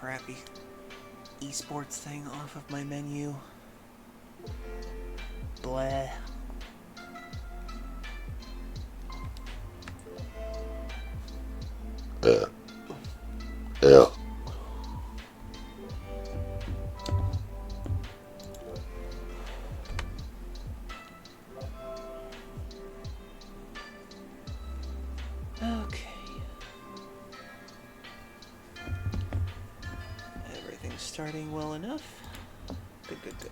crappy esports thing off of my menu. Bleh. Yeah. Yeah. Okay. Everything's starting well enough. Good, good, good.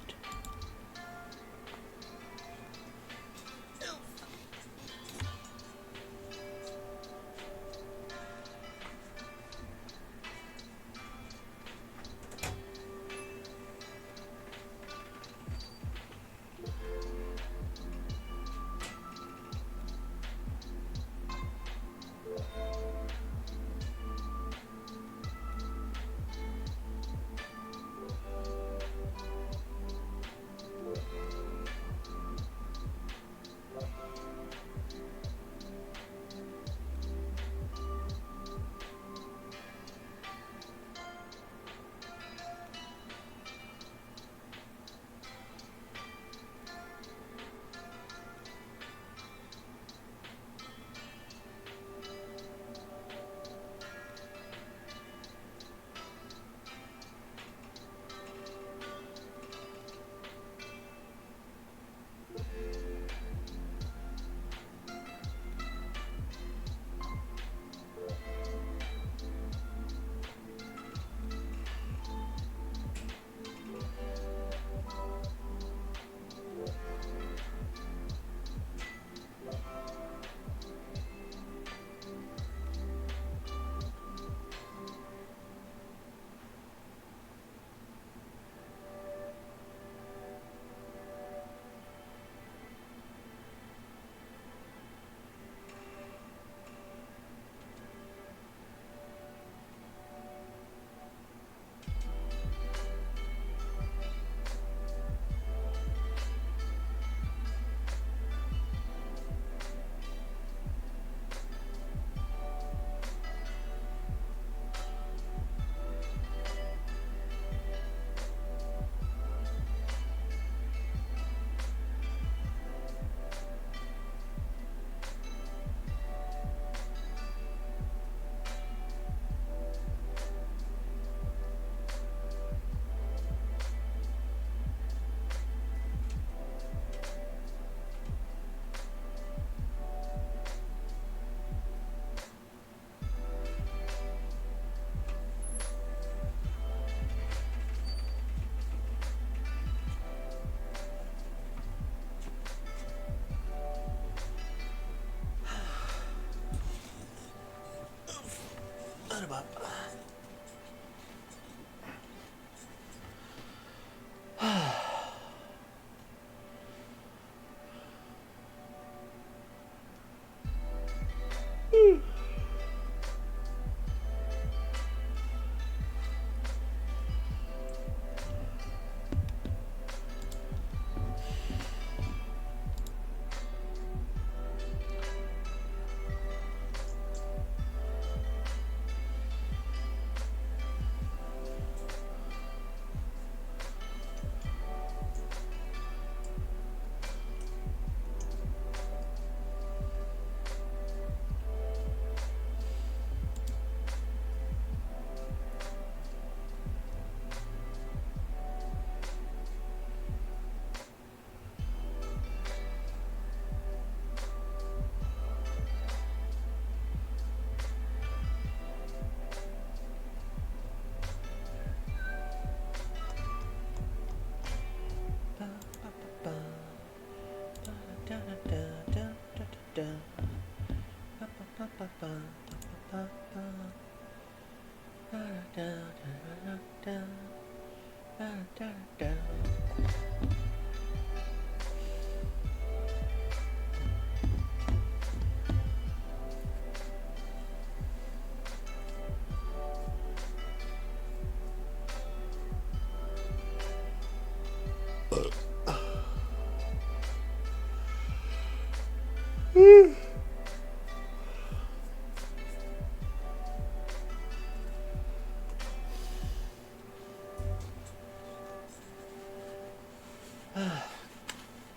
What about...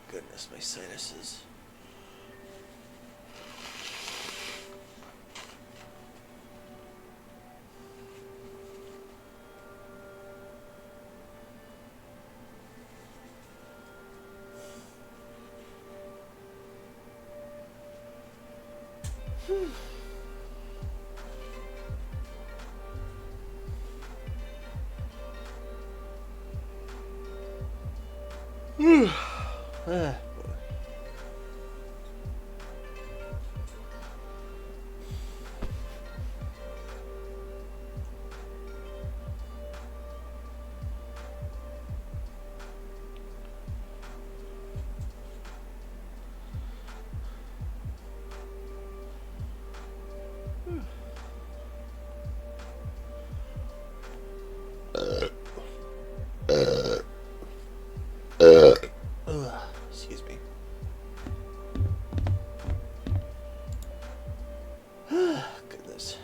Goodness, my sinuses. Ah. Excuse me. Goodness.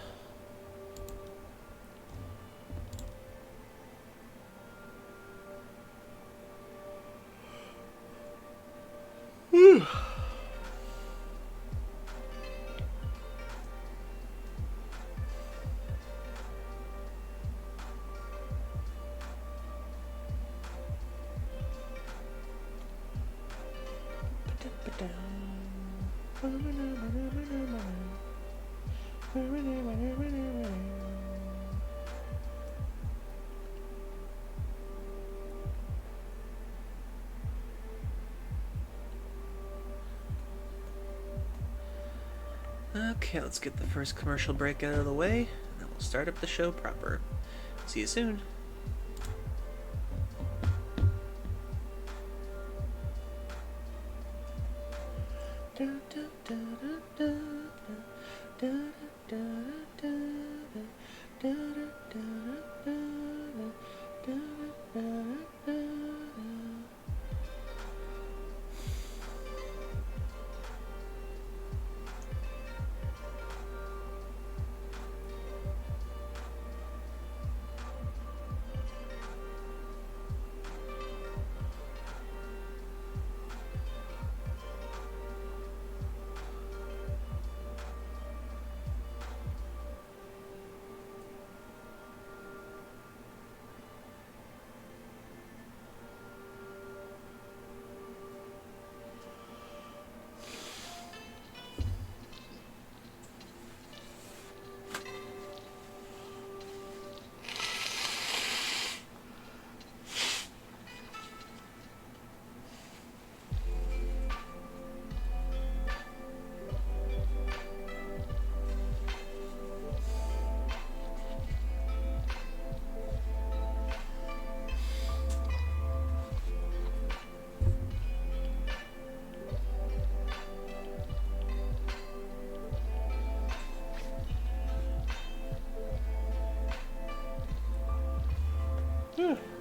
Okay, let's get the first commercial break out of the way, and then we'll start up the show proper. See you soon.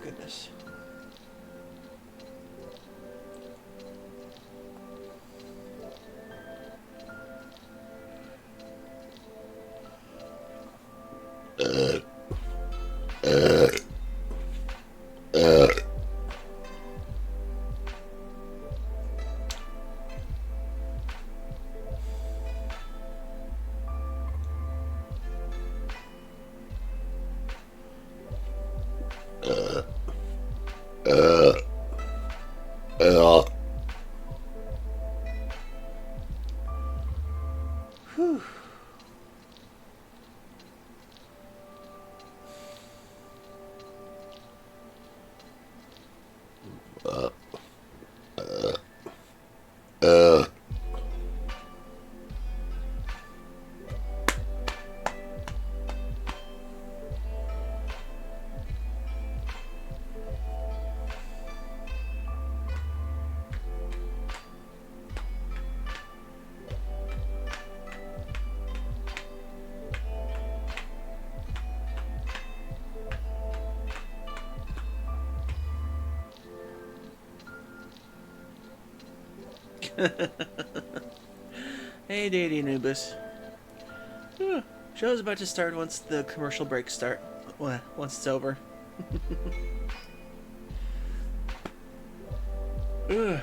Goodness. Whew. Hey, Deity Anubis. Show's about to start once the commercial breaks start. Well, once it's over. Ugh.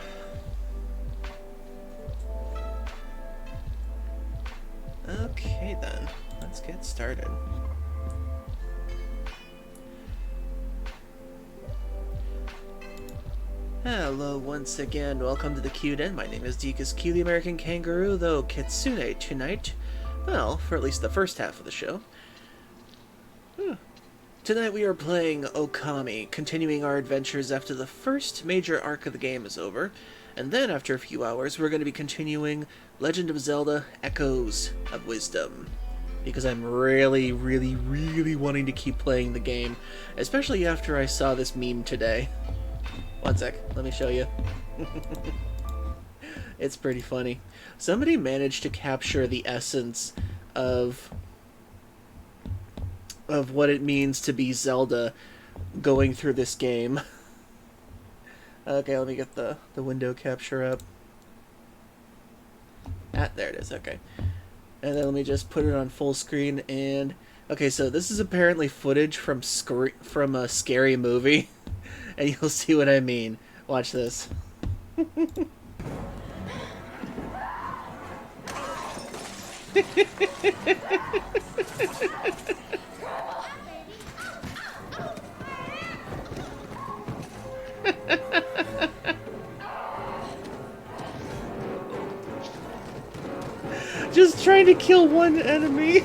Okay then, let's get started. Hello once again, welcome to the Q-Den. My name is Dekus Q, the American Kangaroo, though Kitsune tonight. Well, for at least the first half of the show. Tonight we are playing Okami, continuing our adventures after the first major arc of the game is over. And then, after a few hours, we're going to be continuing Legend of Zelda Echoes of Wisdom. Because I'm really wanting to keep playing the game, especially after I saw this meme today. One sec, let me show you. It's pretty funny. Somebody managed to capture the essence of what it means to be Zelda going through this game. Okay, let me get the window capture up. There it is, okay. And then let me just put it on full screen and... Okay, so this is apparently footage from a scary movie. And you'll see what I mean. Watch this. Just trying to kill one enemy.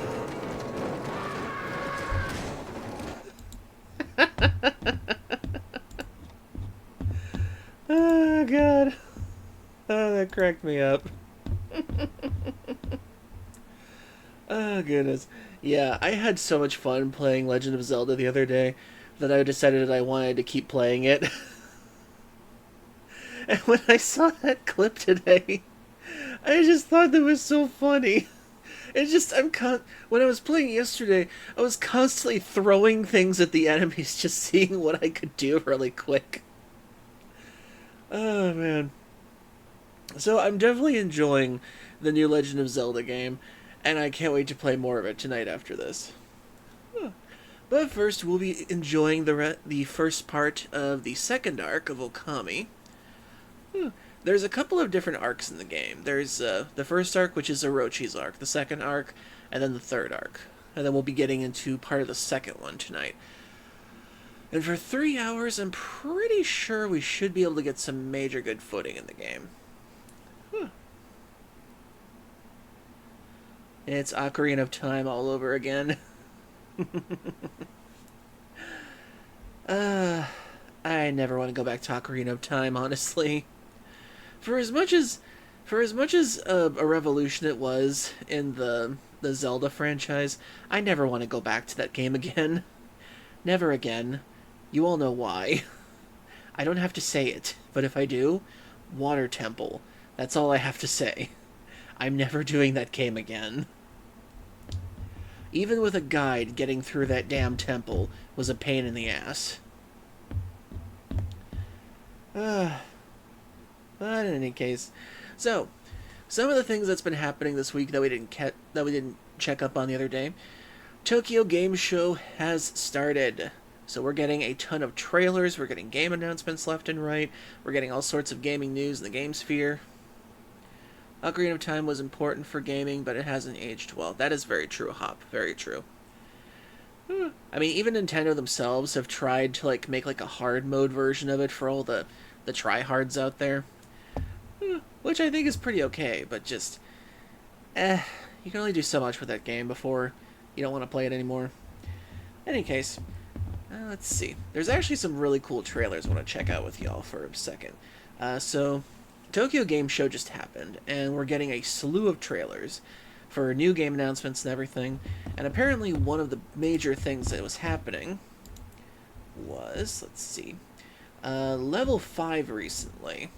Oh god. Oh, that cracked me up. Oh goodness. Yeah, I had so much fun playing Legend of Zelda the other day that I decided that I wanted to keep playing it. And when I saw that clip today, I just thought that was so funny. It's just, when I was playing yesterday, I was constantly throwing things at the enemies, just seeing what I could do really quick. Oh, man. So I'm definitely enjoying the new Legend of Zelda game, and I can't wait to play more of it tonight after this. But first, we'll be enjoying the first part of the second arc of Okami. There's a couple of different arcs in the game. There's the first arc, which is Orochi's arc, the second arc, and then the third arc. And then we'll be getting into part of the second one tonight. And for 3 hours, I'm pretty sure we should be able to get some major good footing in the game. It's Ocarina of Time all over again. I never want to go back to Ocarina of Time, honestly. For as much as a revolution it was in the Zelda franchise, I never want to go back to that game again. Never again. You all know why. I don't have to say it, but if I do, Water Temple. That's all I have to say. I'm never doing that game again. Even with a guide, getting through that damn temple was a pain in the ass. But in any case, so some of the things that's been happening this week that we didn't check up on the other day. Tokyo Game Show has started. So we're getting a ton of trailers, we're getting game announcements left and right, we're getting all sorts of gaming news in the game sphere. Ocarina of Time was important for gaming, but it hasn't aged well. That is very true, Hop. Very true. I mean, even Nintendo themselves have tried to make a hard mode version of it for all the tryhards out there. Which I think is pretty okay, but just... you can only do so much with that game before you don't want to play it anymore. In any case, let's see. There's actually some really cool trailers I want to check out with y'all for a second. So, Tokyo Game Show just happened, and we're getting a slew of trailers for new game announcements and everything. And apparently one of the major things that was happening was, let's see, Level 5 recently.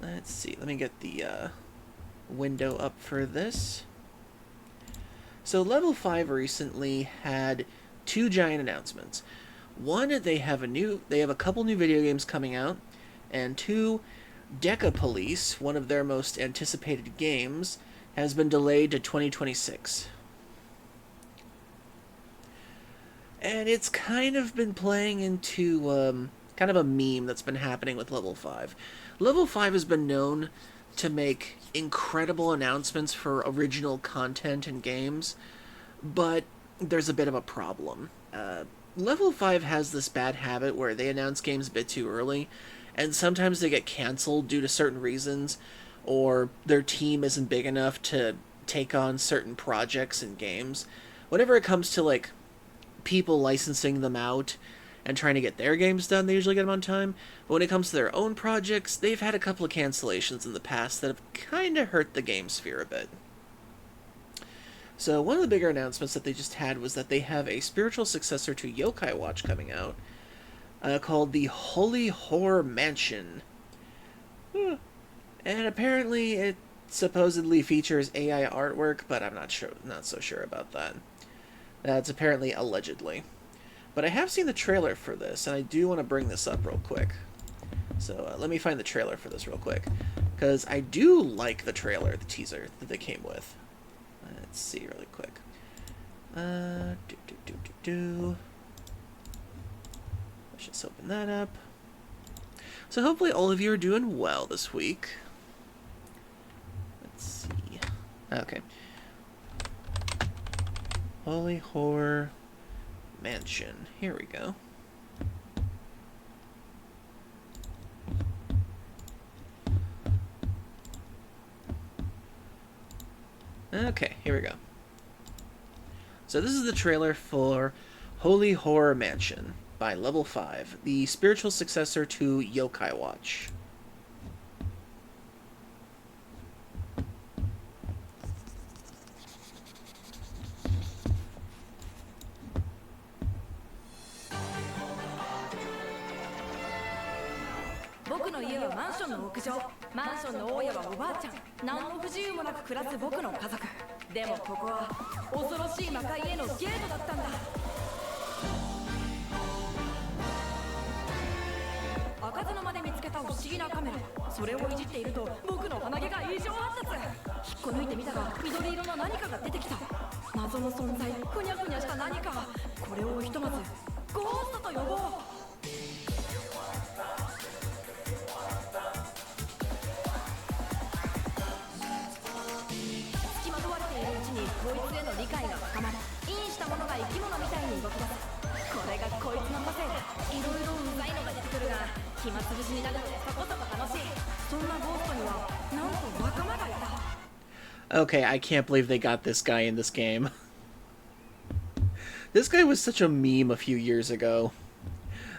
Let's see, let me get the window up for this. So Level 5 recently had two giant announcements. One, they have a couple new video games coming out, and two, Deca Police, one of their most anticipated games, has been delayed to 2026. And it's kind of been playing into kind of a meme that's been happening with Level 5. Level 5 has been known to make incredible announcements for original content in games, but there's a bit of a problem. Level 5 has this bad habit where they announce games a bit too early, and sometimes they get canceled due to certain reasons, or their team isn't big enough to take on certain projects and games. Whenever it comes to, like, people licensing them out and trying to get their games done, they usually get them on time. But when it comes to their own projects, they've had a couple of cancellations in the past that have kind of hurt the game sphere a bit. So one of the bigger announcements that they just had was that they have a spiritual successor to Yokai Watch coming out, called the Holy Horror Mansion. And apparently it supposedly features AI artwork, but I'm not so sure about that. That's apparently allegedly. But I have seen the trailer for this, and I do want to bring this up real quick. So let me find the trailer for this real quick, because I do like the trailer, the teaser that they came with. Let's see really quick. Let's just open that up. So hopefully all of you are doing well this week. Let's see. Okay. Holy Horror Mansion. Here we go. Okay, here we go. So this is the trailer for Holy Horror Mansion by Level 5, the spiritual successor to Yokai Watch. Okay, I can't believe they got this guy in this game. This guy was such a meme a few years ago.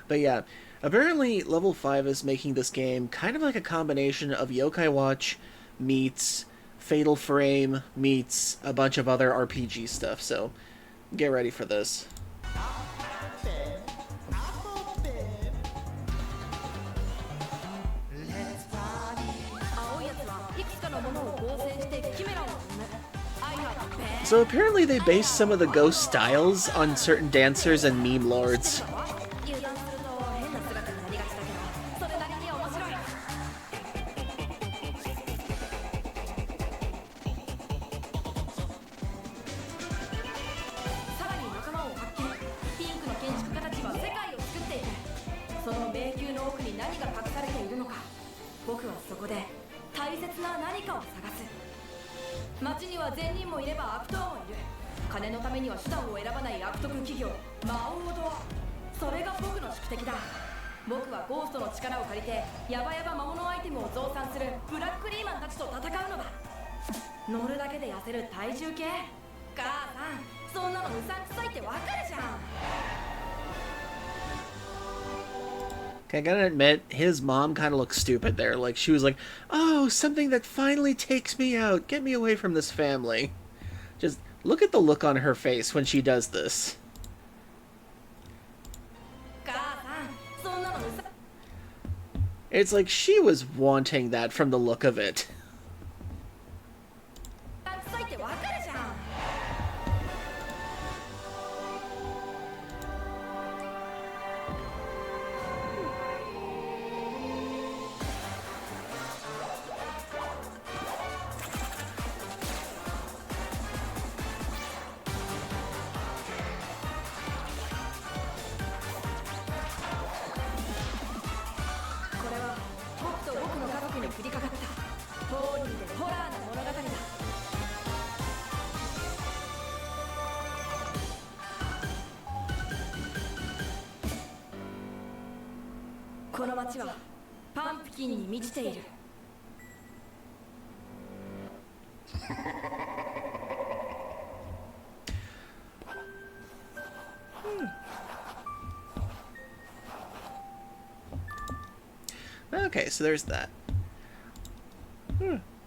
But yeah, apparently Level 5 is making this game kind of like a combination of Yokai Watch meets Fatal Frame meets a bunch of other RPG stuff, so get ready for this. So apparently they based some of the Ghost styles on certain dancers and meme lords. Okay, I gotta admit, his mom kind of looks stupid there. Like, she was like, oh, something that finally takes me out. Get me away from this family. Just look at the look on her face when she does this. It's like she was wanting that from the look of it. この街はパンプキンに満ちている。Okay, so there's that.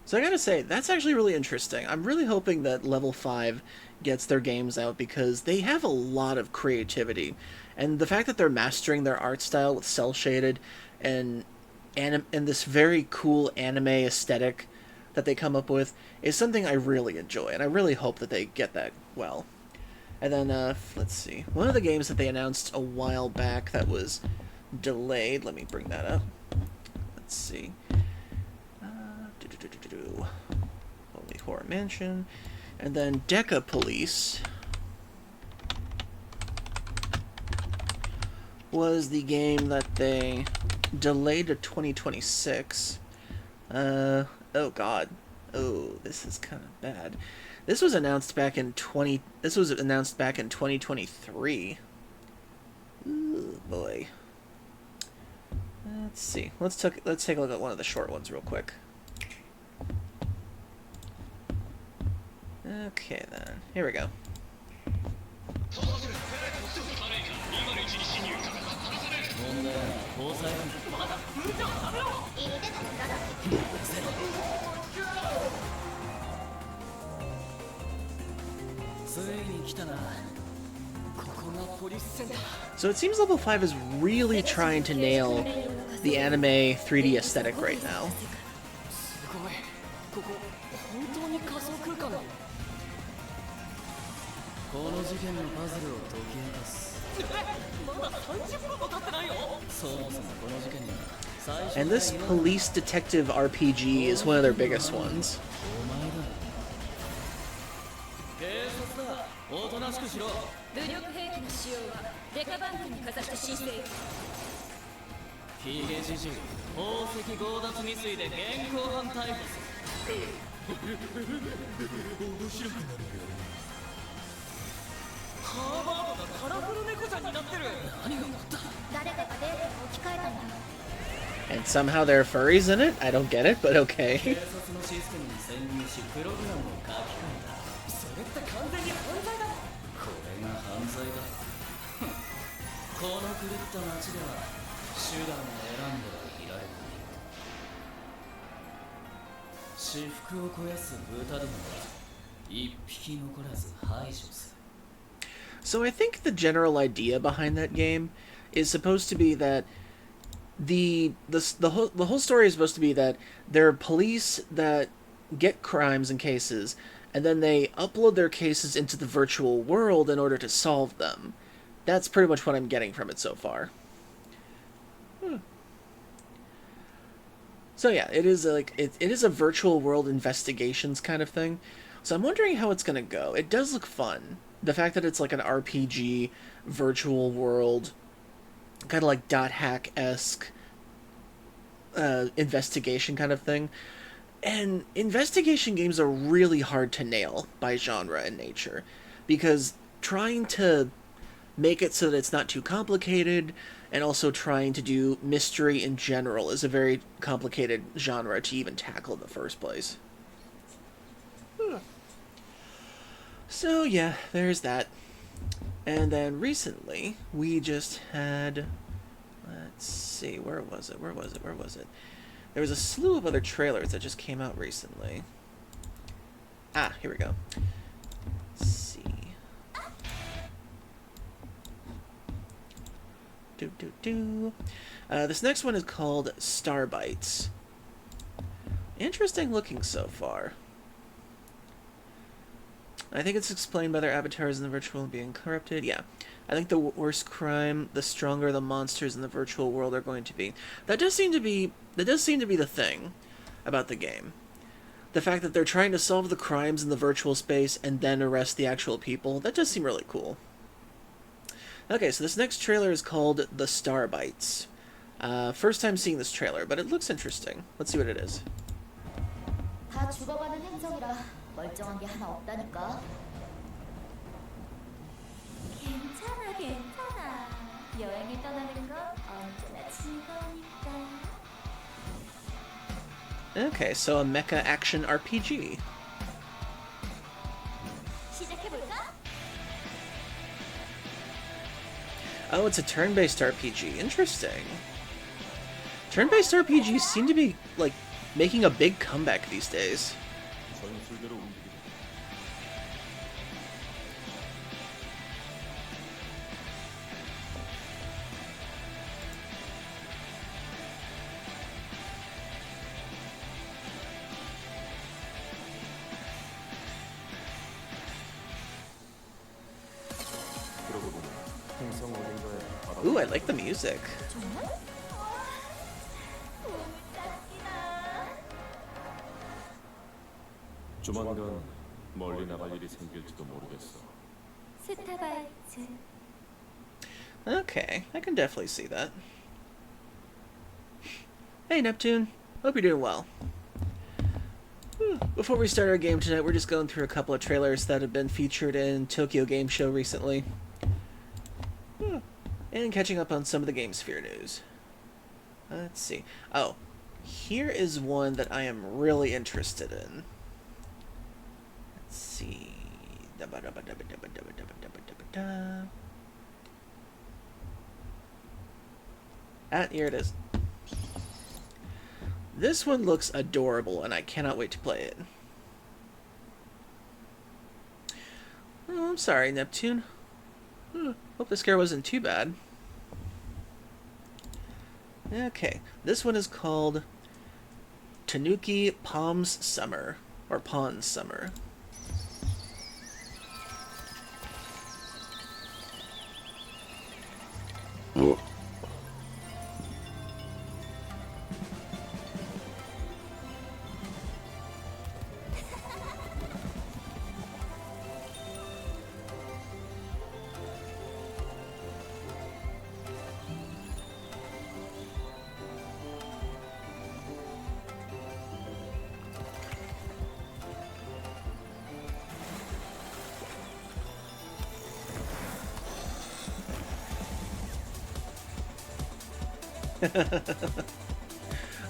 So I gotta say, that's actually really interesting. I'm really hoping that Level 5 gets their games out because they have a lot of creativity. And the fact that they're mastering their art style with cel-shaded and this very cool anime aesthetic that they come up with is something I really enjoy, and I really hope that they get that well. And then, let's see. One of the games that they announced a while back that was delayed, let me bring that up. Let's see. Holy Horror Mansion. And then Deca Police was the game that they delayed to 2026. Oh god. Oh, this is kind of bad. This was announced back in 2023. Ooh, boy. Let's see. Let's take a look at one of the short ones real quick. Okay then. Here we go. So it seems Level 5 is really trying to nail the anime 3D aesthetic right now. And this police detective RPG is one of their biggest ones. And somehow there are furries in it? I don't get it, but okay. So I think the general idea behind that game is supposed to be that the whole story is supposed to be that there are police that get crimes and cases, and then they upload their cases into the virtual world in order to solve them. That's pretty much what I'm getting from it so far. So yeah, it is like it is a virtual world investigations kind of thing. So I'm wondering how it's gonna go. It does look fun. The fact that it's like an RPG virtual world, kind of like .hack-esque investigation kind of thing. And investigation games are really hard to nail by genre and nature, because trying to make it so that it's not too complicated, and also trying to do mystery in general is a very complicated genre to even tackle in the first place. So yeah, there's that. And then recently, we just had... Let's see, where was it? There was a slew of other trailers that just came out recently. Ah, here we go. Let's see. This next one is called Starbites. Interesting looking so far. I think it's explained by their avatars in the virtual world being corrupted. Yeah. I think the worse crime, the stronger the monsters in the virtual world are going to be. That does seem to be the thing about the game. The fact that they're trying to solve the crimes in the virtual space and then arrest the actual people, that does seem really cool. Okay, so this next trailer is called The Starbites. First time seeing this trailer, but it looks interesting. Let's see what it is. 다 죽어가는 행성이라 멀쩡한 게 하나 없다니까. 괜찮아. 여행을 떠나는 건 언제나 즐거우니까. Okay, so a mecha action RPG. 시작해볼까? Oh, it's a turn-based RPG. Interesting. Turn-based RPGs seem to be, like, making a big comeback these days. 전술대로 움직이다. 그러고 보니 행성 어딘가에 바다. Ooh, I like the music. 정말? 몸이 닦이다. 조만간 멀리 나갈 일이 생길지도 모르겠어. 스타바이츠. Okay, I can definitely see that. Hey, Neptune. Hope you're doing well. Before we start our game tonight, we're just going through a couple of trailers that have been featured in Tokyo Game Show recently. And catching up on some of the GameSphere news. Let's see. Oh, here is one that I am really interested in. Let's see. Here it is. This one looks adorable, and I cannot wait to play it. Oh, I'm sorry, Neptune. Hope the scare wasn't too bad. Okay, this one is called Tanuki Palms Summer, or Pond's Summer.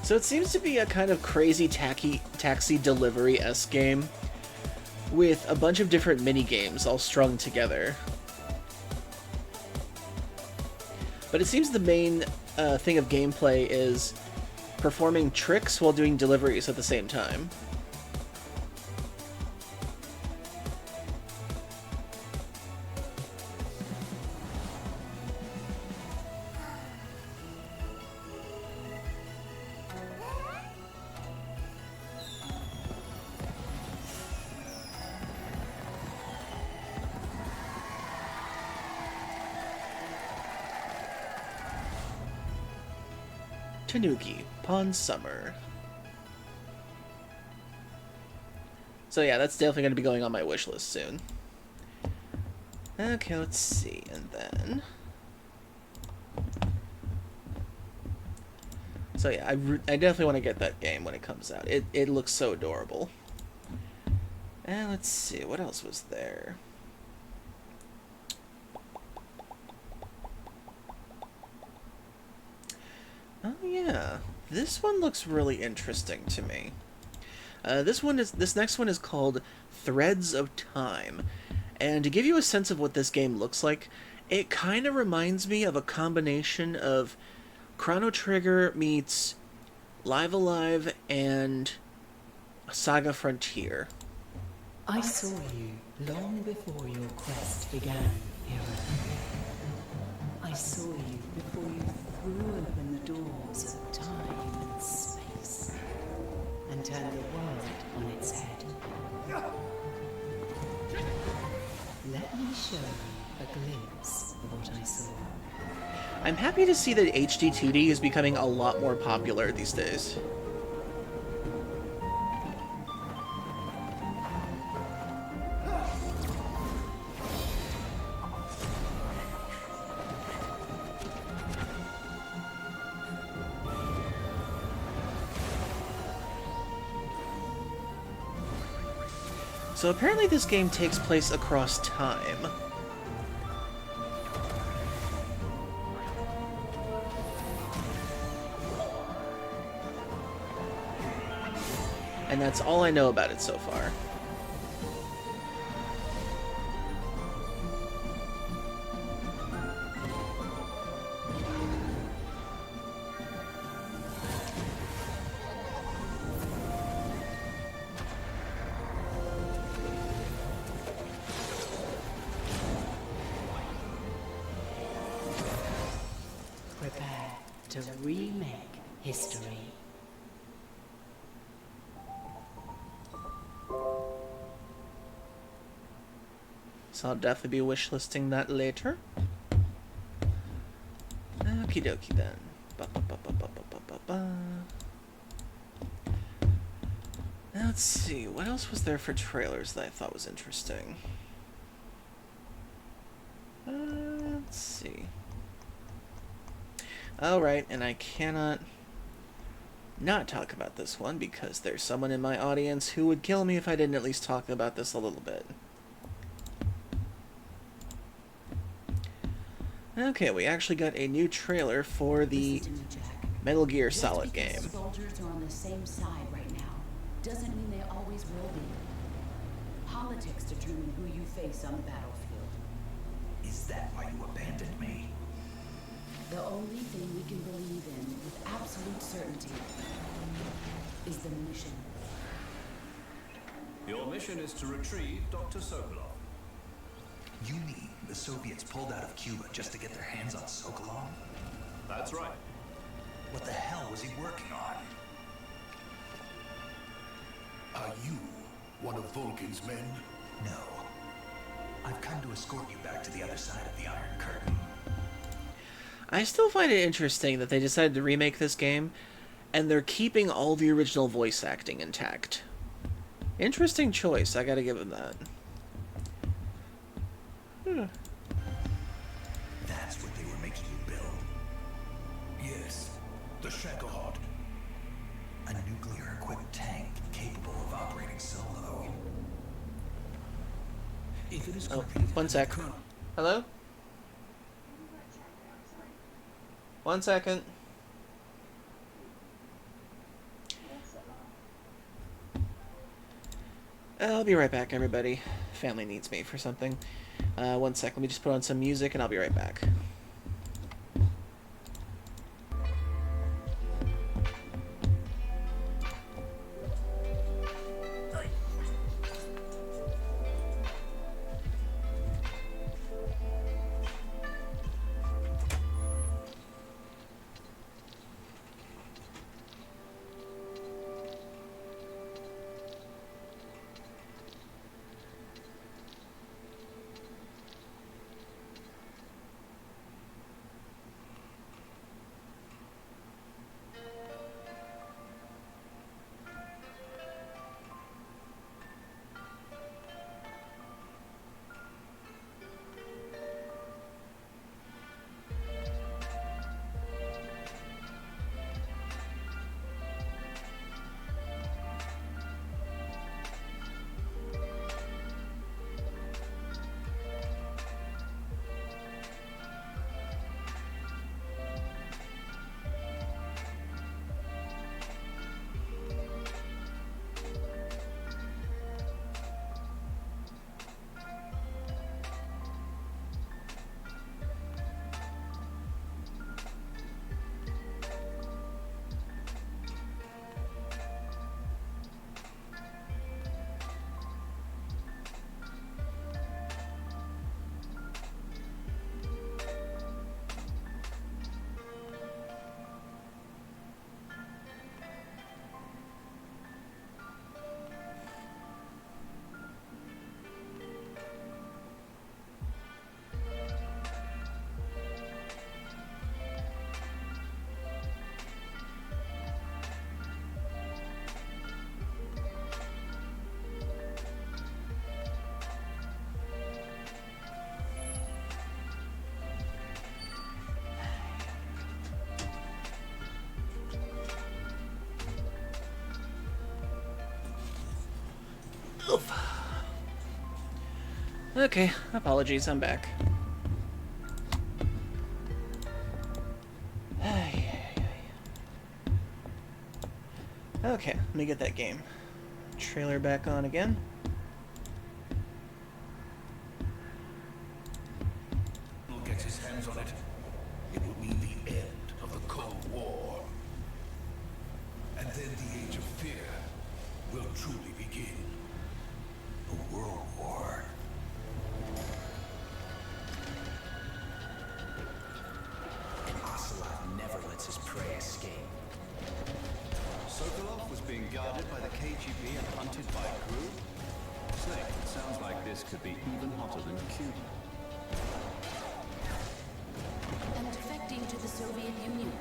So it seems to be a kind of crazy taxi delivery-esque game with a bunch of different mini-games all strung together. But it seems the main thing of gameplay is performing tricks while doing deliveries at the same time. Tanuki, Pond Summer. So yeah, that's definitely going to be going on my wish list soon. Okay, let's see, and then... So yeah, I definitely want to get that game when it comes out. It looks so adorable. And let's see, what else was there? Oh yeah, this one looks really interesting to me. This next one is called Threads of Time, and to give you a sense of what this game looks like, it kind of reminds me of a combination of Chrono Trigger meets Live Alive and Saga Frontier. I saw you long before your quest began, hero. I saw you before you threw open the doors of time and space and turned the world on its head. Let me show you a glimpse of what I saw. I'm happy to see that HD 2D is becoming a lot more popular these days. So apparently this game takes place across time. And that's all I know about it so far. Prepare to remake history. So I'll definitely be wishlisting that later. Okie dokie then. Ba, ba, ba, ba, ba, ba, ba, ba, ba. Now let's see, what else was there for trailers that I thought was interesting? Let's see. Alright, and I cannot not talk about this one because there's someone in my audience who would kill me if I didn't at least talk about this a little bit. Okay, we actually got a new trailer for the Listen to me, Jack. Metal Gear Just Solid because game. soldiers are on the same side right now doesn't mean they always will be. Politics determine who you face on the battlefield. Is that why you abandoned me? The only thing we can believe in with absolute certainty is the mission. Your mission is to retrieve Dr. Sokolov. You mean the Soviets pulled out of Cuba just to get their hands on Sokolov? That's right. What the hell was he working on? Are you one of Vulcan's men? No. I've come to escort you back to the other side of the Iron Curtain. I still find it interesting that they decided to remake this game, and they're keeping all the original voice acting intact. Interesting choice, I gotta give them that. That's what they were making you build. Yes, the Shackleheart. A nuclear-equipped tank capable of operating solo. If it is Oh, completed, one sec. Hello? 1 second. I'll be right back, everybody. Family needs me for something. 1 sec, let me just put on some music and I'll be right back. Oof. Okay, apologies, I'm back. Okay, let me get that game. trailer back on again. Gets his hands on it, it will mean the end of the Cold War. And then the Age of Fear will truly begin. A world war. An ocelot never lets his prey escape. Sokolov was being guarded by the KGB and hunted by crew. Snake, it sounds like this could be even hotter than Cuba. And defecting to the Soviet Union.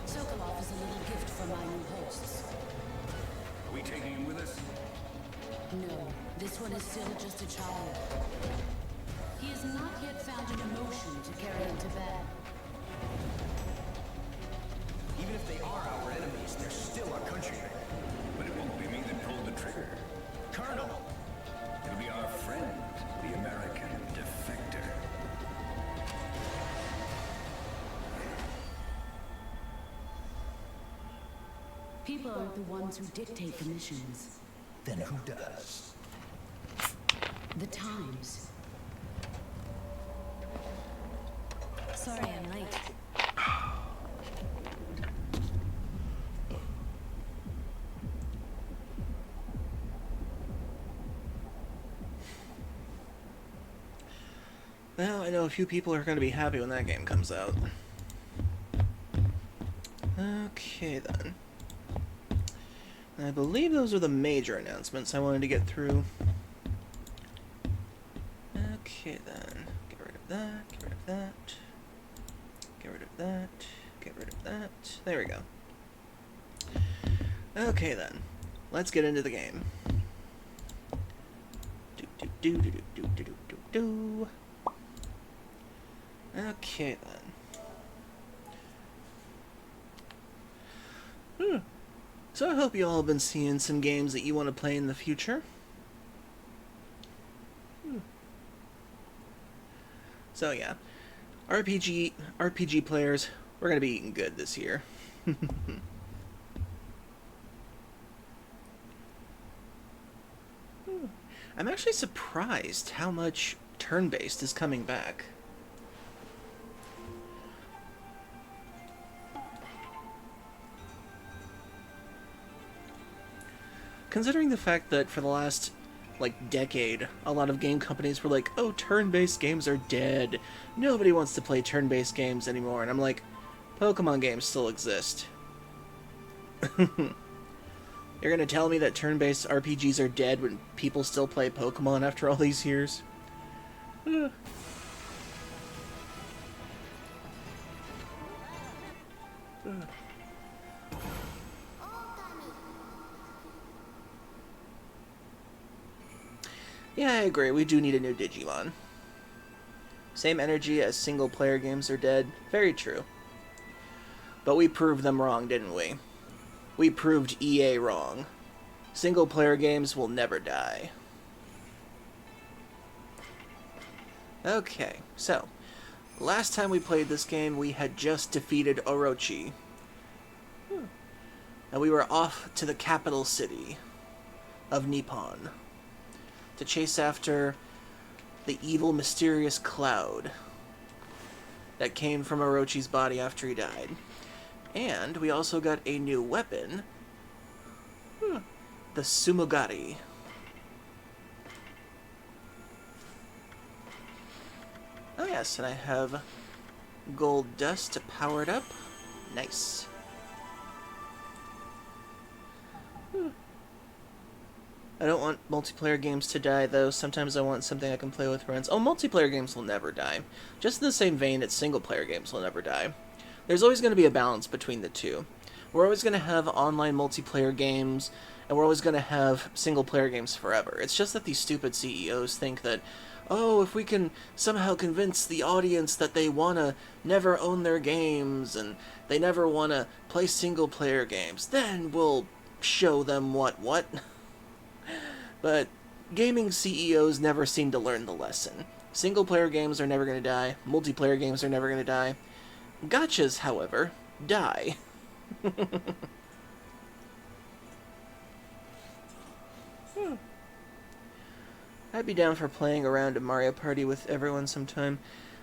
Sokolov is a little gift from my new hosts. Are we taking him with us? No, this one is still just a child. He has not yet found an emotion to carry into bed. Even if they are our enemies, they're still our countrymen. But it won't be me that pulled the trigger. Colonel! It'll be our friend, the American defector. People aren't the ones who dictate the missions. Then who does? The Times. Sorry I'm late. Well, I know a few people are going to be happy when that game comes out. Okay, then. I believe those are the major announcements I wanted to get through. Okay, then. Get rid of that, get rid of that. Get rid of that, get rid of that. There we go. Okay, then. Let's get into the game. Do. Okay, then. So I hope you all have been seeing some games that you want to play in the future. So yeah, RPG players, we're gonna be eating good this year. I'm actually surprised how much turn-based is coming back. Considering the fact that for the last, decade, a lot of game companies were like, oh, turn-based games are dead. Nobody wants to play turn-based games anymore. And I'm like, Pokemon games still exist. You're gonna tell me that turn-based RPGs are dead when people still play Pokemon after all these years? Yeah, I agree. We do need a new Digimon. Same energy as single-player games are dead. Very true. But we proved them wrong, didn't we? We proved EA wrong. Single-player games will never die. Okay, so last time we played this game, we had just defeated Orochi. And we were off to the capital city of Nippon to chase after the evil, mysterious cloud that came from Orochi's body after he died. And we also got a new weapon, the Sumogari. Oh yes, and I have gold dust to power it up. Nice. I don't want multiplayer games to die, though. Sometimes I want something I can play with friends. Oh, multiplayer games will never die. Just in the same vein that single-player games will never die. There's always going to be a balance between the two. We're always going to have online multiplayer games, and we're always going to have single-player games forever. It's just that these stupid CEOs think that, oh, if we can somehow convince the audience that they want to never own their games, and they never want to play single-player games, then we'll show them what. But gaming CEOs never seem to learn the lesson. Single-player games are never going to die. Multiplayer games are never going to die. Gachas, however, die. I'd be down for playing around a Mario Party with everyone sometime.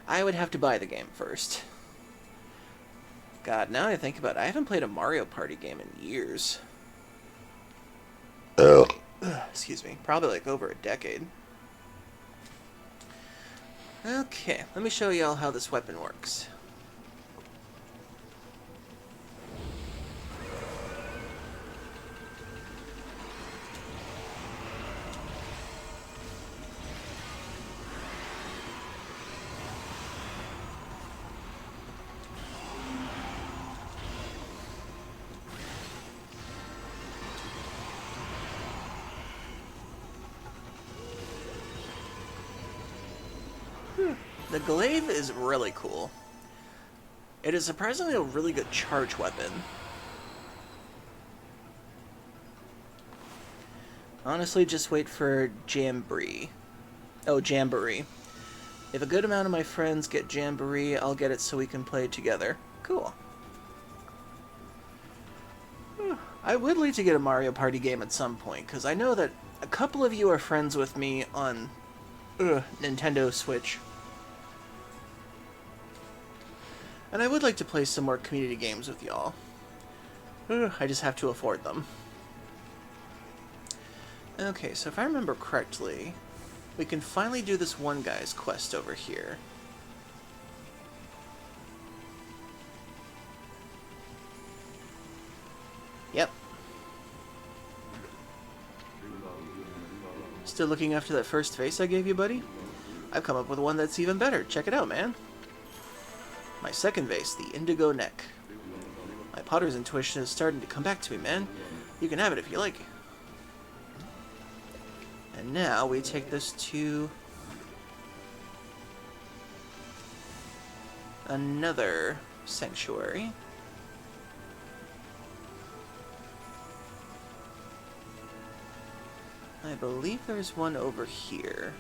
I would have to buy the game first. God, now I think about it, I haven't played a Mario Party game in years. Yeah. Excuse me. Probably like over a decade. Okay, let me show y'all how this weapon works. The glaive is really cool. It is surprisingly a really good charge weapon. Honestly, just wait for Jamboree. Oh, Jamboree. If a good amount of my friends get Jamboree, I'll get it so we can play together. Cool. I would like to get a Mario Party game at some point, because I know that a couple of you are friends with me on Nintendo Switch. And I would like to play some more community games with y'all. I just have to afford them. Okay, so if I remember correctly, we can finally do this one guy's quest over here. Yep. Still looking after that first face I gave you, buddy? I've come up with one that's even better. Check it out, man. My second vase, the indigo neck. My potter's intuition is starting to come back to me, man. You can have it if you like. And now we take this to another sanctuary. I believe there's one over here.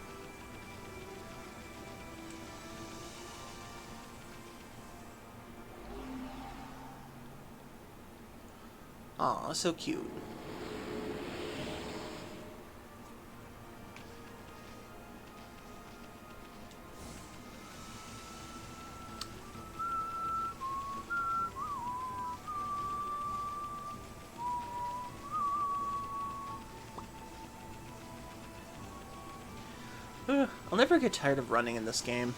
Aw, so cute. I'll never get tired of running in this game.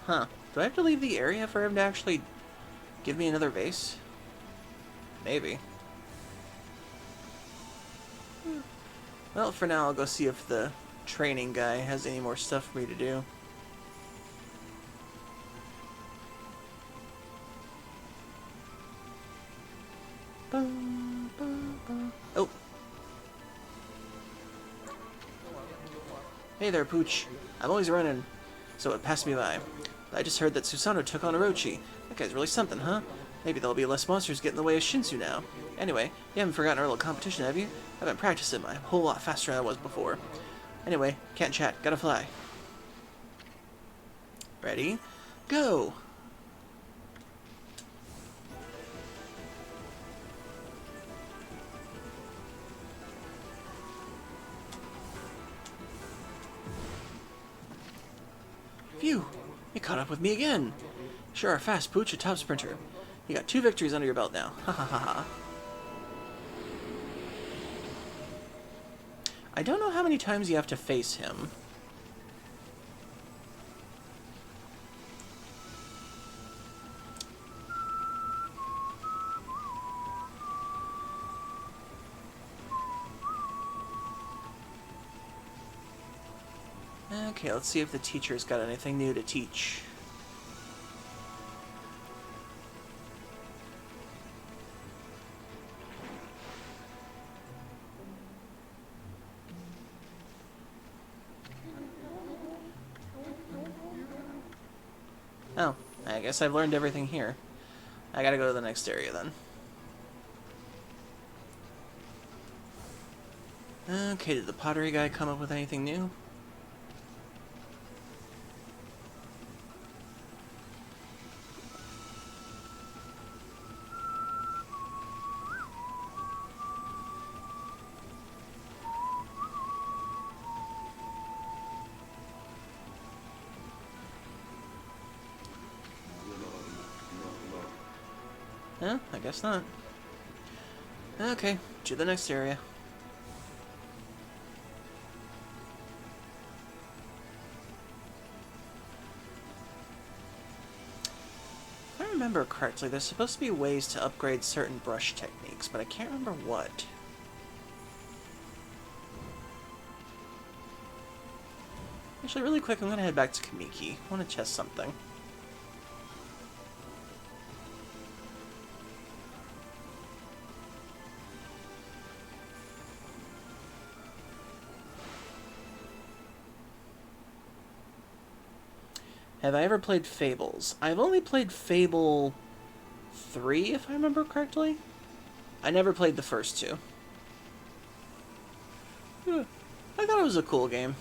Huh. Do I have to leave the area for him to actually give me another vase? Maybe. Well, for now, I'll go see if the training guy has any more stuff for me to do. Oh. Hey there, Pooch. I'm always running, so it passed me by. I just heard that Susano took on Orochi. That guy's really something, huh? Maybe there'll be less monsters get in the way of Shinsu now. Anyway, you haven't forgotten our little competition, have you? I've been practicing a whole lot faster than I was before. Anyway, can't chat. Gotta fly. Ready? Go! Phew! You caught up with me again! Sure are fast, Pooch, a top sprinter. You got 2 victories under your belt now. Ha ha ha ha. I don't know how many times you have to face him. Okay, let's see if the teacher's got anything new to teach. Oh, I guess I've learned everything here. I gotta go to the next area then. Okay, did the pottery guy come up with anything new? Huh? I guess not. Okay, to the next area. If I remember correctly, there's supposed to be ways to upgrade certain brush techniques, but I can't remember what. Actually, really quick, I'm gonna head back to Kamiki. I want to test something. Have I ever played Fables? I've only played Fable 3, if I remember correctly. I never played the first two. I thought it was a cool game.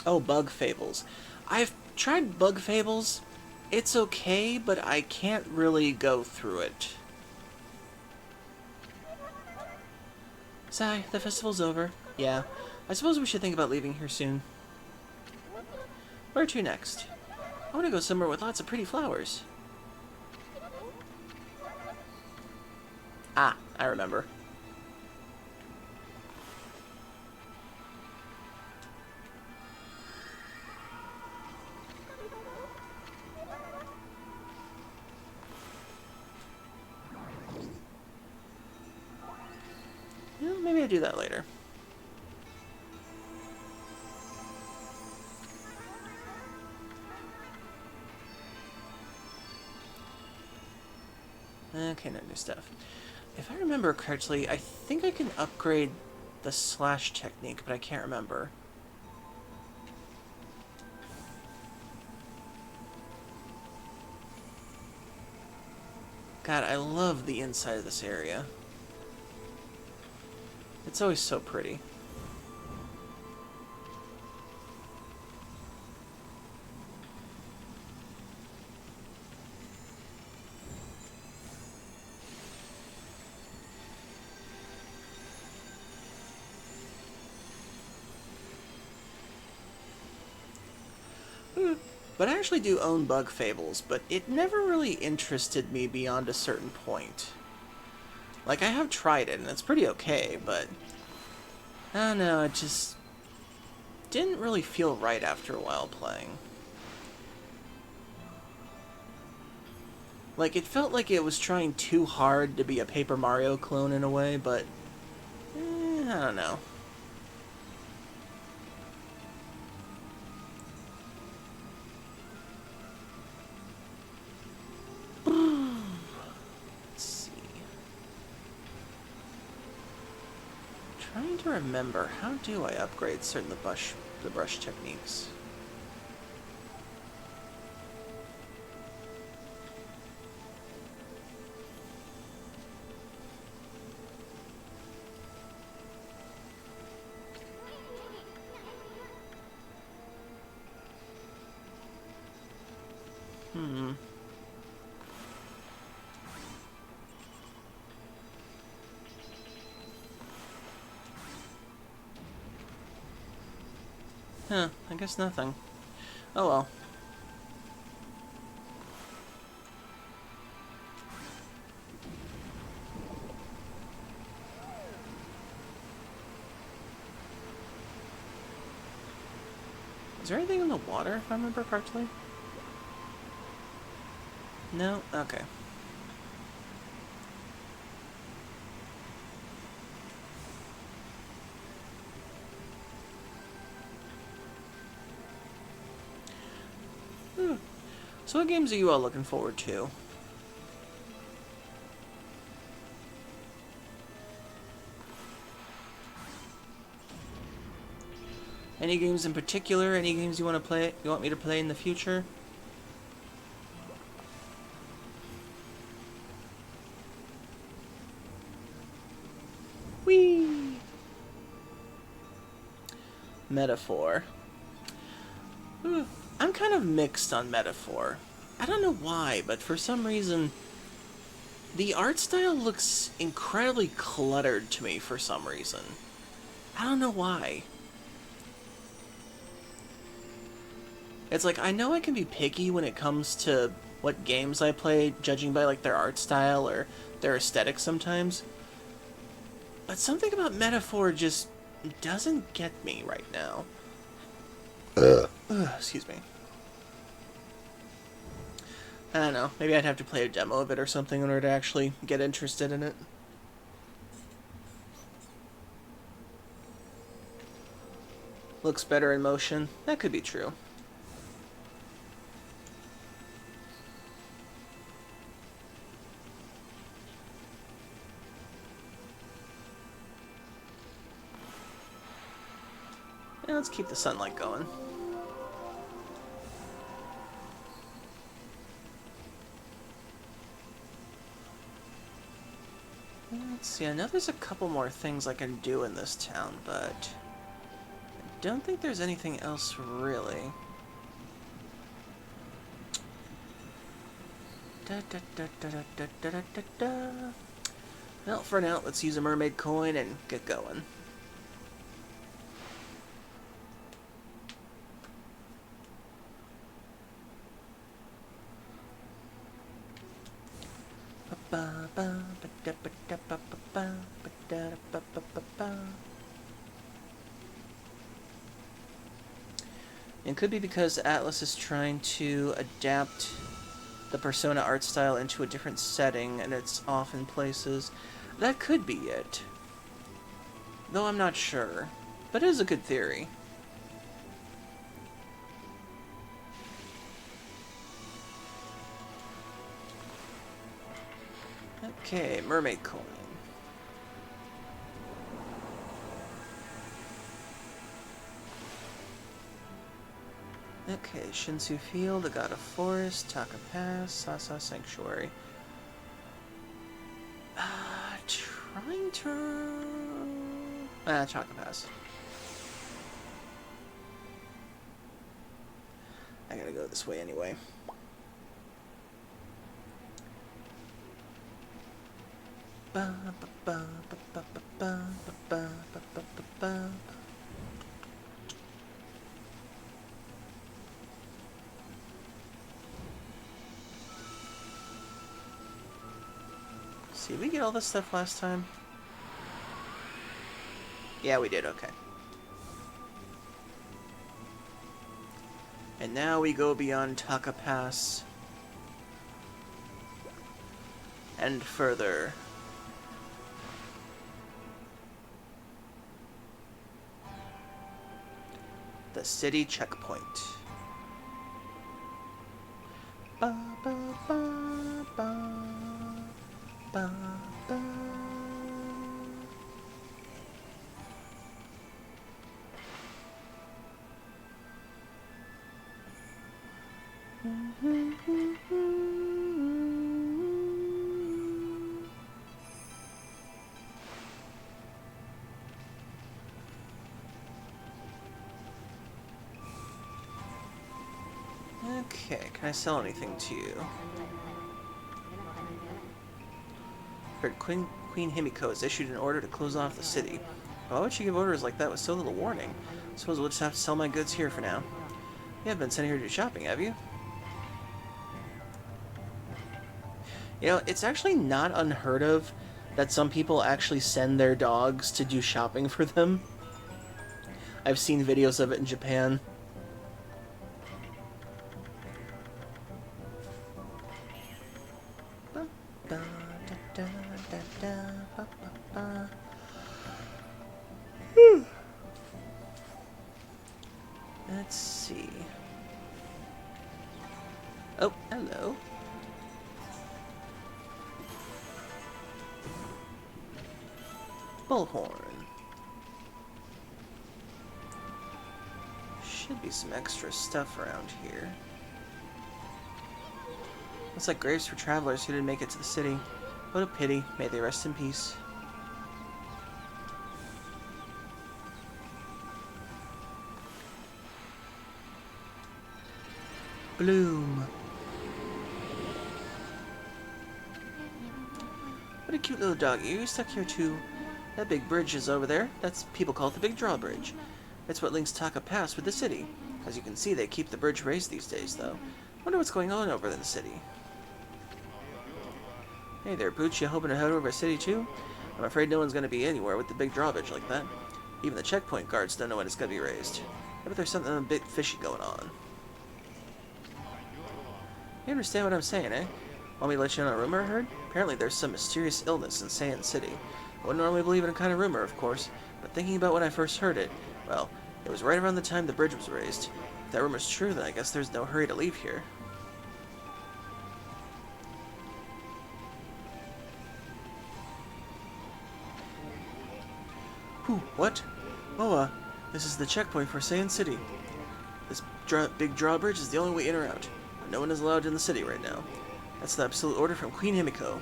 Oh, Bug Fables. I've tried Bug Fables. It's okay, but I can't really go through it. Sigh, the festival's over. Yeah, I suppose we should think about leaving here soon. Where to next? I want to go somewhere with lots of pretty flowers. Ah, I remember. Yeah, maybe I'll do that later. Okay, no new stuff. If I remember correctly, I think I can upgrade the slash technique, but I can't remember. God, I love the inside of this area. It's always so pretty. But I actually do own Bug Fables, but it never really interested me beyond a certain point. Like, I have tried it, and it's pretty okay, but I don't know, it just didn't really feel right after a while playing. Like, it felt like it was trying too hard to be a Paper Mario clone in a way, but I don't know. Trying to remember, how do I upgrade certain the brush techniques? Huh, I guess nothing. Oh well. Is there anything in the water, if I remember correctly? No? Okay. So what games are you all looking forward to? Any games in particular? Any games you want to play? You want me to play in the future? Whee! Metaphor. I'm kind of mixed on Metaphor. I don't know why, but for some reason, the art style looks incredibly cluttered to me for some reason. I don't know why. It's like, I know I can be picky when it comes to what games I play, judging by like their art style or their aesthetic sometimes. But something about Metaphor just doesn't get me right now. Excuse me. I don't know, maybe I'd have to play a demo of it or something in order to actually get interested in it. Looks better in motion. That could be true. Yeah, let's keep the sunlight going. Let's see, I know there's a couple more things I can do in this town, but I don't think there's anything else really. Well, for now, let's use a mermaid coin and get going. It could be because Atlas is trying to adapt the Persona art style into a different setting and it's off in places. That could be it. Though I'm not sure. But it is a good theory. Okay, mermaid coin. Okay, Shinsu Field, the God of Forest, Taka Pass, Sasa Sanctuary. Trying to... Taka Pass. I gotta go this way anyway. See, did we get all this stuff last time? Yeah, we did, okay. And now we go beyond Taka Pass. And further. The city checkpoint. Ba, ba, ba, ba, ba, ba. Okay, can I sell anything to you? Heard Queen Himiko has issued an order to close off the city. Why would she give orders like that with so little warning? Suppose we'll just have to sell my goods here for now. You haven't been sent here to do shopping, have you? You know, it's actually not unheard of that some people actually send their dogs to do shopping for them. I've seen videos of it in Japan. Let's see. Oh, hello. Bullhorn. Should be some extra stuff around here. Looks like graves for travelers who didn't make it to the city. What a pity. May they rest in peace. Bloom. What a cute little doggy. Are you stuck here too? That big bridge is over there. That's people call it the Big Drawbridge. It's what links Taka Pass with the city. As you can see, they keep the bridge raised these days, though. Wonder what's going on over in the city. Hey there, Pooch. You hoping to head over the city too? I'm afraid no one's going to be anywhere with the big drawbridge like that. Even the checkpoint guards don't know when it's going to be raised. I bet there's something a bit fishy going on. You understand what I'm saying, eh? Want me to let you in on a rumor I heard? Apparently there's some mysterious illness in Sand City. I wouldn't normally believe in a kind of rumor, of course, but thinking about when I first heard it, well, it was right around the time the bridge was raised. If that rumor's true, then I guess there's no hurry to leave here. Whew, what? Oh, this is the checkpoint for Sand City. This big drawbridge is the only way in or out. But no one is allowed in the city right now. That's the absolute order from Queen Himiko.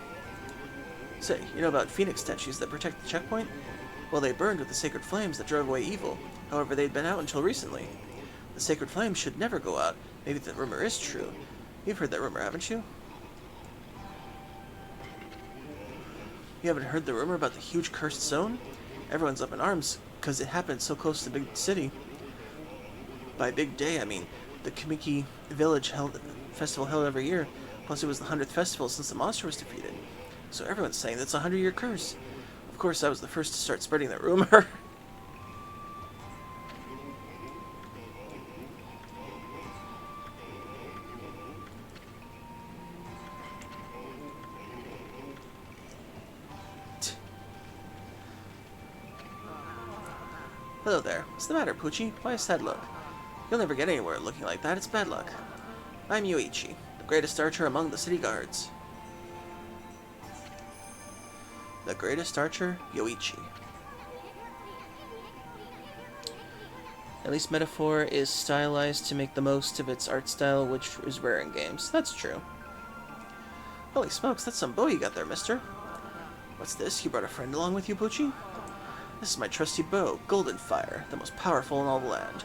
Say, you know about phoenix statues that protect the checkpoint? Well, they burned with the sacred flames that drove away evil. However, they'd been out until recently. The sacred flames should never go out. Maybe the rumor is true. You've heard that rumor, haven't you? You haven't heard the rumor about the huge cursed zone? Everyone's up in arms because it happened so close to the big city. By big day, I mean the Kamiki village festival held every year. Plus, it was the 100th festival since the monster was defeated. So everyone's saying that's a 100-year curse. Of course, I was the first to start spreading that rumor. Hello there. What's the matter, Poochie? Why a sad look? You'll never get anywhere looking like that. It's bad luck. I'm Yoichi, the greatest archer among the city guards. The greatest archer, Yoichi. At least Metaphor is stylized to make the most of its art style, which is rare in games. That's true. Holy smokes, that's some bow you got there, mister. What's this? You brought a friend along with you, Poochie? This is my trusty bow, Golden Fire, the most powerful in all the land.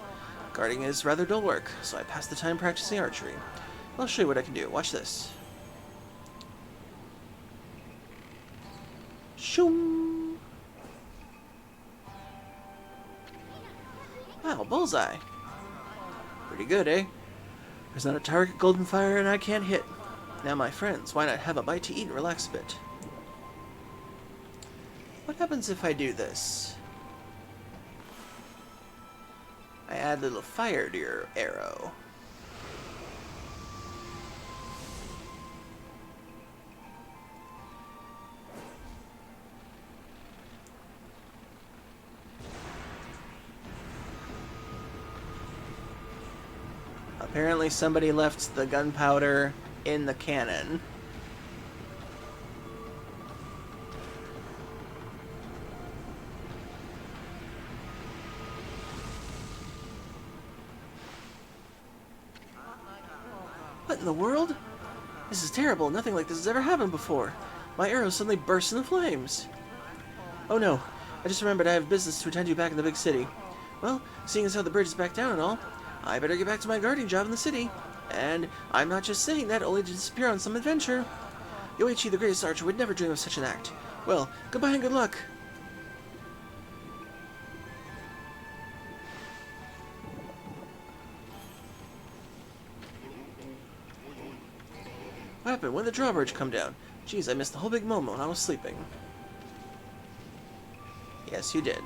Guarding is rather dull work, so I pass the time practicing archery. I'll show you what I can do. Watch this. Shoom! Wow, bullseye. Pretty good, eh? There's not a target Golden Fire and I can't hit. Now, my friends, why not have a bite to eat and relax a bit? What happens if I do this? I add a little fire to your arrow. Apparently somebody left the gunpowder in the cannon. What in the world? This is terrible. Nothing like this has ever happened before. My arrow suddenly bursts into flames. Oh no. I just remembered I have business to attend to back in the big city. Well, seeing as how the bridge is back down and all, I better get back to my guarding job in the city. And I'm not just saying that only to disappear on some adventure. Yoichi, the greatest archer, would never dream of such an act. Well, goodbye and good luck. What happened? When did the drawbridge come down? Jeez, I missed the whole big moment when I was sleeping. Yes, you did.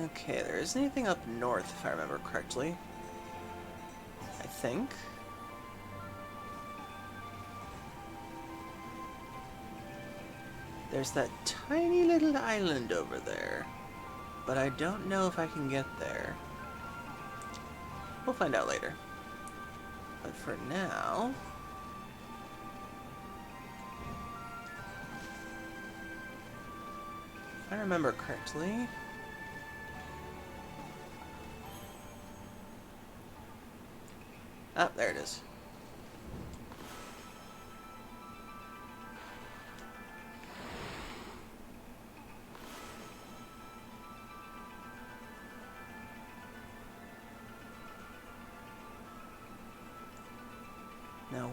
Okay, there isn't anything up north, if I remember correctly. I think. There's that tiny little island over there, but I don't know if I can get there. We'll find out later. But for now... if I remember correctly... ah, there it is.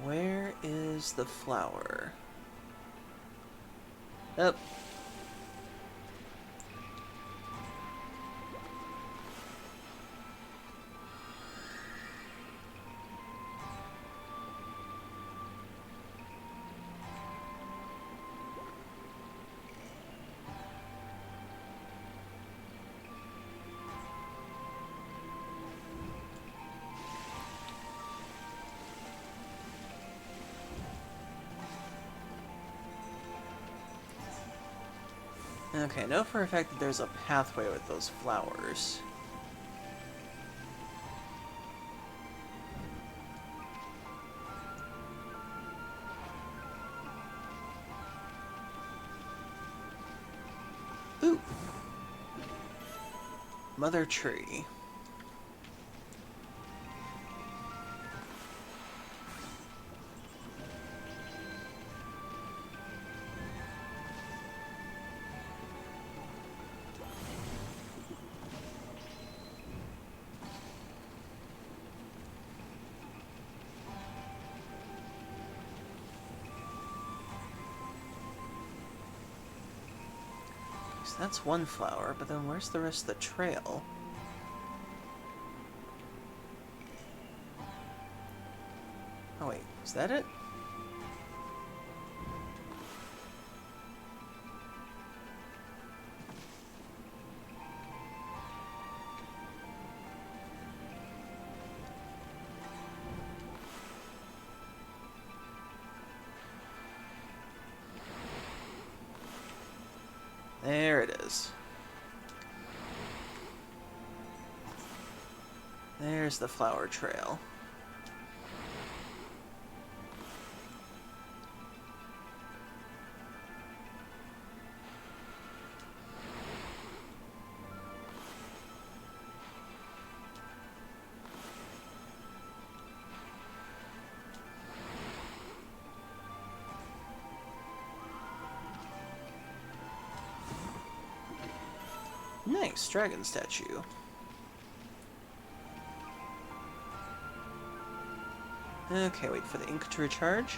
where is the flower? Oh. Okay, I know for a fact that there's a pathway with those flowers. Ooh! Mother Tree. So that's one flower, but then where's the rest of the trail? Oh wait, is that it? There it is. There's the flower trail. Nice, dragon statue. Okay, wait for the ink to recharge.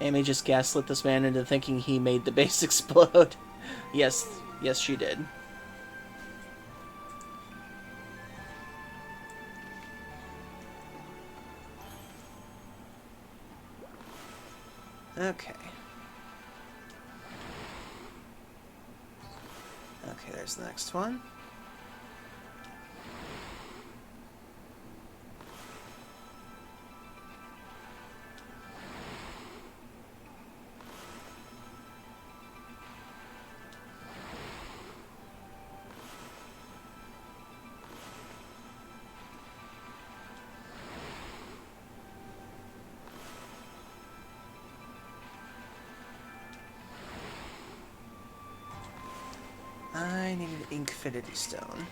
Amy just gaslit this man into thinking he made the base explode. Yes, yes she did. Okay. Okay, there's the next one. I need an Infinity Stone.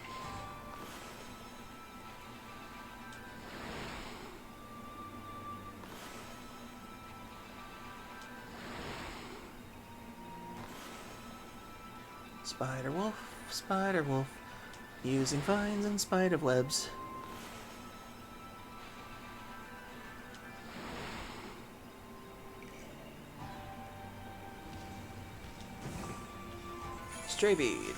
Spider wolf, using vines and spider webs. Stray bead.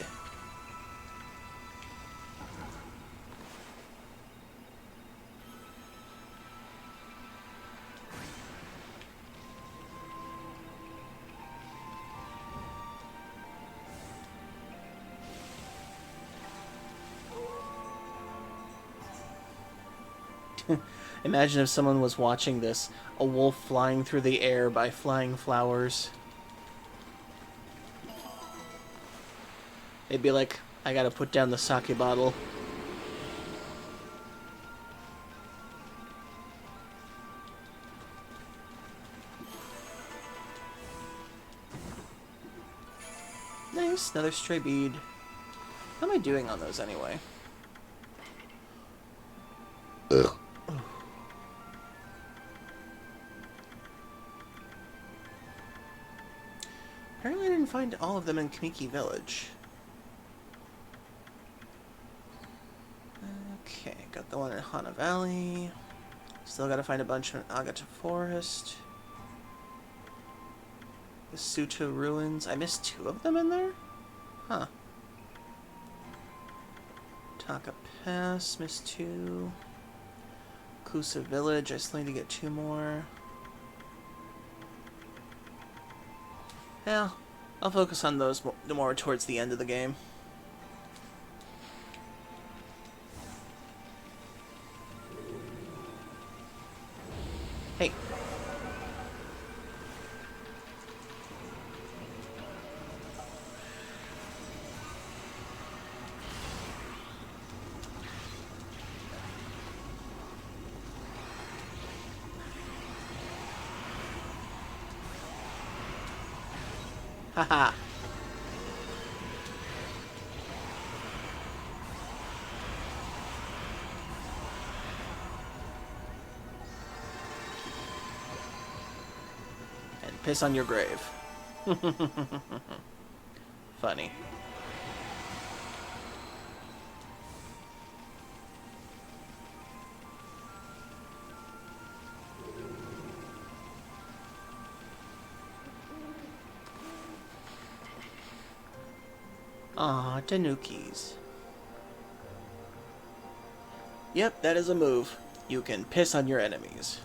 Imagine if someone was watching this, a wolf flying through the air by flying flowers. They'd be like, I gotta put down the sake bottle. Nice, another stray bead. How am I doing on those anyway? Ugh. Apparently I didn't find all of them in Kamiki Village. Okay, got the one in Hana Valley. Still gotta find a bunch in Agata Forest. The Suto Ruins. I missed 2 of them in there? Huh. Taka Pass, missed 2. Kusa Village, I still need to get 2 more. Yeah, I'll focus on those more towards the end of the game. Hey. Haha. And piss on your grave. Funny. Aw, Tanukis. Yep, that is a move. You can piss on your enemies.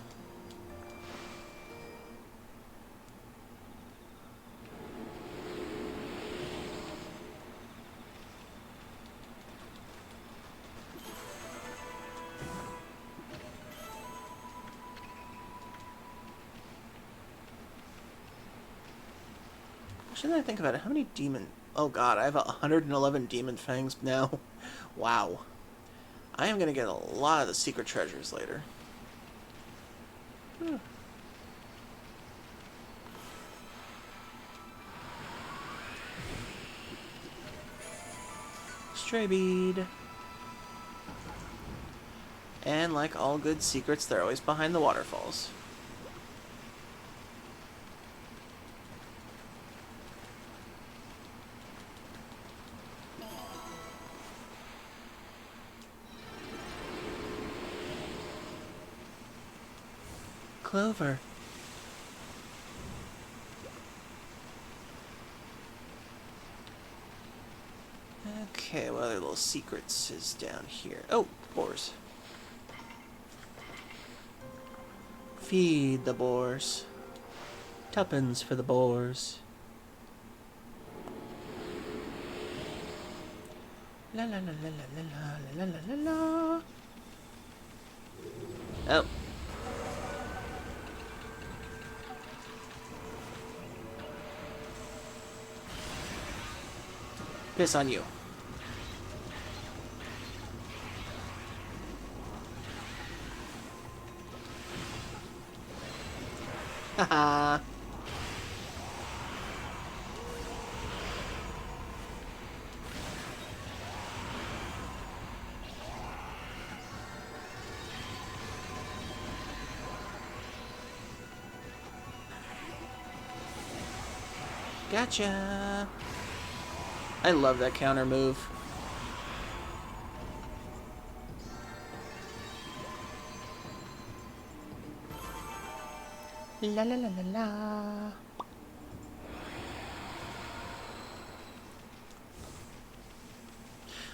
Shouldn't I think about it? How many demon... Oh god, I have 111 demon fangs now. Wow. I am going to get a lot of the secret treasures later. Stray bead. And like all good secrets, they're always behind the waterfalls. Clover. Okay, what other little secrets is down here? Oh, boars. Feed the boars. Tuppence for the boars. La la la la la la la la la la. Oh. Piss on you. Haha. Gotcha. I love that counter move. La la la la la.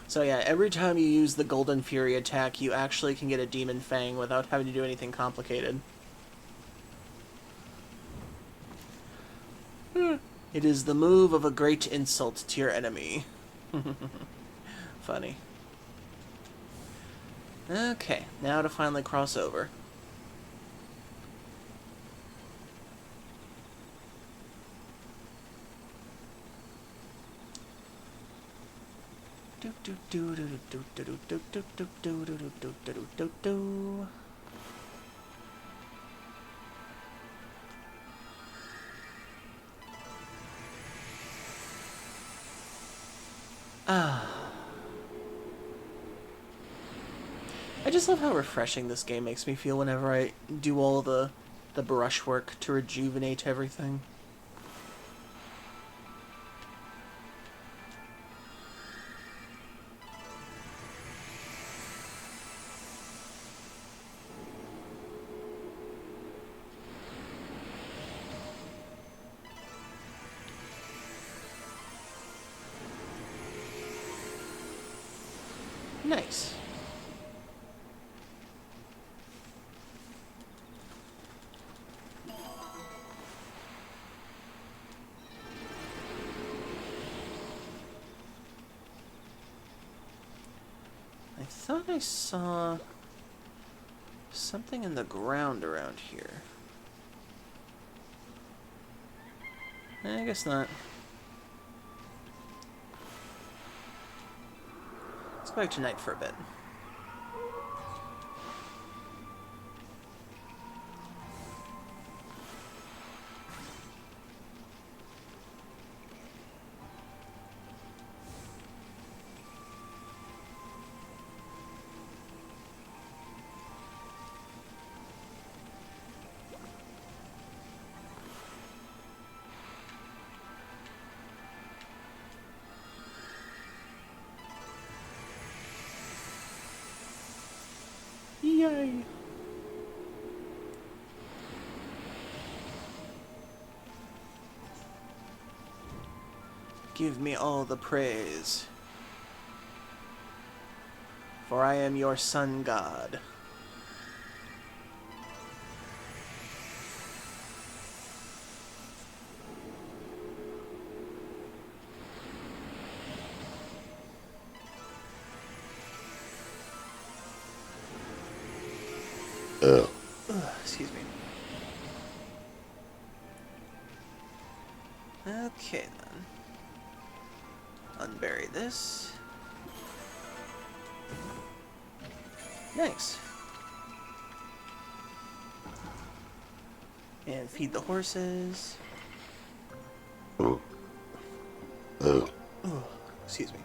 So yeah, every time you use the Golden Fury attack, you actually can get a Demon Fang without having to do anything complicated. It is the move of a great insult to your enemy. Funny. Okay, now to finally cross over. I just love how refreshing this game makes me feel whenever I do all the brushwork to rejuvenate everything. Nice. I thought I saw something in the ground around here. I guess not. Let's go back to night for a bit. Yay! Give me all the praise, for I am your sun god. Yeah. Excuse me. Okay then. Unbury this. Nice. And feed the horses. Mm. Excuse me.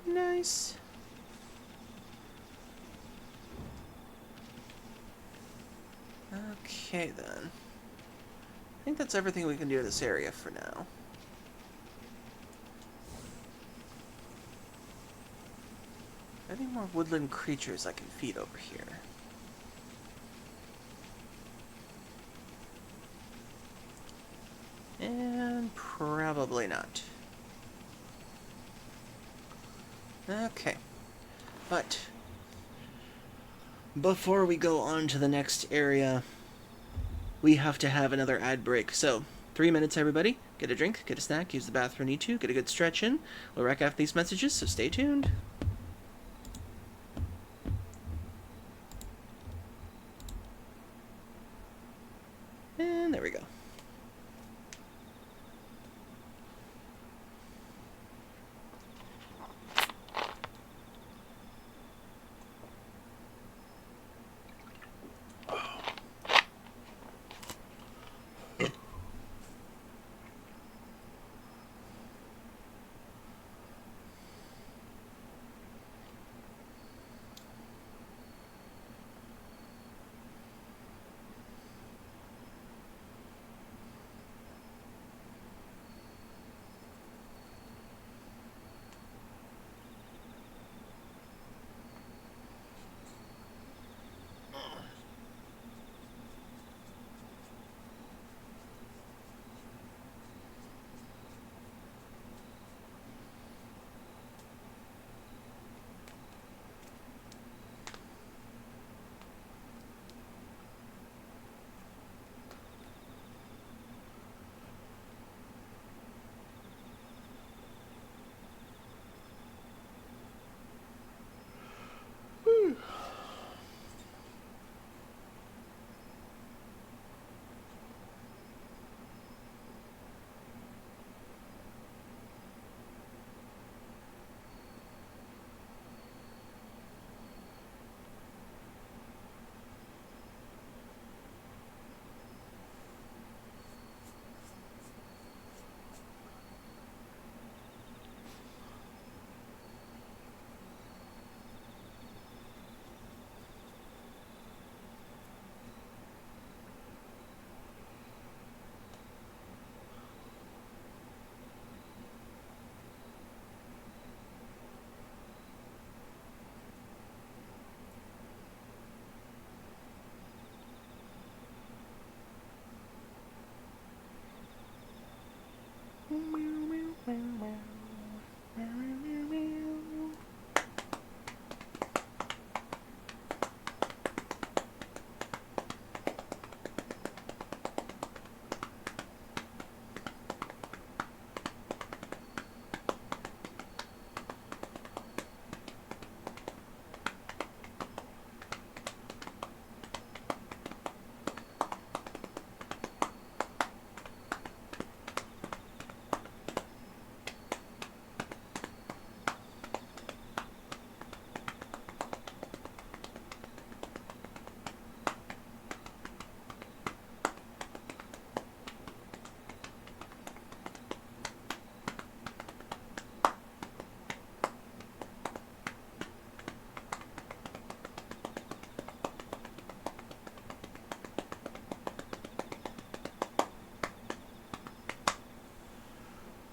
Nice. Okay then. I think that's everything we can do in this area for now. Any more woodland creatures I can feed over here? And probably not. Okay. But before we go on to the next area, we have to have another ad break. So, 3 minutes, everybody. Get a drink, get a snack, use the bathroom need to, get a good stretch in. We'll wreck after these messages, so stay tuned. And there we go.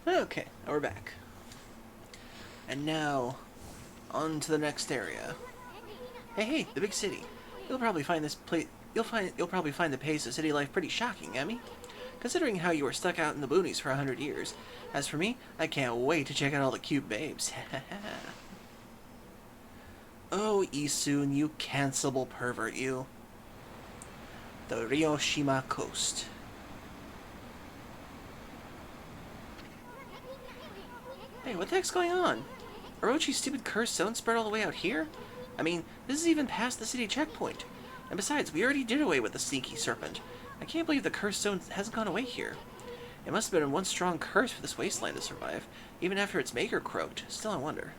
Okay, now we're back. And now, on to the next area. Hey, the big city. You'll probably find this place. You'll probably find the pace of city life pretty shocking, Emmy. Considering how you were stuck out in the boonies for 100 years. As for me, I can't wait to check out all the cute babes. Oh, Isun, you cancelable pervert, you. The Ryoshima coast. Hey, what the heck's going on? Orochi's stupid cursed zone spread all the way out here? I mean, this is even past the city checkpoint. And besides, we already did away with the sneaky serpent. I can't believe the cursed zone hasn't gone away here. It must have been one strong curse for this wasteland to survive, even after its maker croaked. Still, I wonder.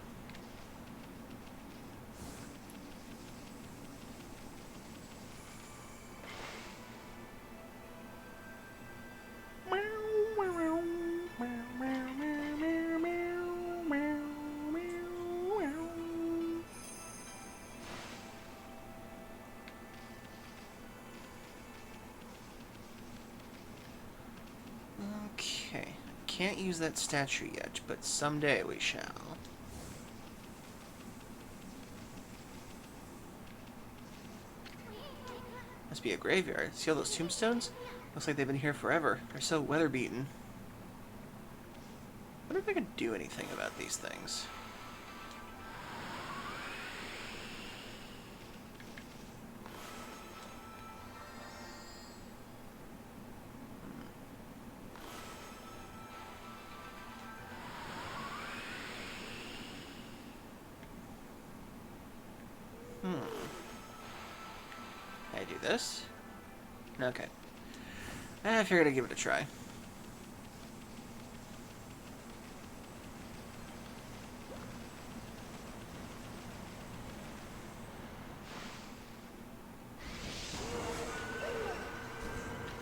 Okay, can't use that statue yet, but someday we shall. Must be a graveyard. See all those tombstones? Looks like they've been here forever. They're so weather-beaten. I wonder if I can do anything about these things. I do this? Okay. I figured I'd give it a try.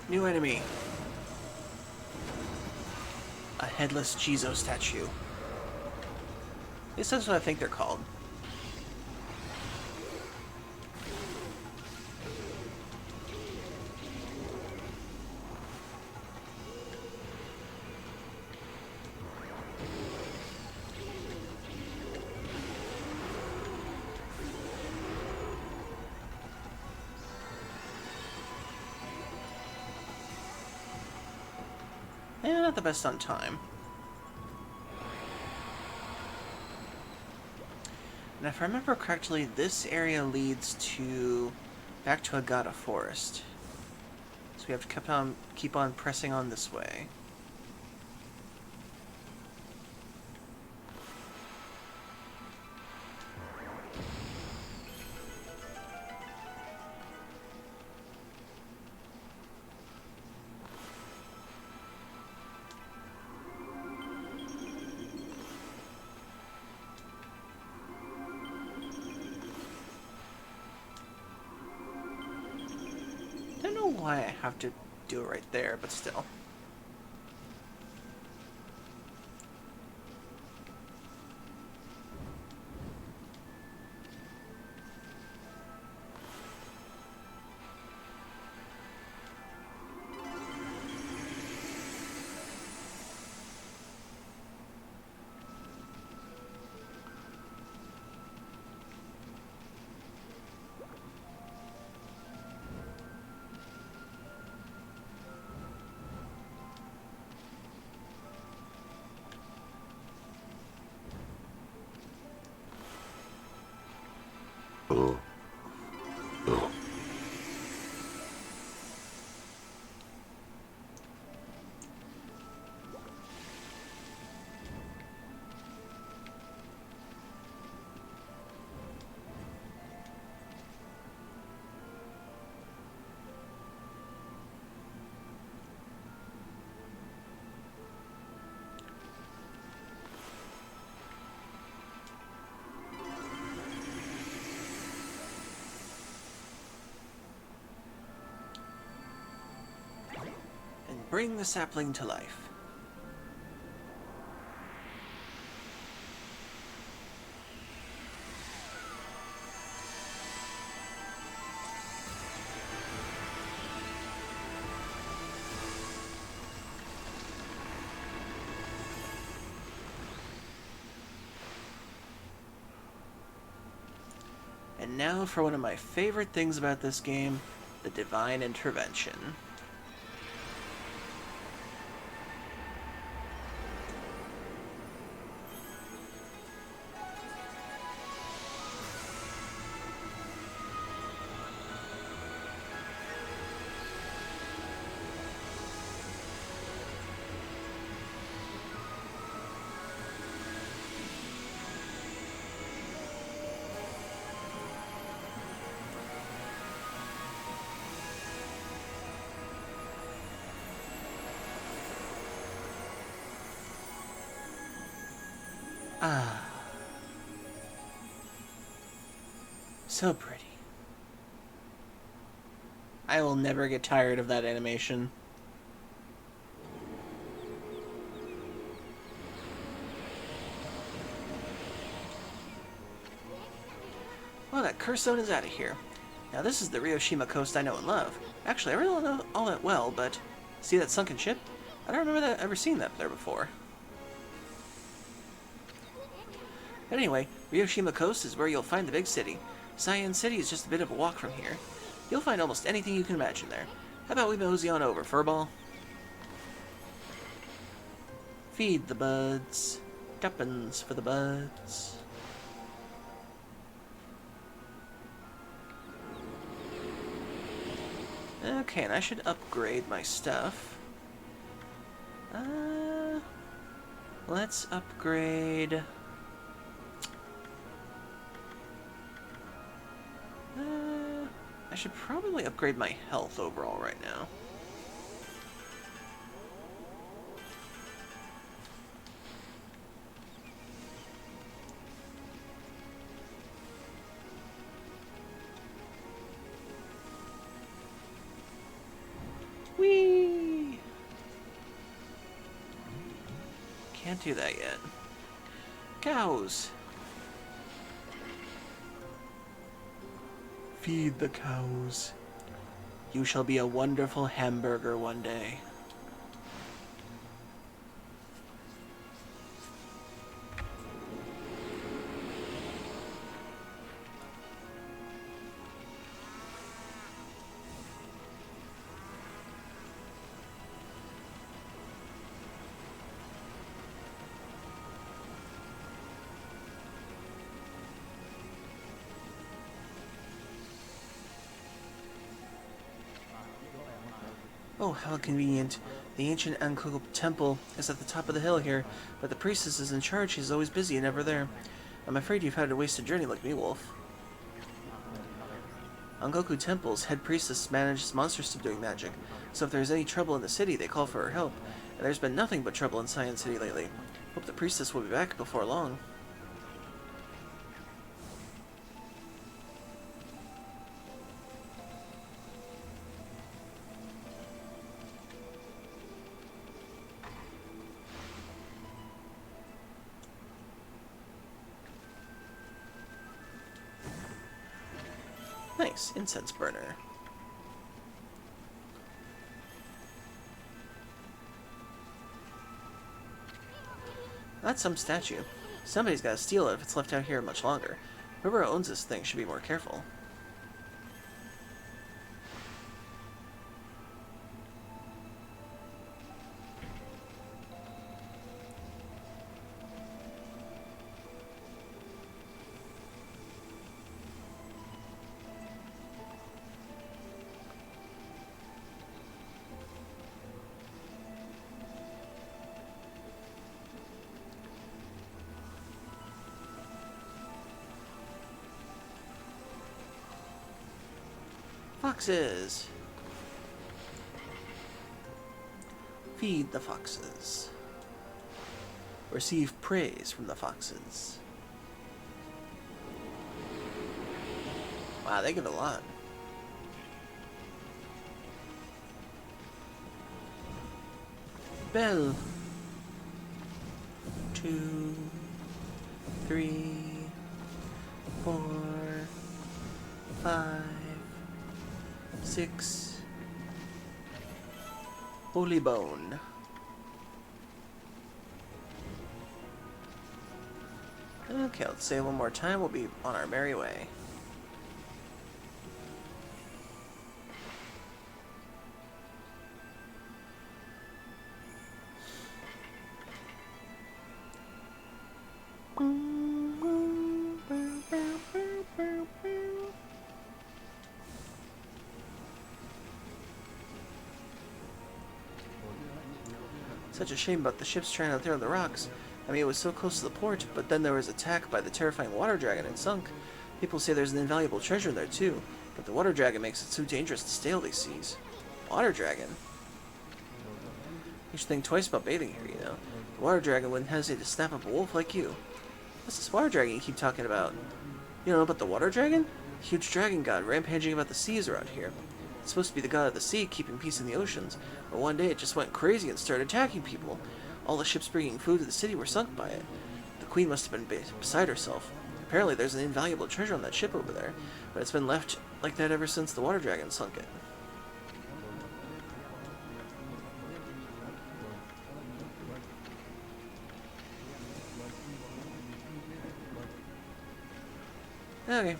New enemy. A headless Jizo statue. At least that's what I think they're called. Yeah, not the best on time. And if I remember correctly, this area leads to back to Agata Forest. So we have to keep on pressing on this way. I don't know why I have to do it right there, but still. Bring the sapling to life. And now for one of my favorite things about this game, the Divine Intervention. Ah. So pretty. I will never get tired of that animation. Well, that curse zone is out of here. Now this is the Ryoshima coast I know and love. Actually, I really don't know all that well, but see that sunken ship? I don't remember ever seeing that there before. But anyway, Ryoshima Coast is where you'll find the big city. Cyan City is just a bit of a walk from here. You'll find almost anything you can imagine there. How about we mosey on over, Furball? Feed the buds. Tuppence for the buds. Okay, and I should upgrade my stuff. Let's upgrade... I should probably upgrade my health overall right now. Whee! Can't do that yet. Cows! Feed the cows. You shall be a wonderful hamburger one day. Oh, how convenient. The ancient Ankoku temple is at the top of the hill here, but the priestess is in charge. She's always busy and never there. I'm afraid you've had a wasted journey like me, Wolf. Ankoku Temple's head priestess manages monster subduing magic, so if there's any trouble in the city, they call for her help, and there's been nothing but trouble in Cyan City lately. Hope the priestess will be back before long. Nice, incense burner. That's some statue. Somebody's got to steal it if it's left out here much longer. Whoever owns this thing should be more careful. Foxes! Feed the foxes. Receive praise from the foxes. Wow, they give a lot. bell. 2, 3, 4, 5, 6. Holy bone. Okay, let's say it one more time. We'll be on our merry way. Such a shame about the ships stranded out there on the rocks. I mean, it was so close to the port, but then there was attack by the terrifying water dragon and sunk. People say there's an invaluable treasure in there too, but the water dragon makes it so dangerous to stay all these seas. Water dragon? You should think twice about bathing here, you know. The water dragon wouldn't hesitate to snap up a wolf like you. What's this water dragon you keep talking about? You don't know about the water dragon? A huge dragon god rampaging about the seas around here. It's supposed to be the god of the sea, keeping peace in the oceans, but one day it just went crazy and started attacking people. All the ships bringing food to the city were sunk by it. The queen must have been beside herself. Apparently there's an invaluable treasure on that ship over there, but it's been left like that ever since the water dragon sunk it. Okay.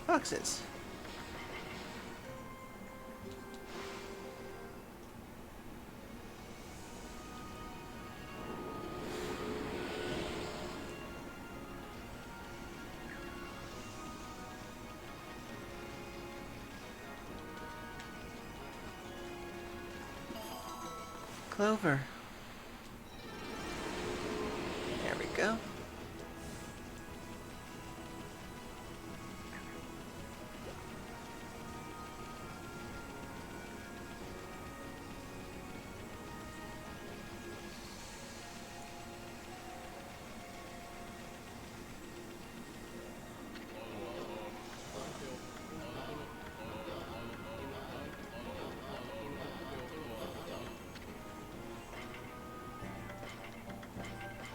Boxes. Clover. There we go.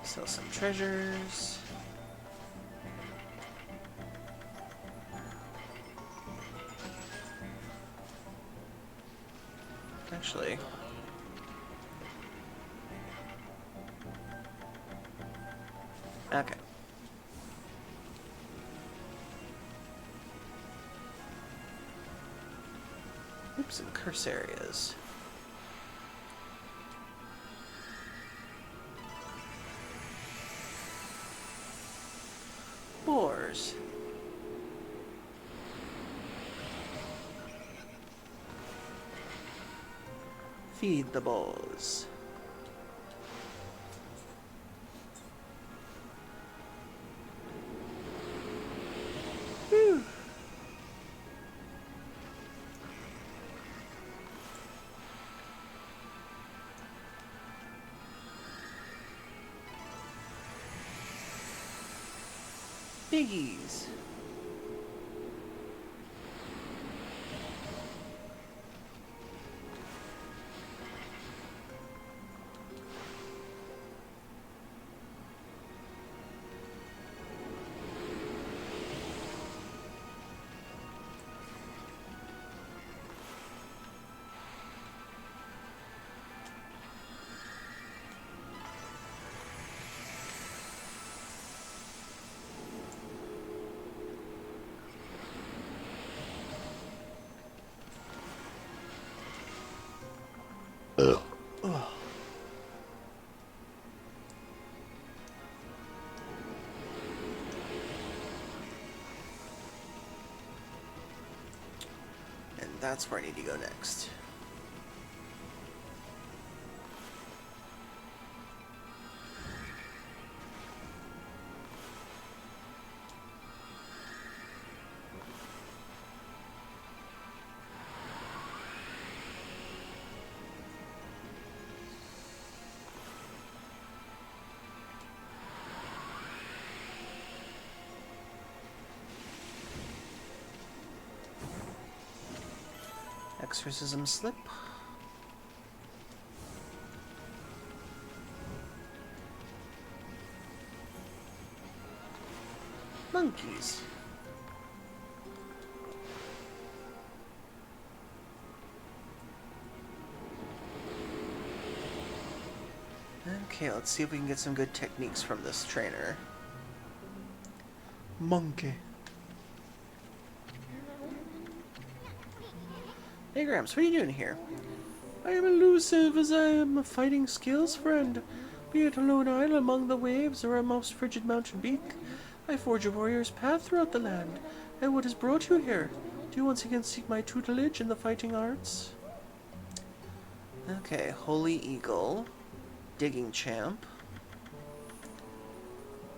Sell some treasures. Actually, okay. Oops, some curse areas. Boars. Feed the boars. Whew. Biggies. And that's where I need to go next. exorcism slip. Monkeys. Okay, let's see if we can get some good techniques from this trainer. Monkey. Hey Gramps, what are you doing here? I am elusive as I am a fighting skills friend. Be it a lone isle among the waves or a most frigid mountain peak, I forge a warrior's path throughout the land. And what has brought you here? Do you once again seek my tutelage in the fighting arts? Okay, Holy Eagle, Digging Champ,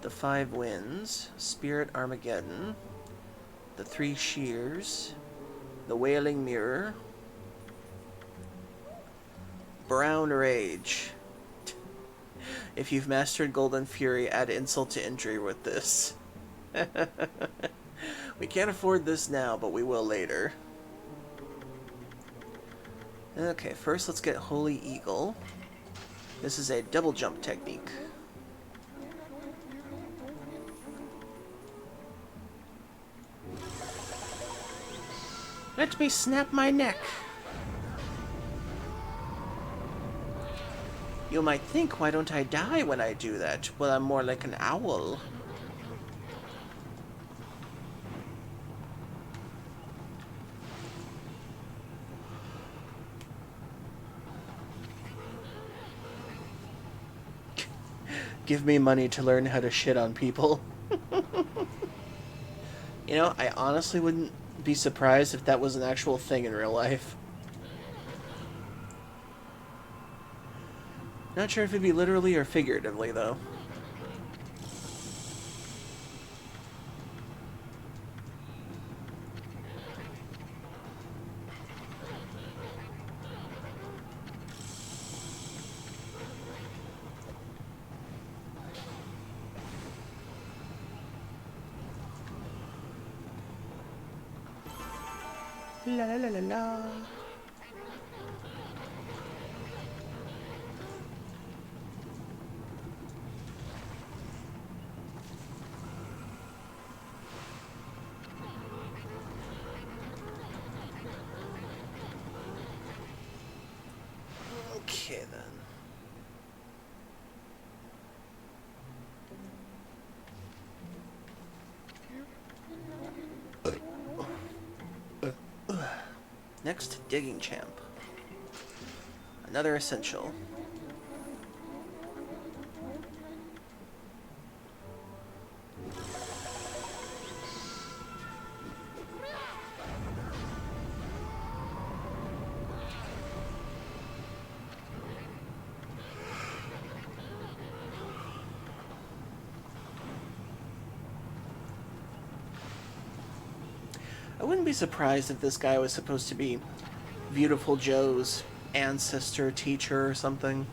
the 5 Winds, Spirit Armageddon, the 3 Shears, the Wailing Mirror, Brown Rage. If you've mastered Golden Fury, add insult to injury with this. We can't afford this now, but we will later. Okay, first let's get Holy Eagle. This is a double jump technique. Let me snap my neck. You might think, why don't I die when I do that? Well, I'm more like an owl. Give me money to learn how to shit on people. You know, I honestly wouldn't be surprised if that was an actual thing in real life. Not sure if it'd be literally or figuratively, though. La la la la la. Okay then. Next, Digging Champ. Another essential. I wouldn't be surprised if this guy was supposed to be Beautiful Joe's ancestor, teacher, or something.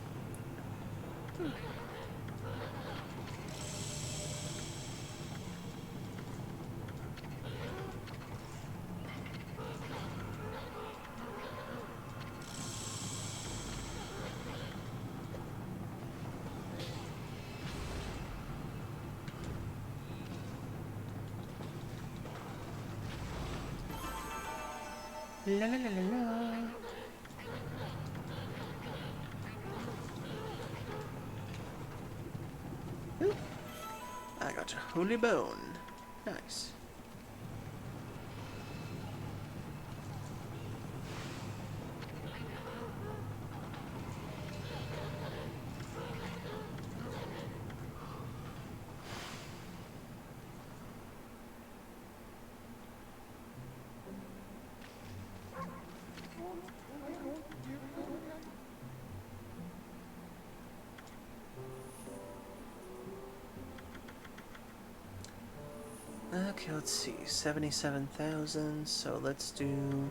La la la la la. Ooh. I got a holy bone. Nice. Okay, let's see. 77,000, so let's do...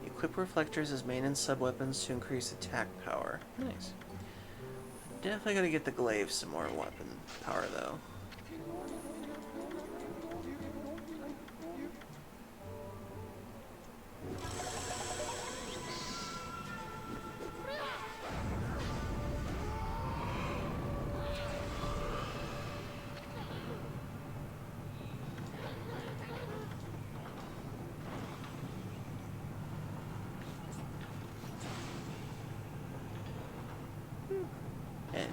Equip reflectors as main and sub-weapons to increase attack power. Nice. Definitely gotta get the glaive some more weapon power, though.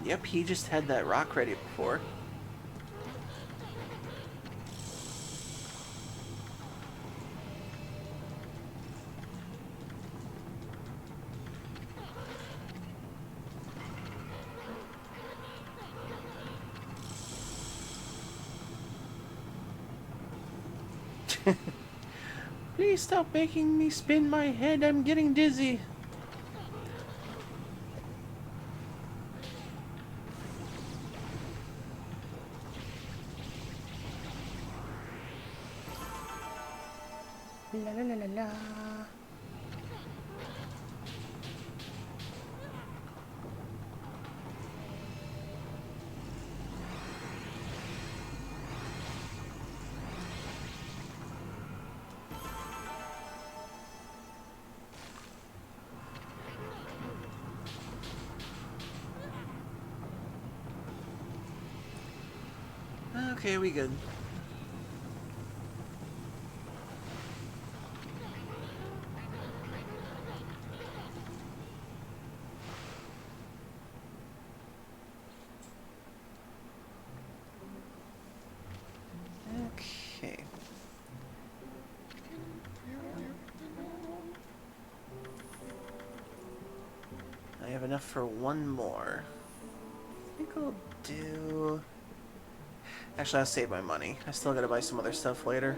And yep, he just had that rock ready before. Please stop making me spin my head. I'm getting dizzy. La la la la la. Okay, we good. Okay. I have enough for one more. I think I'll do... Actually, I'll save my money. I still gotta buy some other stuff later.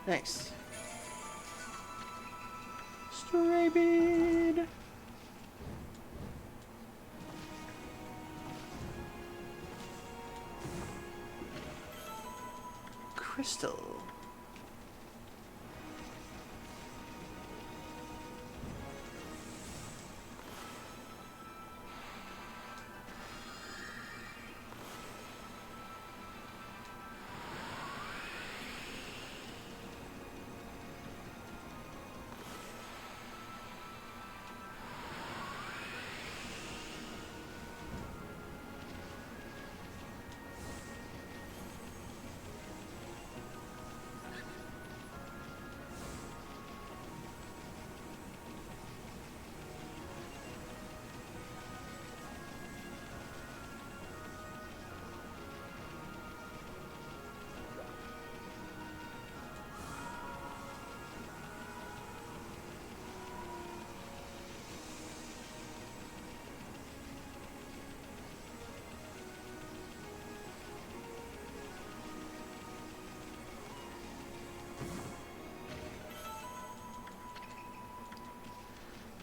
Nice. Stray bead. Crystal.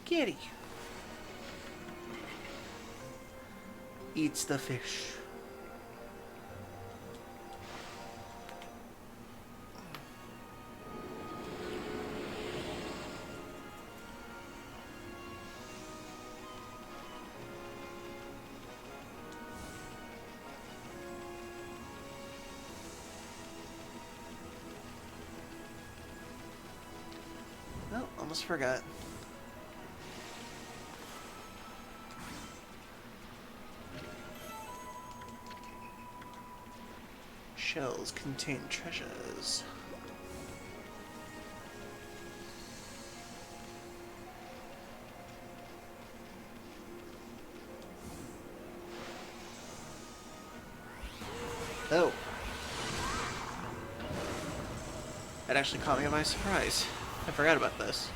Kitty. Eats the fish. Oh, almost forgot. Shells contain treasures. Oh. That actually caught me by surprise. I forgot about this.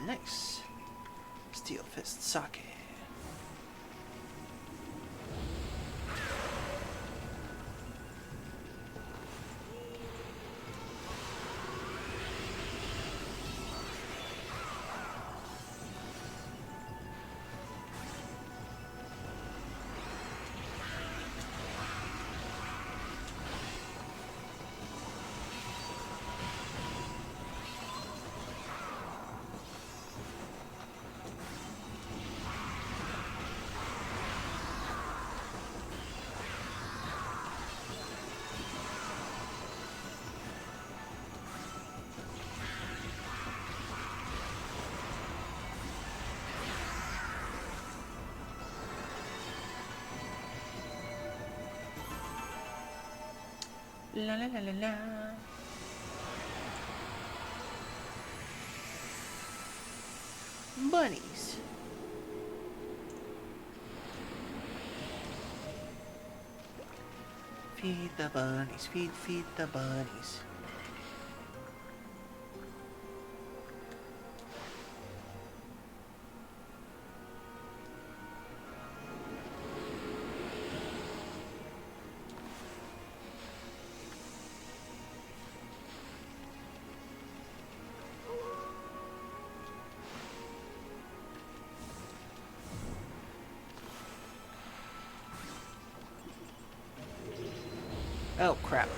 Nice. Steel Fist Sake. La la la la la. Bunnies. Feed the bunnies, feed the bunnies. Oh, crap.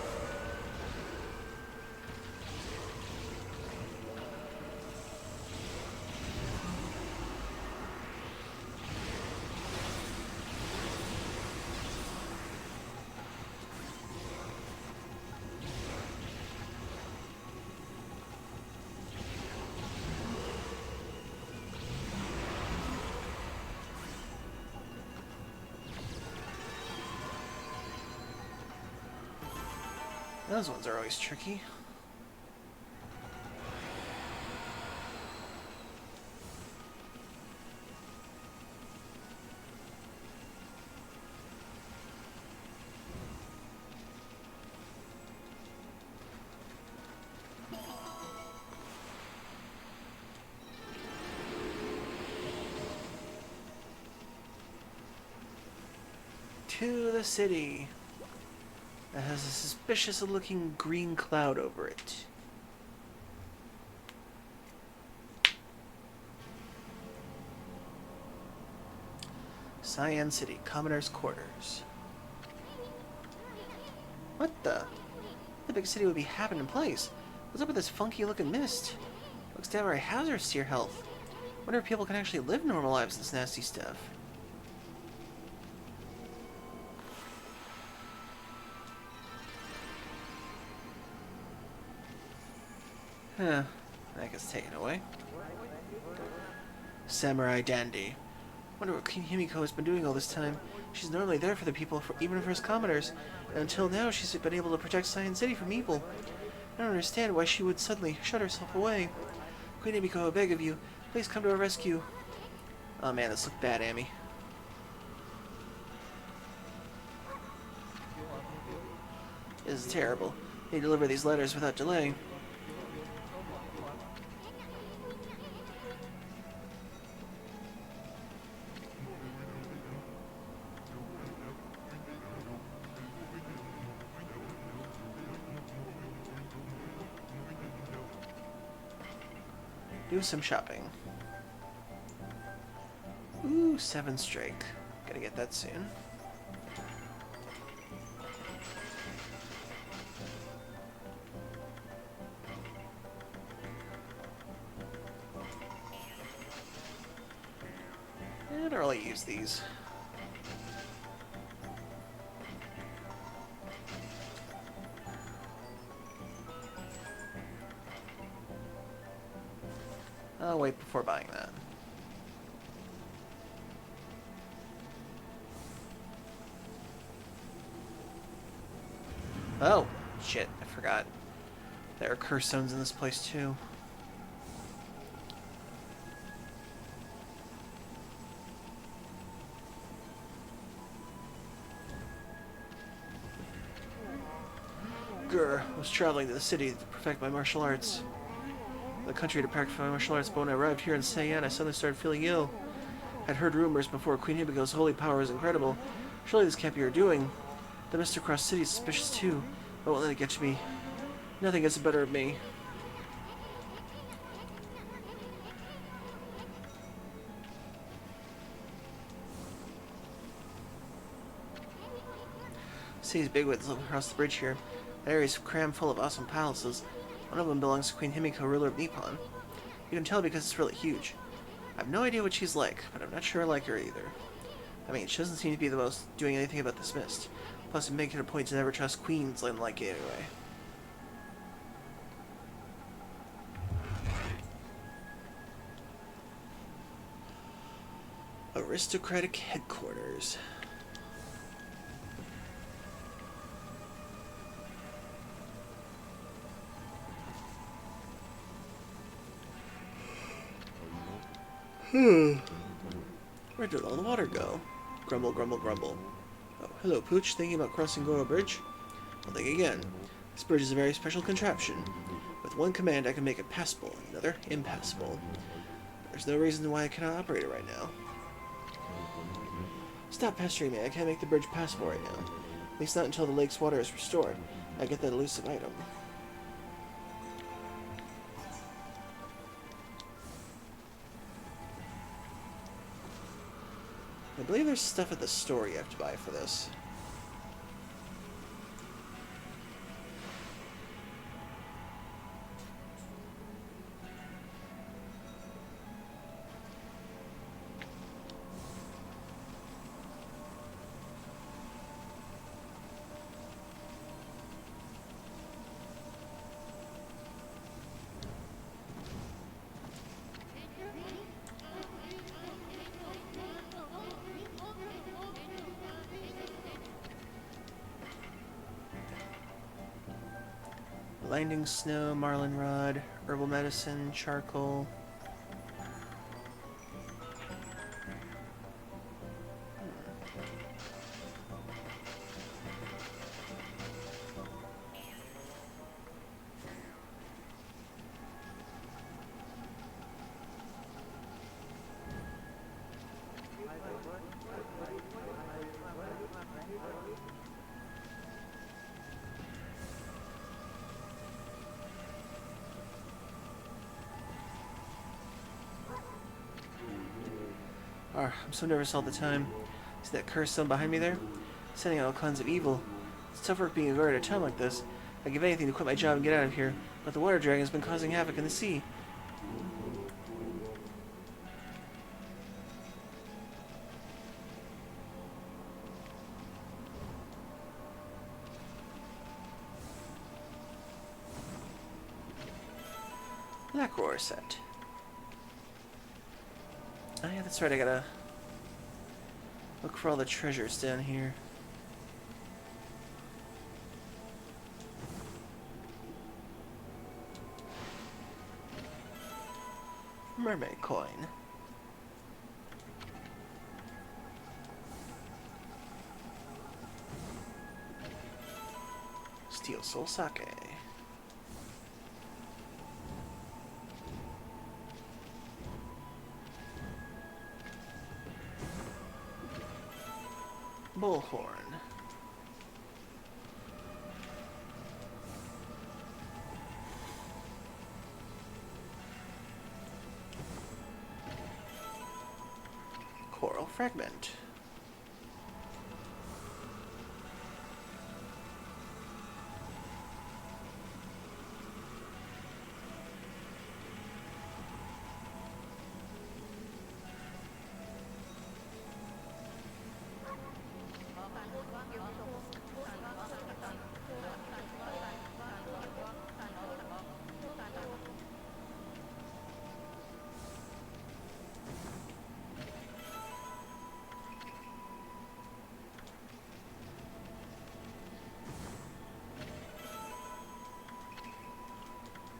Those ones are always tricky. To the city. That has a suspicious looking green cloud over it. Cyan City, Commoner's Quarters. What the? The big city would be happening in place. What's up with this funky looking mist? Looks downright hazardous to your health. Wonder if people can actually live normal lives in this nasty stuff. Huh. That gets taken away. Samurai Dandy. Wonder what Queen Himiko has been doing all this time. She's normally there for the people, even for us commoners. And until now, she's been able to protect Cyan City from evil. I don't understand why she would suddenly shut herself away. Queen Himiko, I beg of you, please come to our rescue. Oh man, this looked bad, Amy. This is terrible. They deliver these letters without delay. Do some shopping. Ooh, 7 Strike. Gotta get that soon. I don't really use these. I'll wait before buying that. Oh, shit, I forgot. There are curse stones in this place too. Grr, was traveling to the city to perfect my martial arts. the country to practice my martial arts, but when I arrived here in Saiyan, I suddenly started feeling ill. I'd heard rumors before Queen Himiko's holy power was incredible. Surely this can't be her doing. The mist across the city is suspicious too, but won't let it get to me. Nothing gets the better of me. City's big with across the bridge here. The area is crammed full of awesome palaces. One of them belongs to Queen Himiko, ruler of Nippon. You can tell because it's really huge. I have no idea what she's like, but I'm not sure I like her either. I mean, she doesn't seem to be the most doing anything about this mist. Plus, I make it a point to never trust queens like it anyway. Aristocratic headquarters. Where did all the water go? Grumble, grumble, grumble. Oh, hello, Pooch. Thinking about crossing Goro Bridge? Well, think again. This bridge is a very special contraption. With one command, I can make it passable, and another, impassable. There's no reason why I cannot operate it right now. Stop pestering me. I can't make the bridge passable right now. At least not until the lake's water is restored. I get that elusive item. I believe there's stuff at the store you have to buy for this. Blinding snow, marlin rod, herbal medicine, charcoal. I'm so nervous all the time. See that cursed stone behind me there? Sending out all kinds of evil. It's tough work being a guard at a time like this. I'd give anything to quit my job and get out of here, but the water dragon has been causing havoc in the sea. Black Roar set. Oh yeah, that's right, I gotta look for all the treasures down here. Mermaid coin. Steel Soul Sake. Bullhorn. Coral fragment.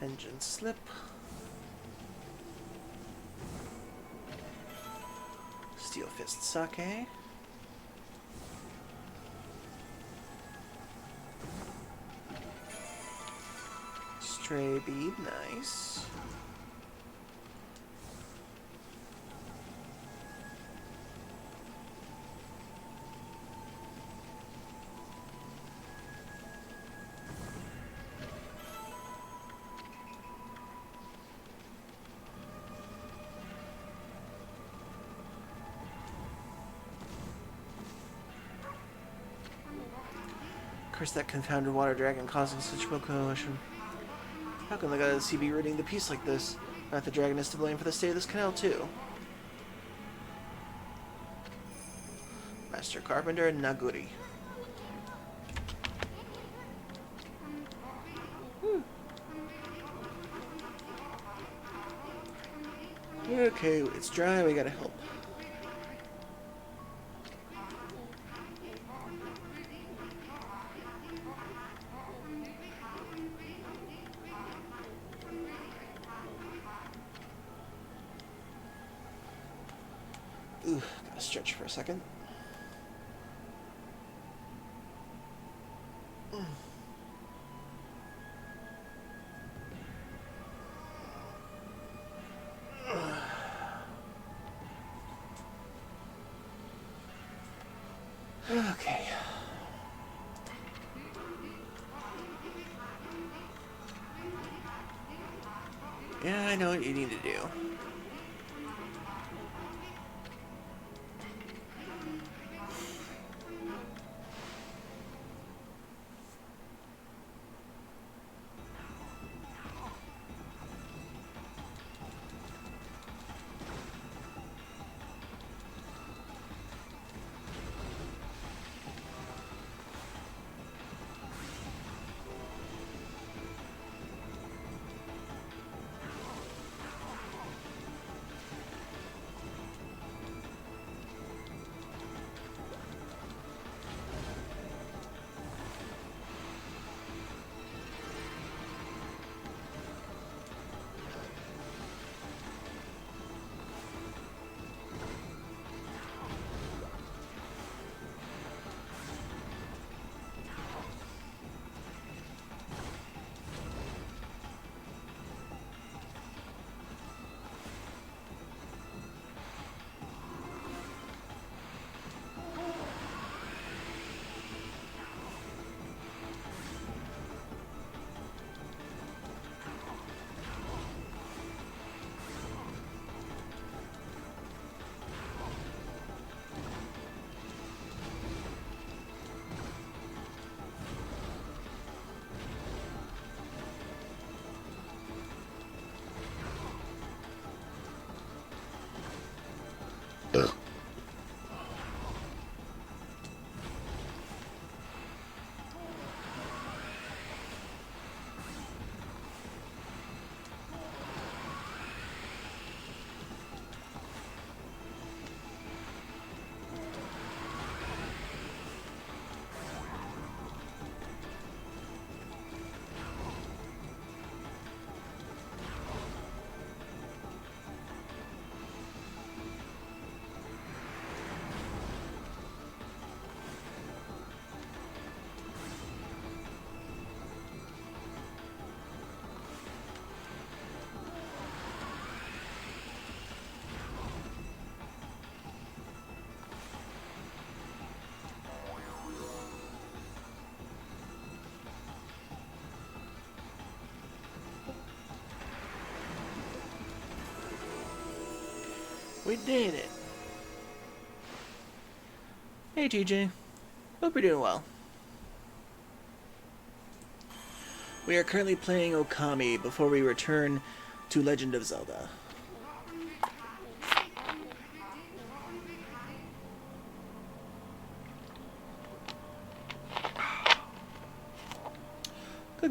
Engine slip. Steel fist sake. Stray bead, nice. Curse that confounded water dragon causing such commotion. How can the god of the sea be ridding the peace like this? Not the dragon is to blame for the state of this canal, too. Master Carpenter Naguri. Okay, it's dry, we gotta help. Ooh, gotta stretch for a second. Okay. Yeah, I know what you need to do. We did it. Hey TJ. Hope you're doing well. We are currently playing Okami before we return to Legend of Zelda.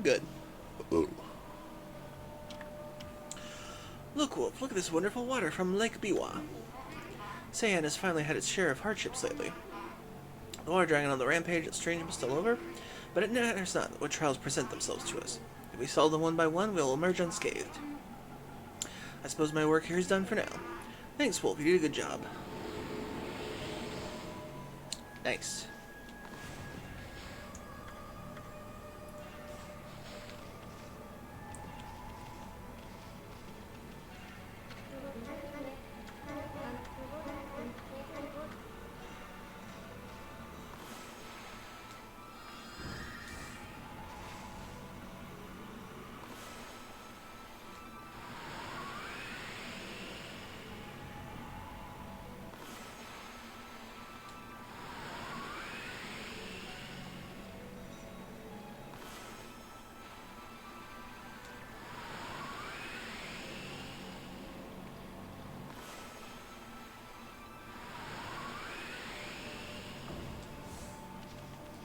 Good. Ooh. Look, Wolf, look at this wonderful water from Lake Biwa. Seiyan has finally had its share of hardships lately. The water dragon on the rampage is strange but still over, but it matters not what trials present themselves to us. If we solve them one by one, we will emerge unscathed. I suppose my work here is done for now. Thanks, Wolf, you did a good job. Nice.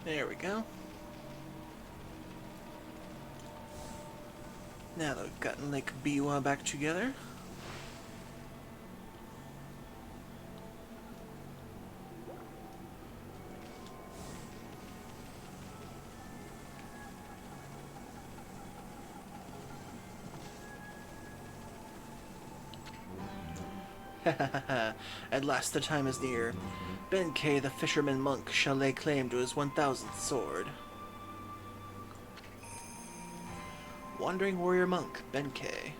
There we go. Now that we've gotten Lake Biwa back together. At last the time is near. Benkei, the fisherman monk, shall lay claim to his 1000th sword. Wandering warrior monk, Benkei.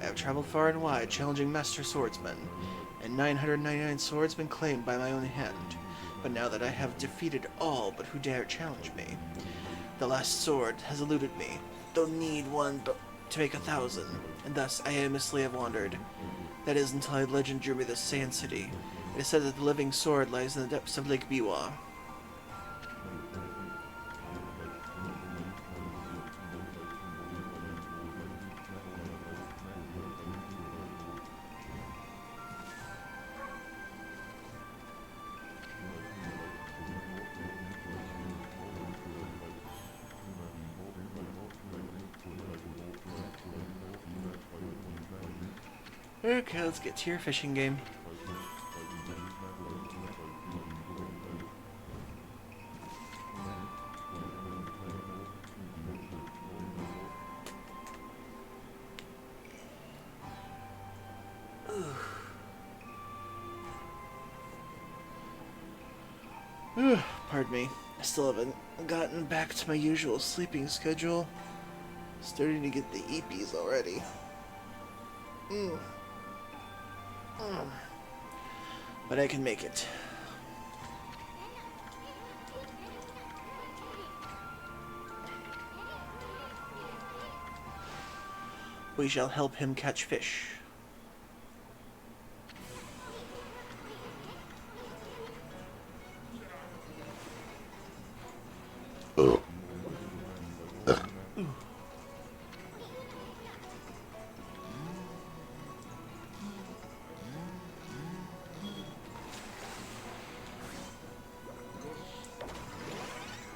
I have traveled far and wide, challenging master swordsmen, and 999 swords been claimed by my own hand. But now that I have defeated all but who dare challenge me, the last sword has eluded me, though need one to make 1,000, and thus I aimlessly have wandered. That is until a legend drew me to the Sand City. It is said that the living sword lies in the depths of Lake Biwa. Okay, let's get to your fishing game. Pardon me. I still haven't gotten back to my usual sleeping schedule. Starting to get the eepies already. But I can make it. We shall help him catch fish.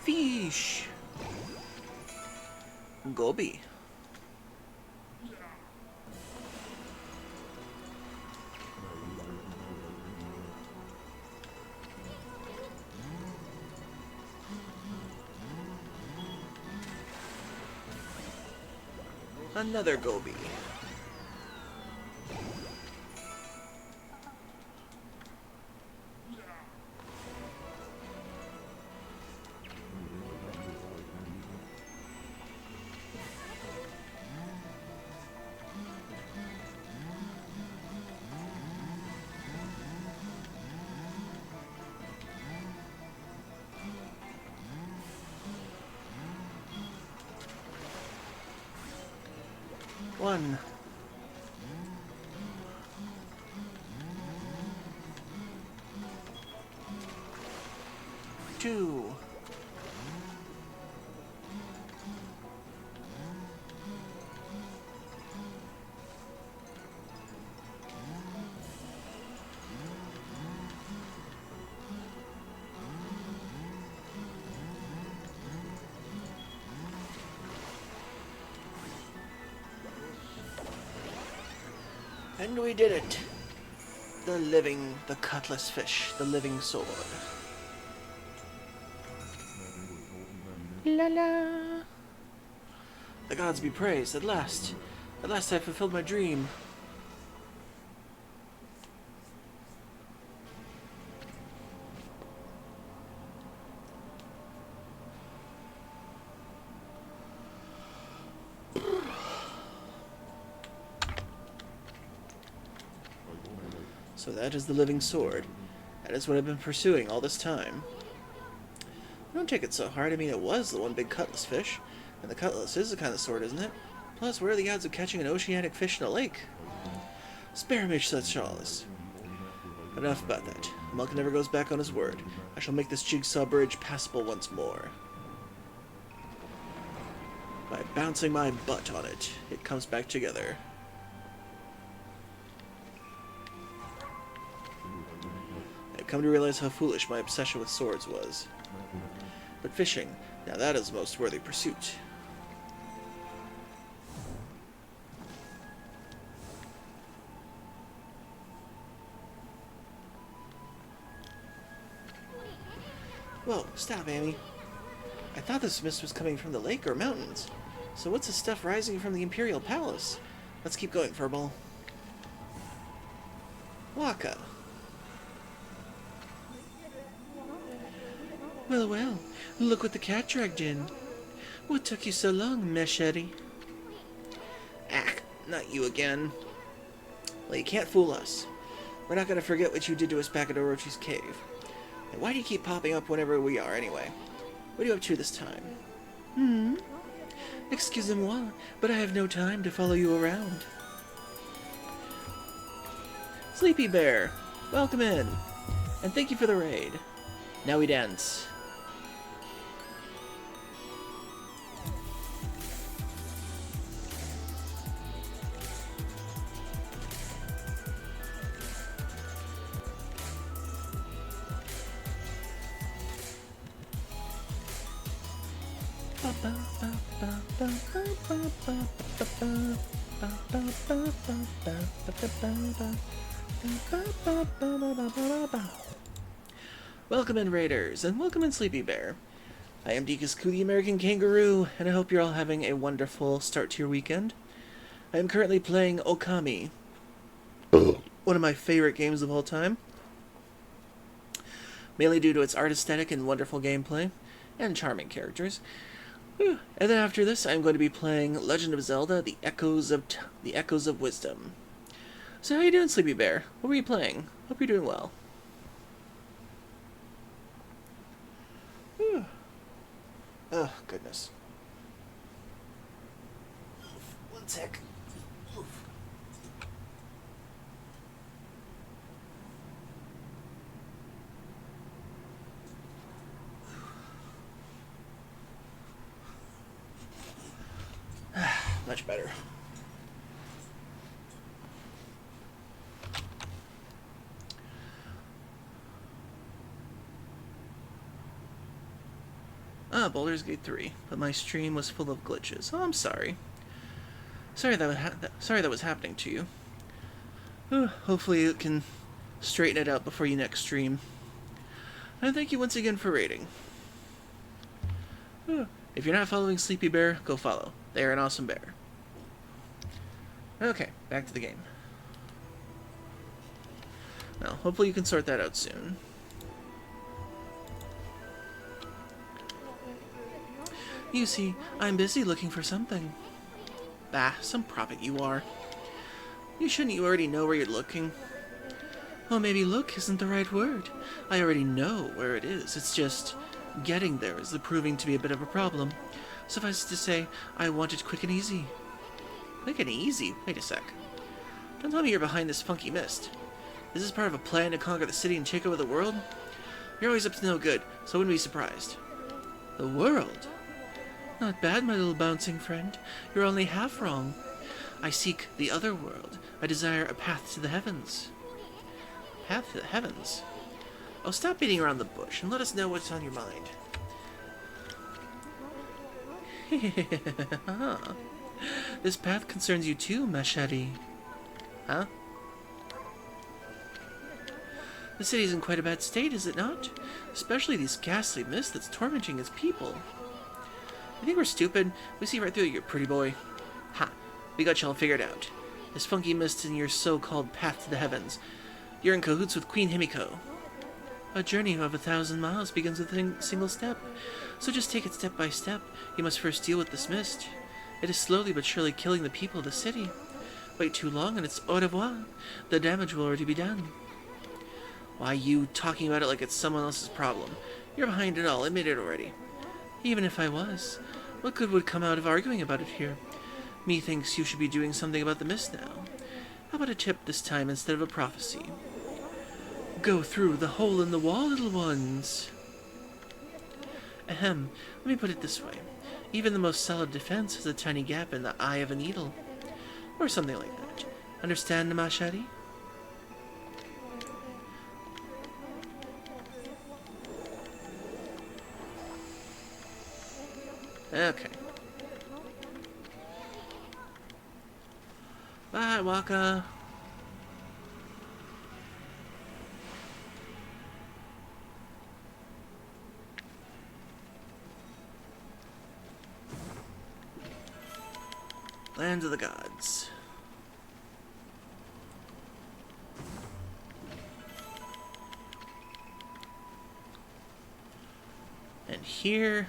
Fish! Gobi. Another gobi. One. Two. And we did it! The cutlass fish, the living sword. La la! The gods be praised, at last! At last I fulfilled my dream. So that is the living sword. That is what I've been pursuing all this time. Don't take it so hard. I mean, it was the one big cutlass fish. And the cutlass is the kind of sword, isn't it? Plus, where are the odds of catching an oceanic fish in a lake? Spare me such chalice. Enough about that. Monk never goes back on his word. I shall make this jigsaw bridge passable once more. By bouncing my butt on it, it comes back together. I come to realize how foolish my obsession with swords was. But fishing, now that is the most worthy pursuit. Whoa, stop, Amy. I thought this mist was coming from the lake or mountains. So what's the stuff rising from the Imperial Palace? Let's keep going, Furball. Waka. Well, well, look what the cat dragged in. What took you so long, Machete? Ah, not you again. Well, you can't fool us. We're not gonna forget what you did to us back at Orochi's cave. And why do you keep popping up whenever we are, anyway? What are you up to this time? Excusez-moi, but I have no time to follow you around. Sleepy Bear, welcome in. And thank you for the raid. Now we dance. Welcome in, Raiders, and welcome in, Sleepy Bear. I am Deekasku, the American Kangaroo, and I hope you're all having a wonderful start to your weekend. I am currently playing Okami, one of my favorite games of all time, mainly due to its art aesthetic and wonderful gameplay, and charming characters. And then after this, I'm going to be playing Legend of Zelda: The Echoes of Wisdom. So how you doing, Sleepy Bear? What were you playing? Hope you're doing well. Whew. Oh, goodness. One sec. Much better. Baldur's Gate 3, but my stream was full of glitches. Oh, I'm sorry. Sorry that was happening to you. Hopefully you can straighten it out before you next stream. And thank you once again for raiding. If you're not following Sleepy Bear, go follow. They are an awesome bear. Okay, back to the game. Well, hopefully you can sort that out soon. You see, I'm busy looking for something. Bah, some prophet you are. Shouldn't you already know where you're looking? Well, maybe look isn't the right word. I already know where it is. It's just getting there is proving to be a bit of a problem. Suffice it to say, I want it quick and easy. Quick and easy? Wait a sec. Don't tell me you're behind this funky mist. Is this part of a plan to conquer the city and take over the world? You're always up to no good, so I wouldn't be surprised. The world? Not bad, my little bouncing friend. You're only half wrong. I seek the other world. I desire a path to the heavens. Path to the heavens? Oh, stop beating around the bush and let us know what's on your mind. This path concerns you too, Machete. Huh? The city's in quite a bad state, is it not? Especially these ghastly mists that's tormenting its people. You think we're stupid? We see right through you, pretty boy. Ha! We got y'all figured out. This funky mist in your so-called path to the heavens. You're in cahoots with Queen Himiko. A journey of 1,000 miles begins with a single step. So just take it step by step. You must first deal with this mist. It is slowly but surely killing the people of the city. Wait too long and it's au revoir. The damage will already be done. Why, you talking about it like it's someone else's problem. You're behind it all, admit it already. Even if I was, what good would come out of arguing about it here? Methinks you should be doing something about the mist now. How about a tip this time instead of a prophecy? Go through the hole in the wall, little ones. Ahem, let me put it this way. Even the most solid defense has a tiny gap in the eye of a needle. Or something like that. Understand, Machete? Okay. Bye, Waka. Land of the Gods. And here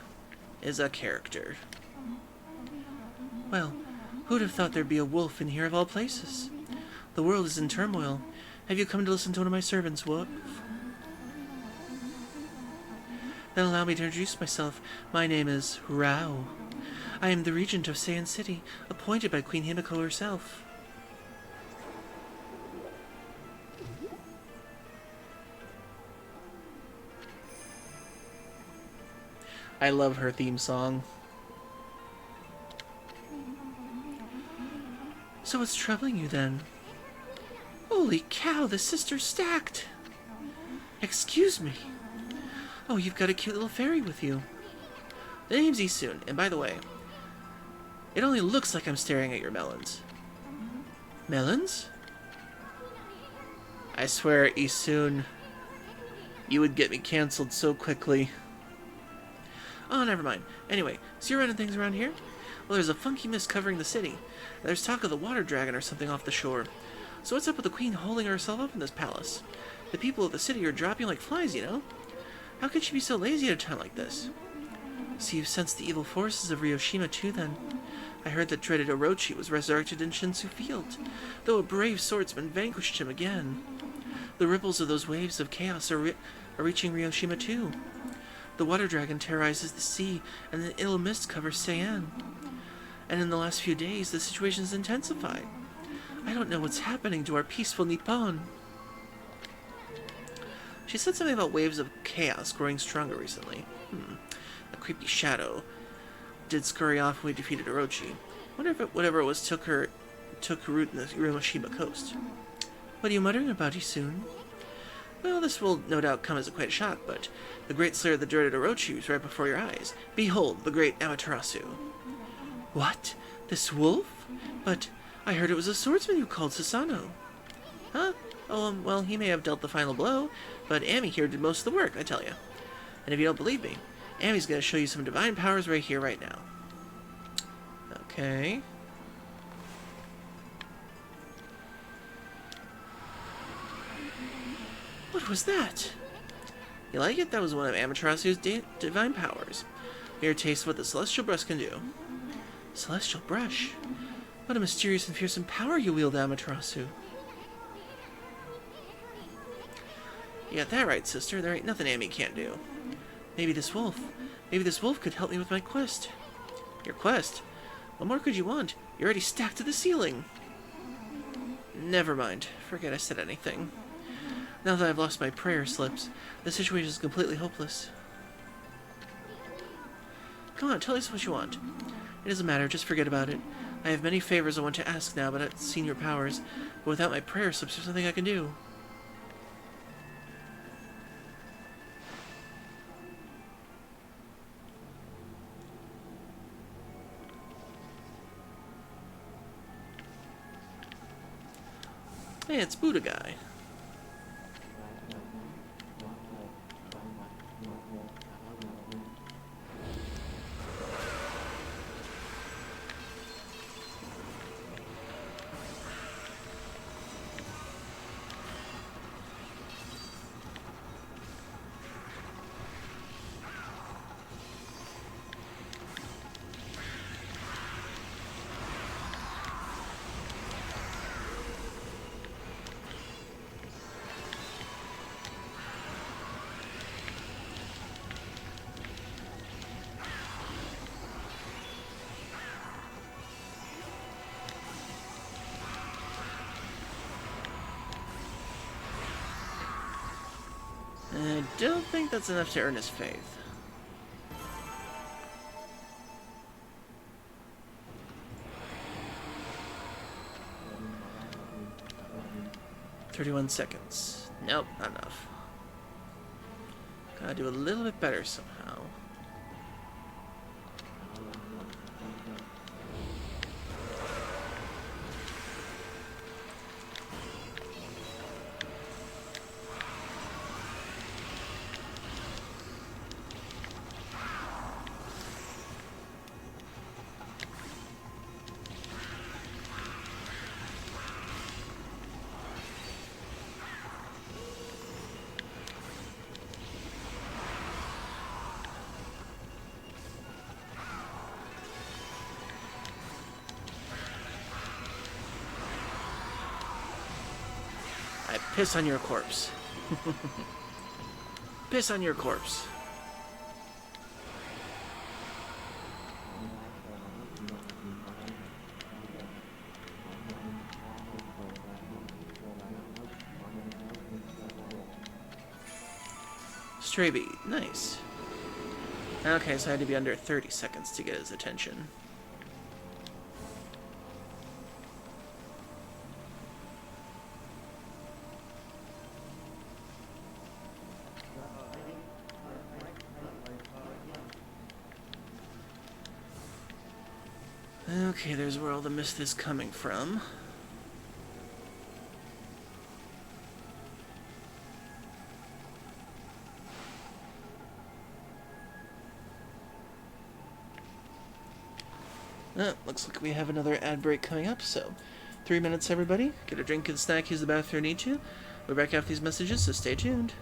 is a character. Well, who'd have thought there'd be a wolf in here of all places? The world is in turmoil. Have you come to listen to one of my servants, Wolf? Then allow me to introduce myself. My name is Rao. I am the regent of Saiyan City, appointed by Queen Himiko herself. I love her theme song. So what's troubling you then? Holy cow, the sister's stacked! Excuse me. Oh, you've got a cute little fairy with you. The name's Isun, and by the way, it only looks like I'm staring at your melons. Melons? I swear, Isun, you would get me cancelled so quickly. Oh, never mind. Anyway, so you're running things around here? Well, there's a funky mist covering the city. And there's talk of the water dragon or something off the shore. So what's up with the queen holding herself up in this palace? The people of the city are dropping like flies, you know? How could she be so lazy at a time like this? So you've sensed the evil forces of Ryoshima too, then? I heard that dreaded Orochi was resurrected in Shinsu Field, though a brave swordsman vanquished him again. The ripples of those waves of chaos are reaching Ryoshima too. The water dragon terrorizes the sea, and the ill mist covers Saiyan. And in the last few days, the situation has intensified. I don't know what's happening to our peaceful Nippon. She said something about waves of chaos growing stronger recently. A creepy shadow did scurry off when we defeated Orochi. Wonder if whatever it was took root in the Ryoshima coast. What are you muttering about, Isun? Well, this will no doubt come as a quite shock, but the great slayer of the dreaded Orochi is right before your eyes. Behold, the great Amaterasu. What? This wolf? But I heard it was a swordsman you called Sasano. Huh? Oh, well, he may have dealt the final blow, but Ami here did most of the work, I tell you. And if you don't believe me, Ami's going to show you some divine powers right here, right now. Okay. What was that? You like it? That was one of Amaterasu's divine powers. Mere taste of what the Celestial Brush can do. Celestial Brush? What a mysterious and fearsome power you wield, Amaterasu. You got that right, sister. There ain't nothing Ami can't do. Maybe this wolf could help me with my quest. Your quest? What more could you want? You're already stacked to the ceiling. Never mind. Forget I said anything. Now that I've lost my prayer slips, the situation is completely hopeless. Come on, tell us what you want. It doesn't matter, just forget about it. I have many favors I want to ask now, but I've seen your powers. But without my prayer slips, there's nothing I can do. Hey, it's Buddha Guy. I don't think that's enough to earn his faith. "31 seconds. Nope, not enough. Gotta do a little bit better somehow. Piss on your corpse. Piss on your corpse. Stray beat. Nice. Okay, so I had to be under 30 seconds to get his attention. Okay, there's where all the mist is coming from. Looks like we have another ad break coming up, so 3 minutes, everybody. Get a drink and snack, use the bathroom if you need to. We'll be back after these messages, so stay tuned.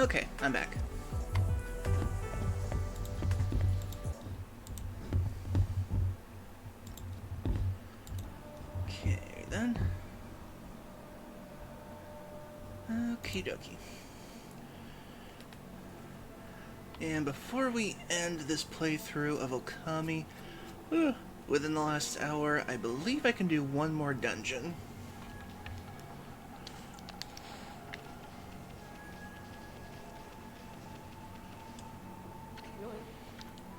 Okay, I'm back. Okay, then. Okie dokie. And before we end this playthrough of Okami, within the last hour, I believe I can do one more dungeon.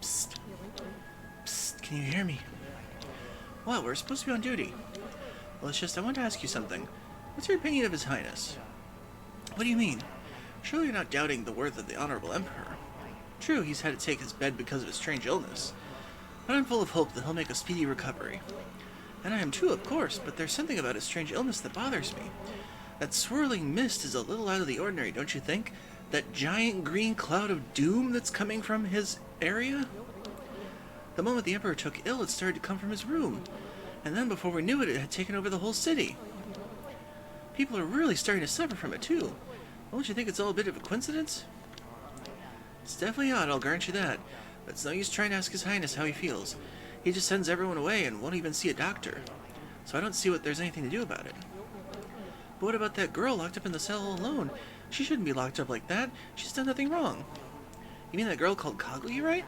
Psst. Psst, can you hear me? What, we're supposed to be on duty. Well, it's just, I want to ask you something. What's your opinion of His Highness? What do you mean? Surely you're not doubting the worth of the Honorable Emperor. True, he's had to take his bed because of his strange illness, but I'm full of hope that he'll make a speedy recovery. And I am too, of course, but there's something about his strange illness that bothers me. That swirling mist is a little out of the ordinary, don't you think? That giant green cloud of doom that's coming from his area? The moment the Emperor took ill, it started to come from his room, and then before we knew it, it had taken over the whole city. People are really starting to suffer from it, too. Don't you think it's all a bit of a coincidence? It's definitely odd, I'll grant you that. But it's no use trying to ask His Highness how he feels. He just sends everyone away and won't even see a doctor. So I don't see what there's anything to do about it. But what about that girl locked up in the cell all alone? She shouldn't be locked up like that. She's done nothing wrong. You mean that girl called Kaguya, right?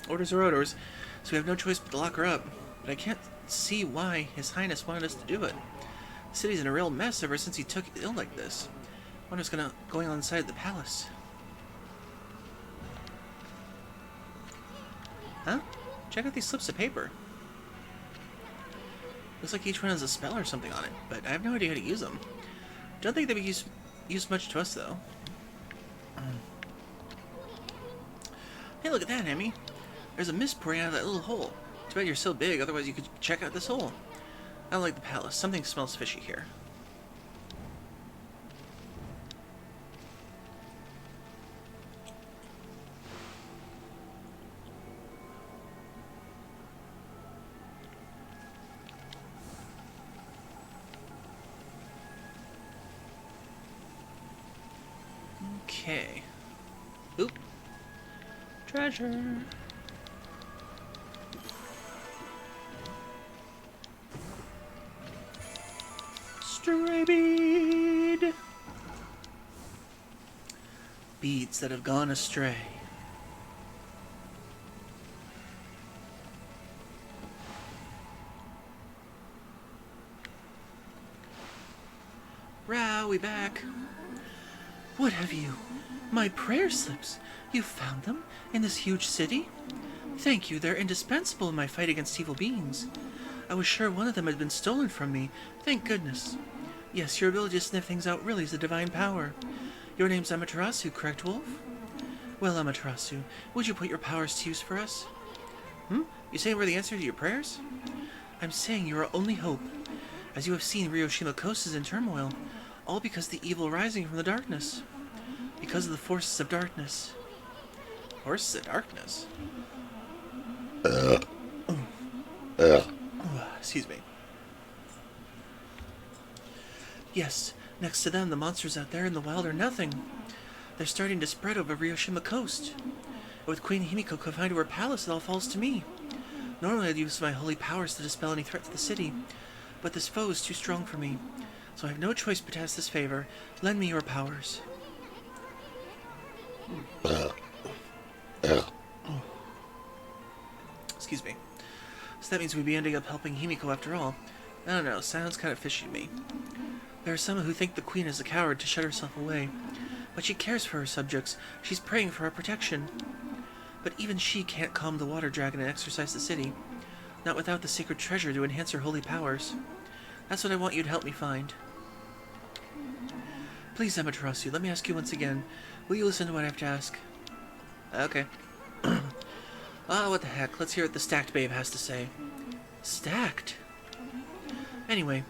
Orders are orders, so we have no choice but to lock her up. But I can't see why His Highness wanted us to do it. The city's in a real mess ever since he took ill like this. I wonder what's going on inside the palace. Huh? Check out these slips of paper. Looks like each one has a spell or something on it, but I have no idea how to use them. Don't think they'd be used much to us, though. Hey, look at that, Emmy. There's a mist pouring out of that little hole. Too bad you're so big, otherwise you could check out this hole. I don't like the palace. Something smells fishy here. Okay. Oop. Treasure. Stray bead. Beads that have gone astray. Rah, we back. What have you? My prayer slips. You found them in this huge city? Thank you, they're indispensable in my fight against evil beings. I was sure one of them had been stolen from me. Thank goodness. Yes, your ability to sniff things out really is a divine power. Your name's Amaterasu, correct, Wolf? Well, Amaterasu, would you put your powers to use for us? You saying we're the answer to your prayers? I'm saying you are our only hope. As you have seen, Ryoshima Coast is in turmoil, all because of the evil rising from the darkness. Because of the forces of darkness. Forces of darkness? Excuse me. Yes, next to them, the monsters out there in the wild are nothing. They're starting to spread over Ryoshima Coast. With Queen Himiko confined to her palace, it all falls to me. Normally I'd use my holy powers to dispel any threat to the city, but this foe is too strong for me, so I have no choice but to ask this favor. Lend me your powers. Excuse me. So that means we'd be ending up helping Himiko after all. I don't know, sounds kind of fishy to me. There are some who think the queen is a coward to shut herself away, but she cares for her subjects. She's praying for our protection. But even she can't calm the water dragon and exorcise the city, not without the sacred treasure to enhance her holy powers. That's what I want you to help me find. Please, Amaterasu, let me ask you once again. Will you listen to what I have to ask? Okay. What the heck. Let's hear what the stacked babe has to say. Stacked? Anyway,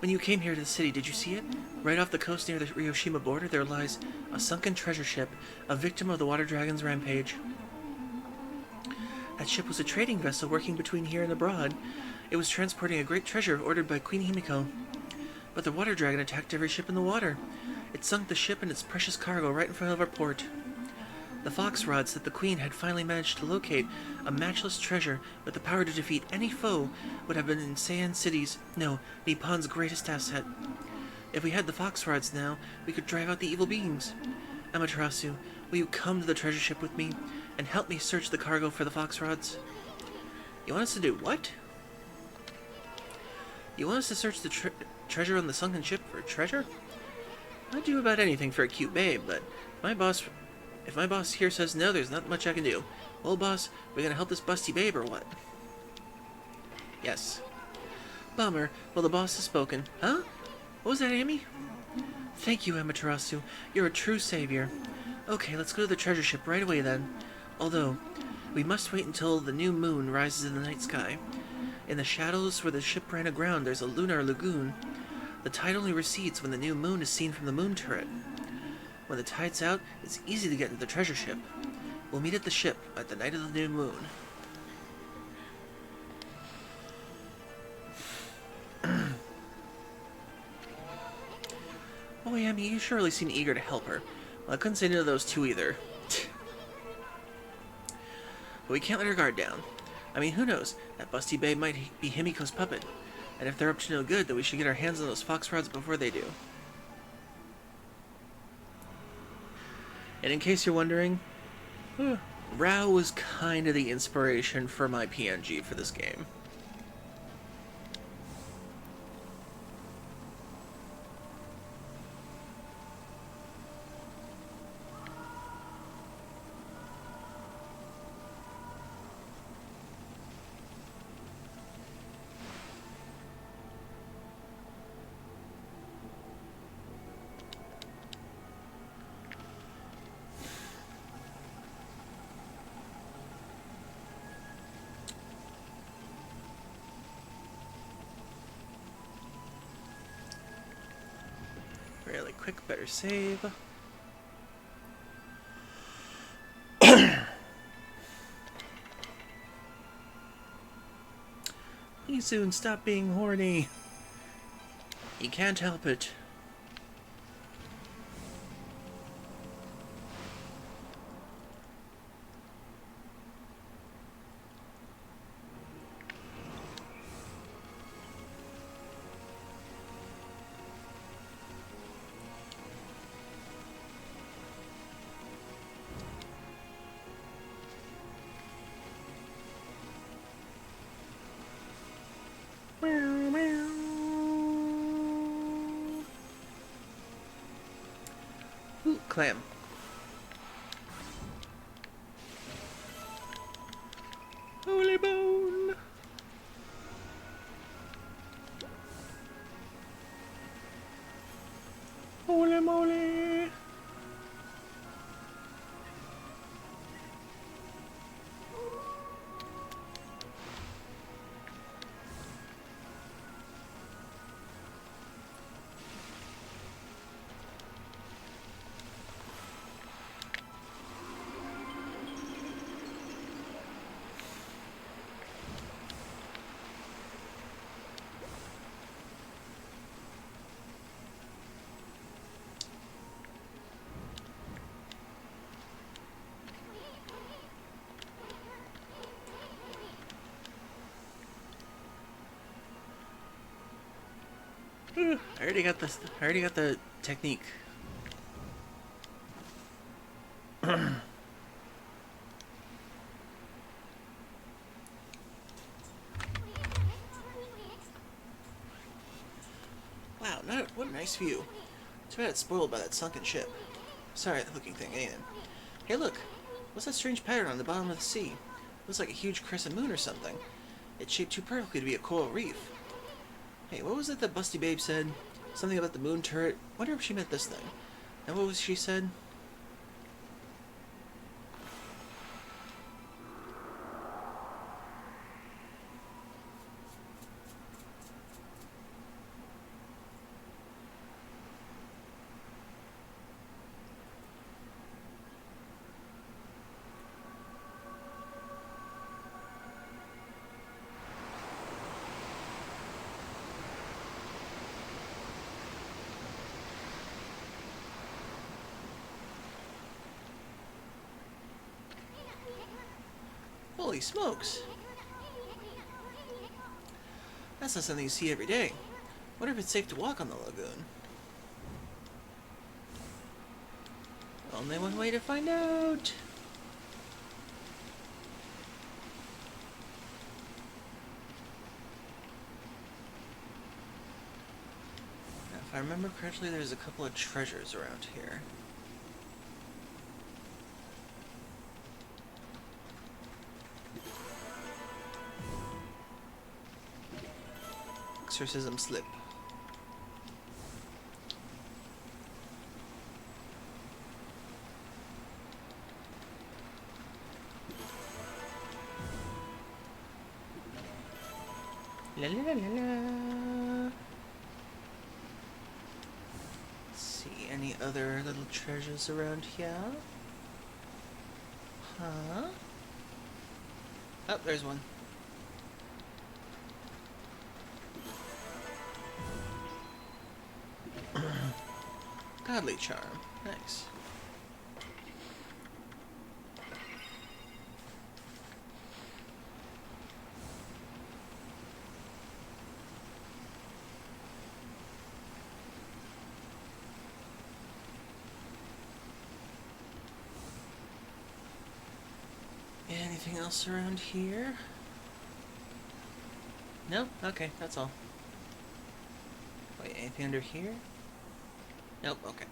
when you came here to the city, did you see it? Right off the coast near the Ryoshima border, there lies a sunken treasure ship, a victim of the water dragon's rampage. That ship was a trading vessel working between here and abroad. It was transporting a great treasure ordered by Queen Himiko. But the water dragon attacked every ship in the water. It sunk the ship and its precious cargo right in front of our port. The fox rods that the Queen had finally managed to locate, a matchless treasure with the power to defeat any foe, would have been in Seian City's, no, Nippon's greatest asset. If we had the fox rods now, we could drive out the evil beings. Amaterasu, will you come to the treasure ship with me and help me search the cargo for the fox rods? You want us to do what? You want us to search the treasure on the sunken ship for treasure? I'd do about anything for a cute babe, but if my boss here says no, there's not much I can do. Well, boss, we gonna help this busty babe or what? Yes. Bummer. Well, the boss has spoken. Huh? What was that, Amy? Thank you, Amaterasu. You're a true savior. Okay, let's go to the treasure ship right away then. Although, we must wait until the new moon rises in the night sky. In the shadows where the ship ran aground, there's a lunar lagoon. The tide only recedes when the new moon is seen from the moon turret. When the tide's out, it's easy to get into the treasure ship. We'll meet at the ship at the night of the new moon. Oh, Amy, you surely seem eager to help her. Well, I couldn't say no to those two either. But we can't let her guard down. I mean, who knows? That busty babe might be Himiko's puppet. And if they're up to no good, then we should get our hands on those fox rods before they do. And in case you're wondering, Rao was kind of the inspiration for my PNG for this game. Really quick, better save. Please soon stop being horny. You can't help it. Ooh, clam. Holy bone. Holy moly. I already got this. I already got the technique. Wow, what a nice view. Too bad it's spoiled by that sunken ship. Sorry, the looking thing, ain't it? Hey, look. What's that strange pattern on the bottom of the sea? Looks like a huge crescent moon or something. It's shaped too perfectly to be a coral reef. Hey, what was it that Busty Babe said? Something about the moon turret? Wonder if she meant this thing. And what was she said? Holy smokes! That's not something you see every day. Wonder if it's safe to walk on the lagoon. Only one way to find out! Now, if I remember correctly, there's a couple of treasures around here. Exorcism slip. La la la la la. Let's see, any other little treasures around here? Huh? Oh, there's one. Godly charm. Nice. Anything else around here? No? Okay, that's all. Wait, anything under here? Nope, okay.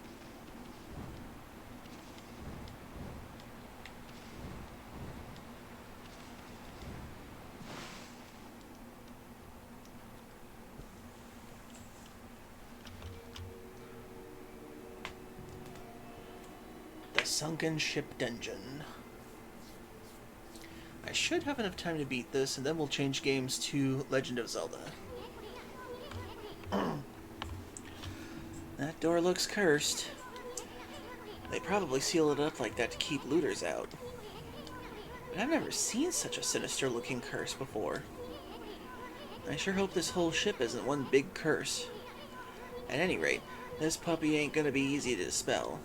The Sunken Ship Dungeon. I should have enough time to beat this, and then we'll change games to Legend of Zelda. That door looks cursed. They probably sealed it up like that to keep looters out. But I've never seen such a sinister-looking curse before. I sure hope this whole ship isn't one big curse. At any rate, this puppy ain't gonna be easy to dispel.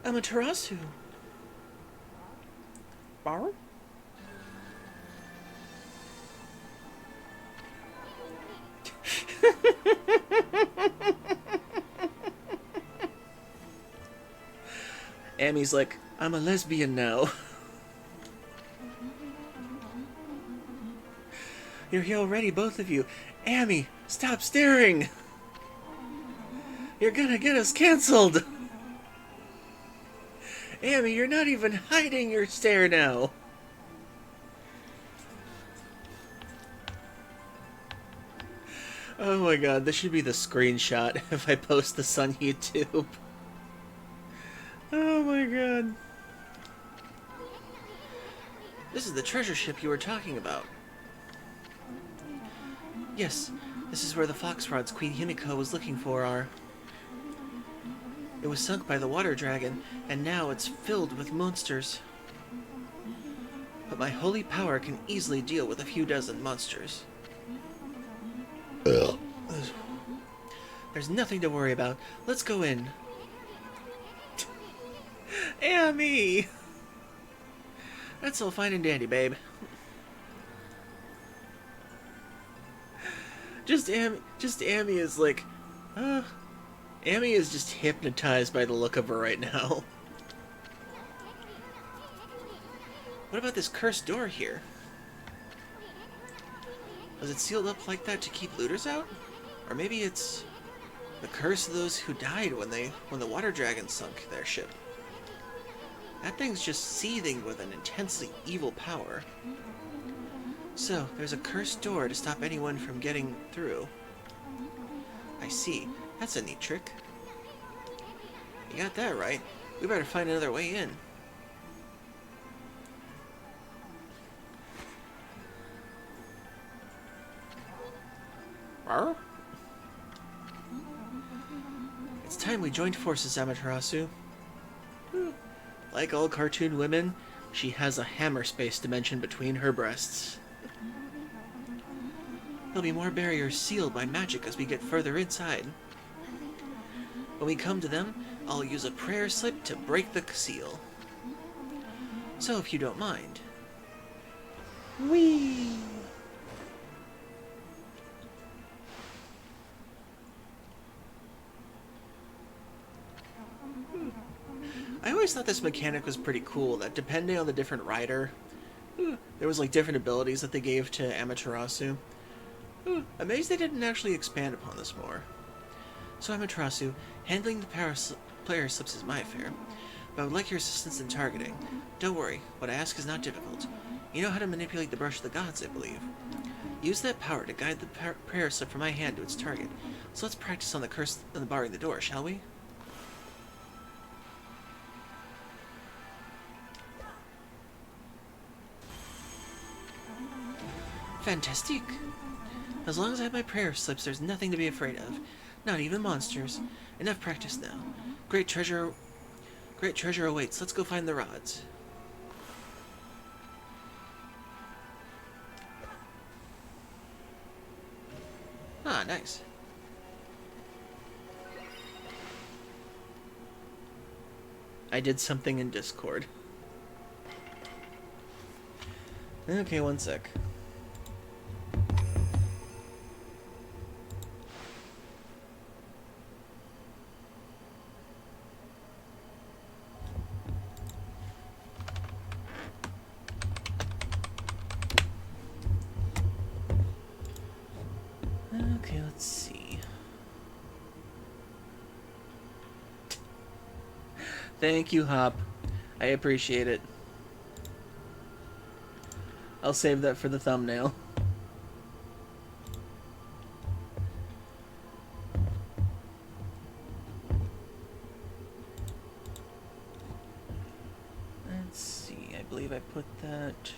Amaterasu! Bar? Amy's like, I'm a lesbian now. You're here already, both of you. Amy, stop staring! You're gonna get us cancelled! Amy, you're not even hiding your stare now. Oh my god, this should be the screenshot if I post this on YouTube. Oh my god. This is the treasure ship you were talking about. Yes, this is where the fox rods Queen Himiko was looking for are. It was sunk by the water dragon, and now it's filled with monsters. But my holy power can easily deal with a few dozen monsters. There's nothing to worry about. Let's go in. Amy! That's all fine and dandy, babe. Just Amy is like, Amy is just hypnotized by the look of her right now. What about this cursed door here? Was it sealed up like that to keep looters out? Or maybe it's the curse of those who died when the water dragon sunk their ship. That thing's just seething with an intensely evil power. So, there's a cursed door to stop anyone from getting through. I see. That's a neat trick. You got that right. We better find another way in. Arr? It's time we joined forces, Amaterasu. Like all cartoon women, she has a hammer space dimension between her breasts. There'll be more barriers sealed by magic as we get further inside. When we come to them, I'll use a prayer slip to break the seal. So if you don't mind. Whee! I always thought this mechanic was pretty cool, that depending on the different rider, there was like different abilities that they gave to Amaterasu. Amazed they didn't actually expand upon this more. So Amaterasu, handling the player slips is my affair, but I would like your assistance in targeting. Don't worry, what I ask is not difficult. You know how to manipulate the brush of the gods, I believe. Use that power to guide the prayer slip from my hand to its target. So let's practice on the curse on the barring the door, shall we? Fantastic! As long as I have my prayer slips, there's nothing to be afraid of. Not even monsters. Enough practice now. Great treasure awaits. Let's go find the rods. Ah, nice. I did something in Discord. Okay, one sec. Okay, let's see. Thank you, Hop. I appreciate it. I'll save that for the thumbnail. Let's see. I believe I put that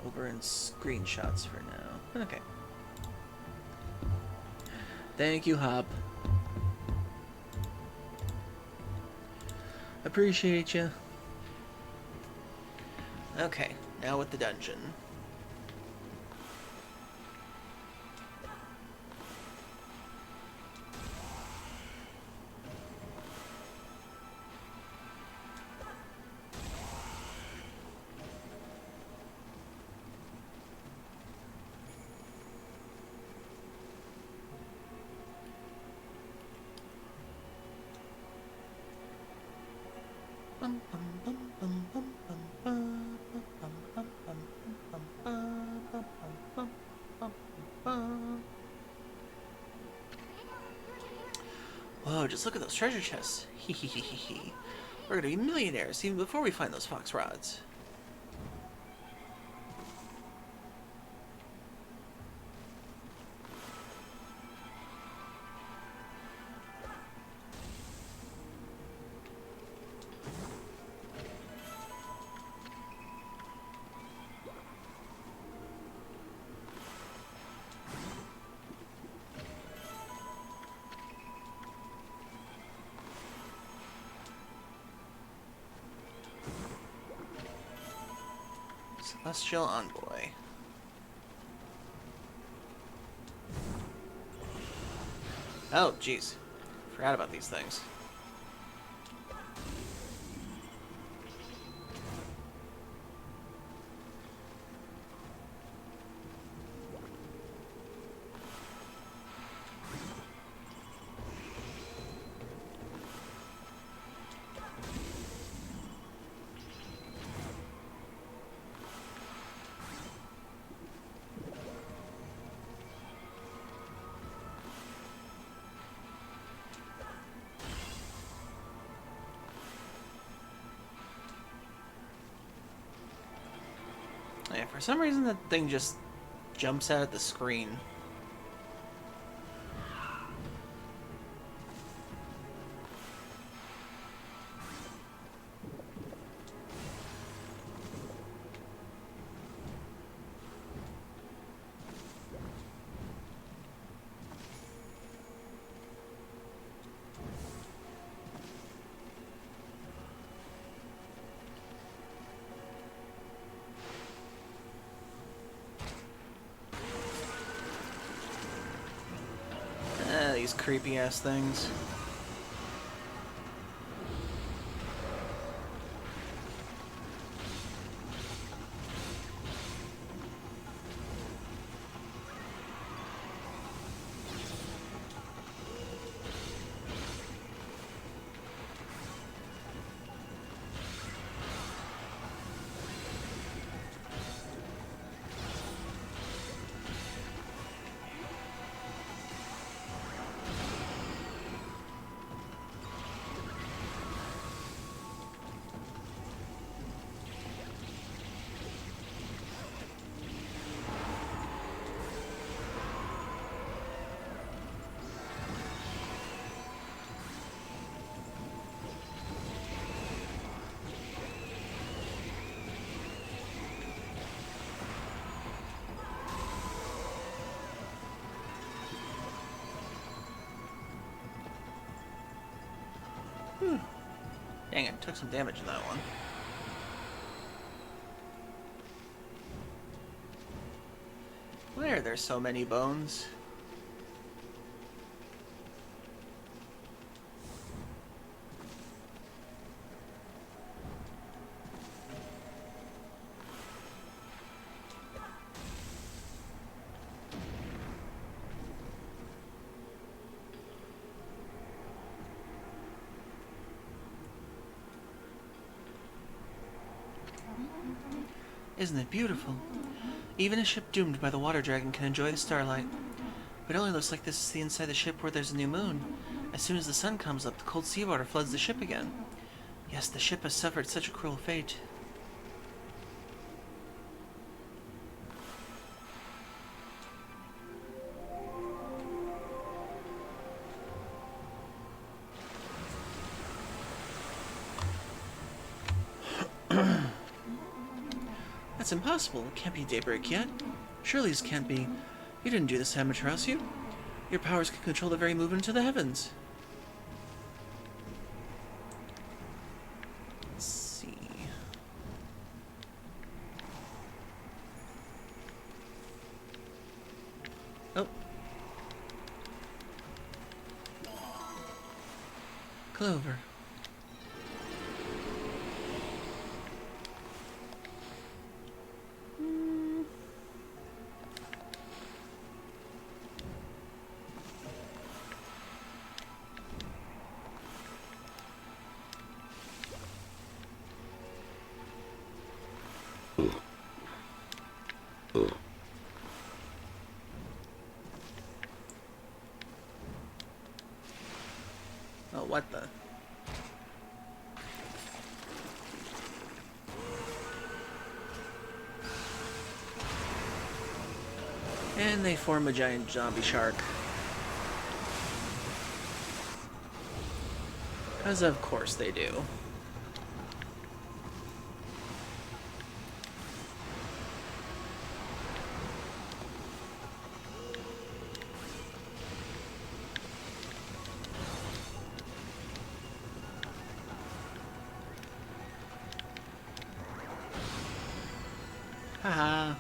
over in screenshots for now. Okay. Thank you, Hop. Appreciate you. Okay, now with the dungeon. Whoa, just look at those treasure chests. Hee. We're gonna be millionaires even before we find those fox rods. Celestial Envoy. Oh, jeez. Forgot about these things. Yeah, for some reason that thing just jumps out at the screen. These creepy ass things. Dang it, took some damage in that one. Why are there so many bones? Isn't it beautiful? Even a ship doomed by the water dragon can enjoy the starlight. But it only looks like this is the inside the ship where there's a new moon. As soon as the sun comes up, the cold seawater floods the ship again. Yes, the ship has suffered such a cruel fate. That's impossible. It can't be daybreak yet. Surely this can't be. You didn't do this, Amaterasu. Your powers can control the very movement of the heavens. Let's see. Oh. Clover. Oh, what the? And they form a giant zombie shark. Because of course they do. Haha.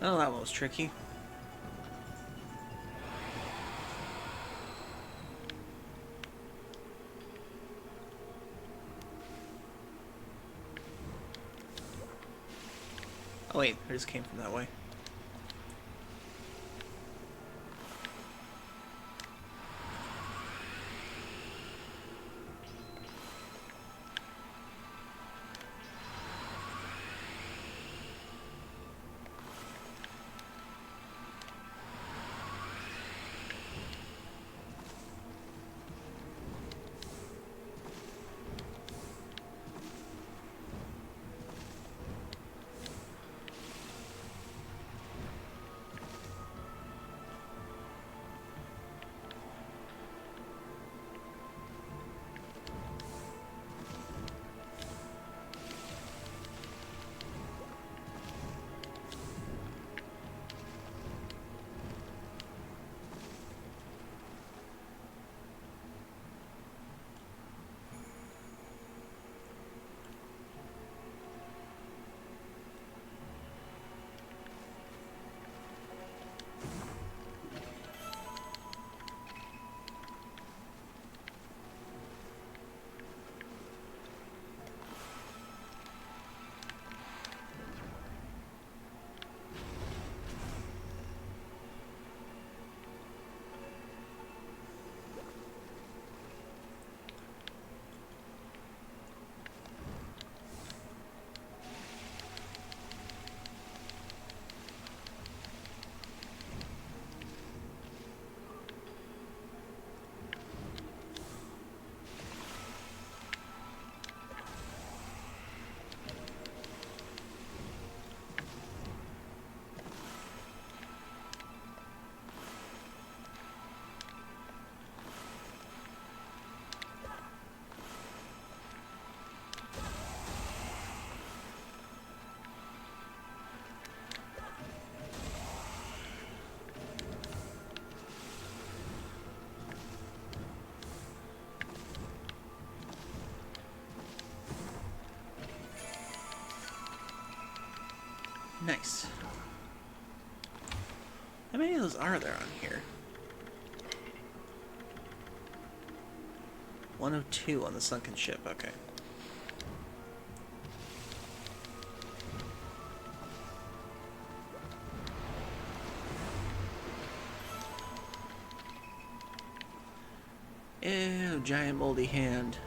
Oh, that one was tricky. Oh wait, I just came from that way. Nice. How many of those are there on here? 102 on the sunken ship, okay. Ew, giant moldy hand.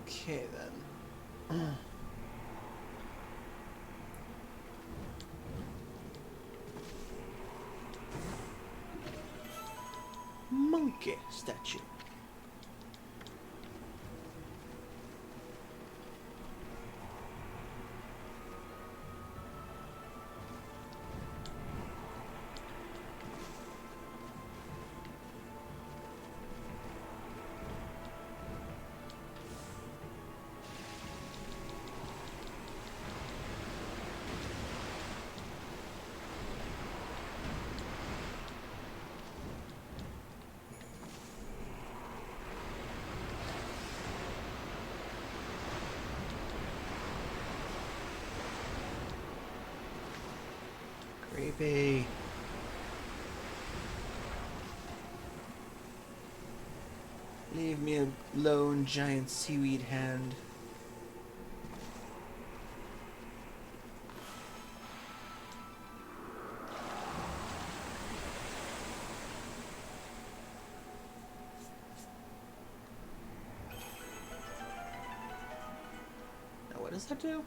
Okay, then. Monkey statue. Creepy. Leave me alone, giant seaweed hand. Now what does that do?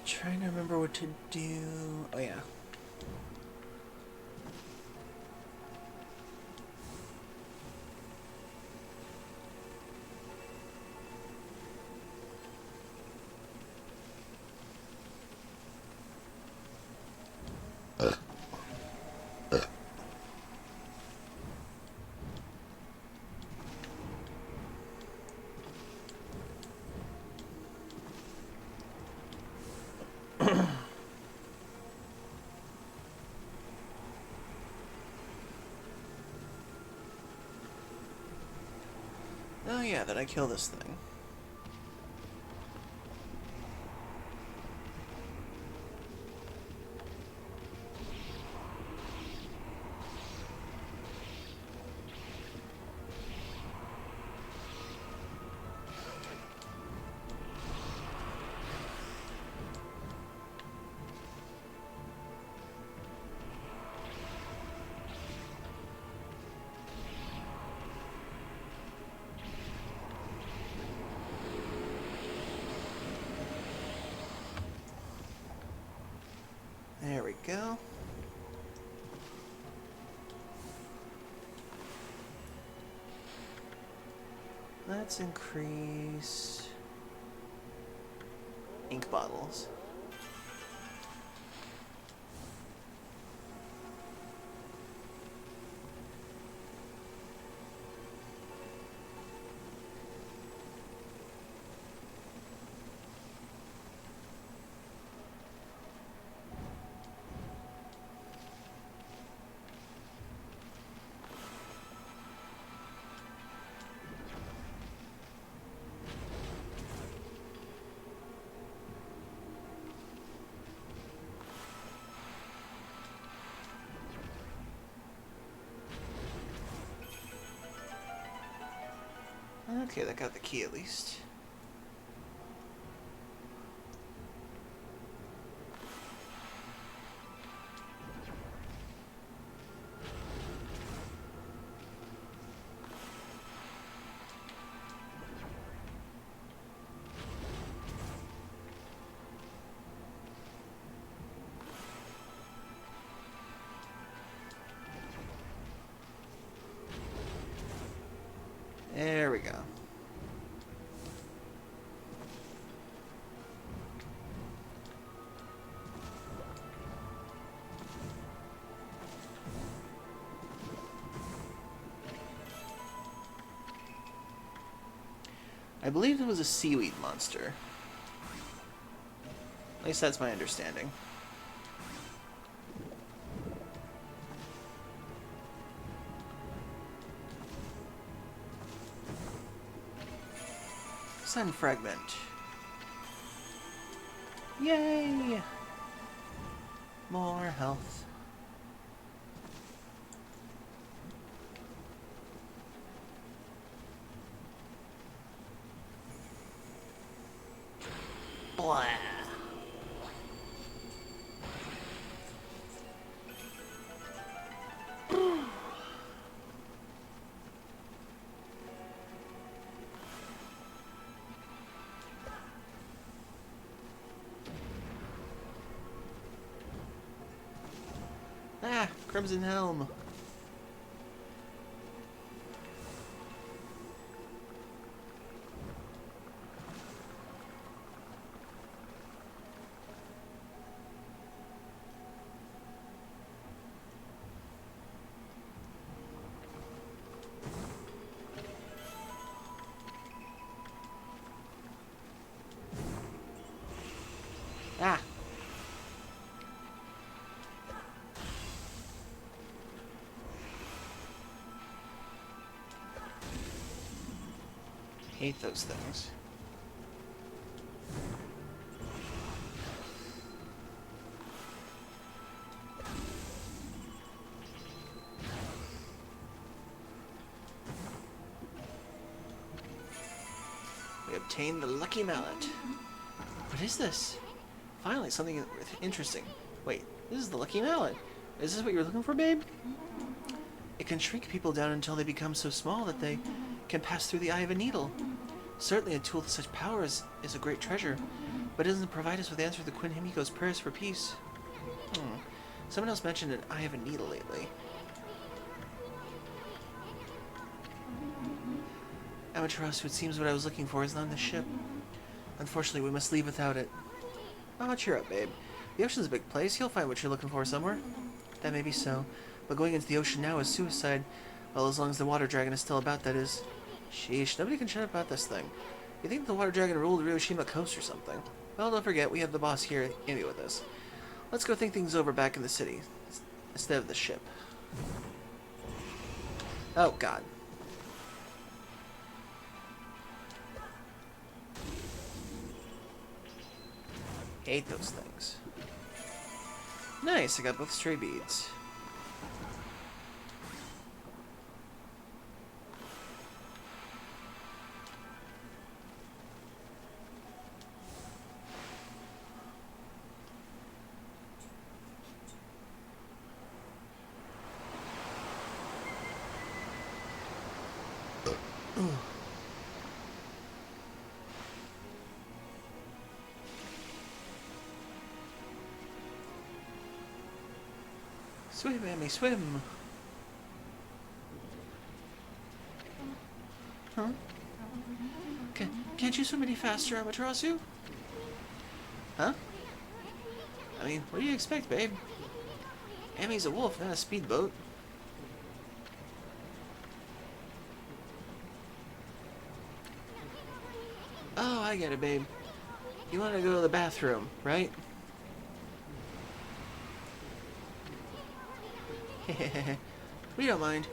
Trying to remember what to do. Oh yeah. Oh yeah, did I kill this thing? There we go. Let's increase ink bottles. Okay, that got the key at least. There we go. I believe it was a seaweed monster. At least that's my understanding. Sun fragment. Yay! More health. Blah. Ah, Crimson Helm. Ah. Hate those things. We obtained the Lucky Mallet. What is this? Finally, something interesting. Wait, this is the Lucky Mallet. Is this what you're looking for, babe? It can shrink people down until they become so small that they can pass through the eye of a needle. Certainly a tool with such power is a great treasure, but it doesn't provide us with the answer to the Queen Himiko's prayers for peace. Someone else mentioned an eye of a needle lately. Amaterasu, it seems what I was looking for is not on the ship. Unfortunately, we must leave without it. Oh, cheer up, babe. The ocean's a big place. You'll find what you're looking for somewhere. That may be so, but going into the ocean now is suicide. Well, as long as the water dragon is still about, that is. Sheesh, nobody can shut up about this thing. You think the water dragon ruled Ryoshima Coast or something? Well, don't forget, we have the boss here, Amy, with us. Let's go think things over back in the city, instead of the ship. Oh, God. Hate those things. Nice, I got both stray beads. Swim, Amy, swim. Huh? Can't you swim any faster, Amaterasu? Huh? I mean, what do you expect, babe? Amy's a wolf, not a speedboat. Oh, I get it, babe. You want to go to the bathroom, right? We don't mind.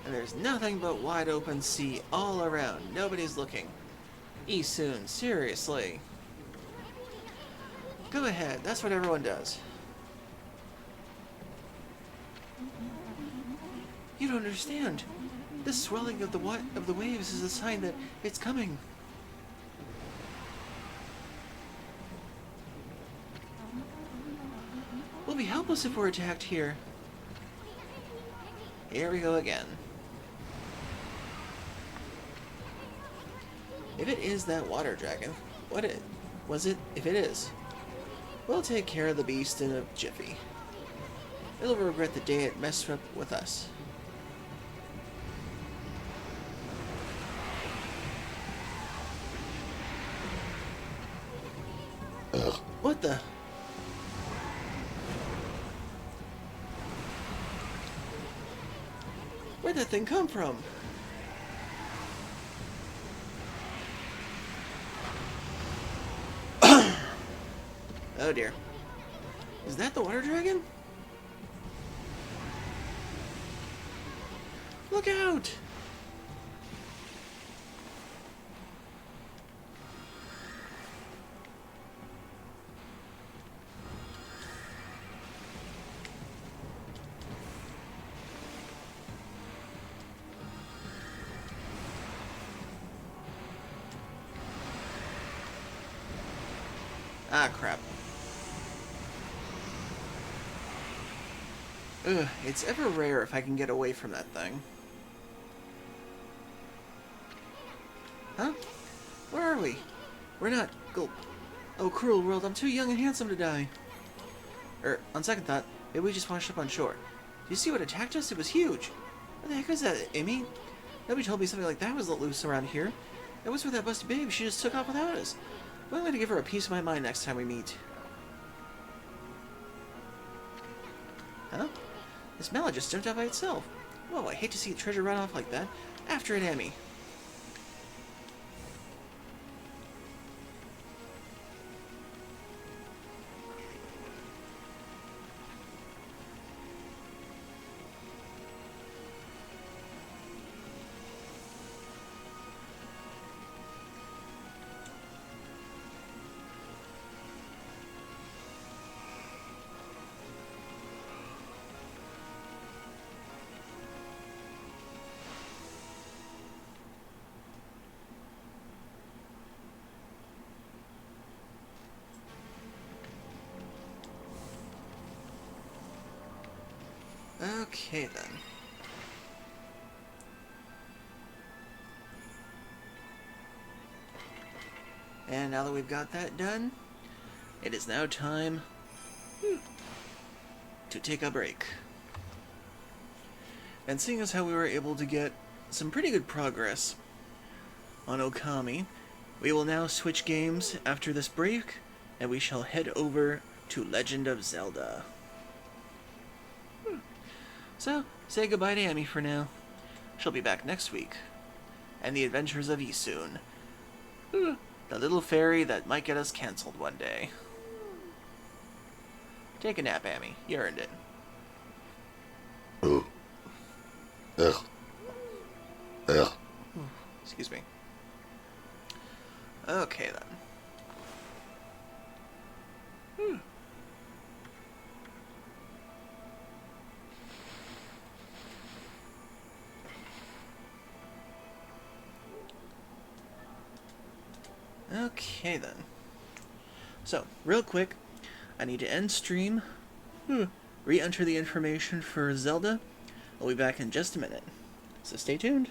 And there's nothing but wide open sea all around. Nobody's looking. Soon, seriously. Go ahead, that's what everyone does. You don't understand. This swelling of the waves is a sign that it's coming. We'll be helpless if we're attacked here. Here we go again. If it is that water dragon, what it was it if it is? We'll take care of the beast in a jiffy. It'll regret the day it messed up with us. What the? Where'd that thing come from? Oh dear. Is that the water dragon? Look out! Ah, crap. Ugh, it's ever rare if I can get away from that thing. Huh? Where are we? We're not... Gulp. Oh, cruel world, I'm too young and handsome to die. On second thought, maybe we just washed up on shore. Do you see what attacked us? It was huge. What the heck is that, Amy? Nobody told me something like that was let loose around here. And what's with that busted babe? She just took off without us. Well, I'm going to give her a piece of my mind next time we meet. Huh? This mallet just jumped out by itself. Whoa, I hate to see a treasure run off like that. After it, Amy. Okay, then. And now that we've got that done, it is now time to take a break. And seeing as how we were able to get some pretty good progress on Okami, we will now switch games after this break, and we shall head over to Legend of Zelda. So, say goodbye to Amy for now. She'll be back next week. And the adventures of Isoon. The little fairy that might get us cancelled one day. Take a nap, Amy. You earned it. Excuse me. Okay, then. Okay, then. So, real quick, I need to end stream, re-enter the information for Zelda. I'll be back in just a minute, so stay tuned.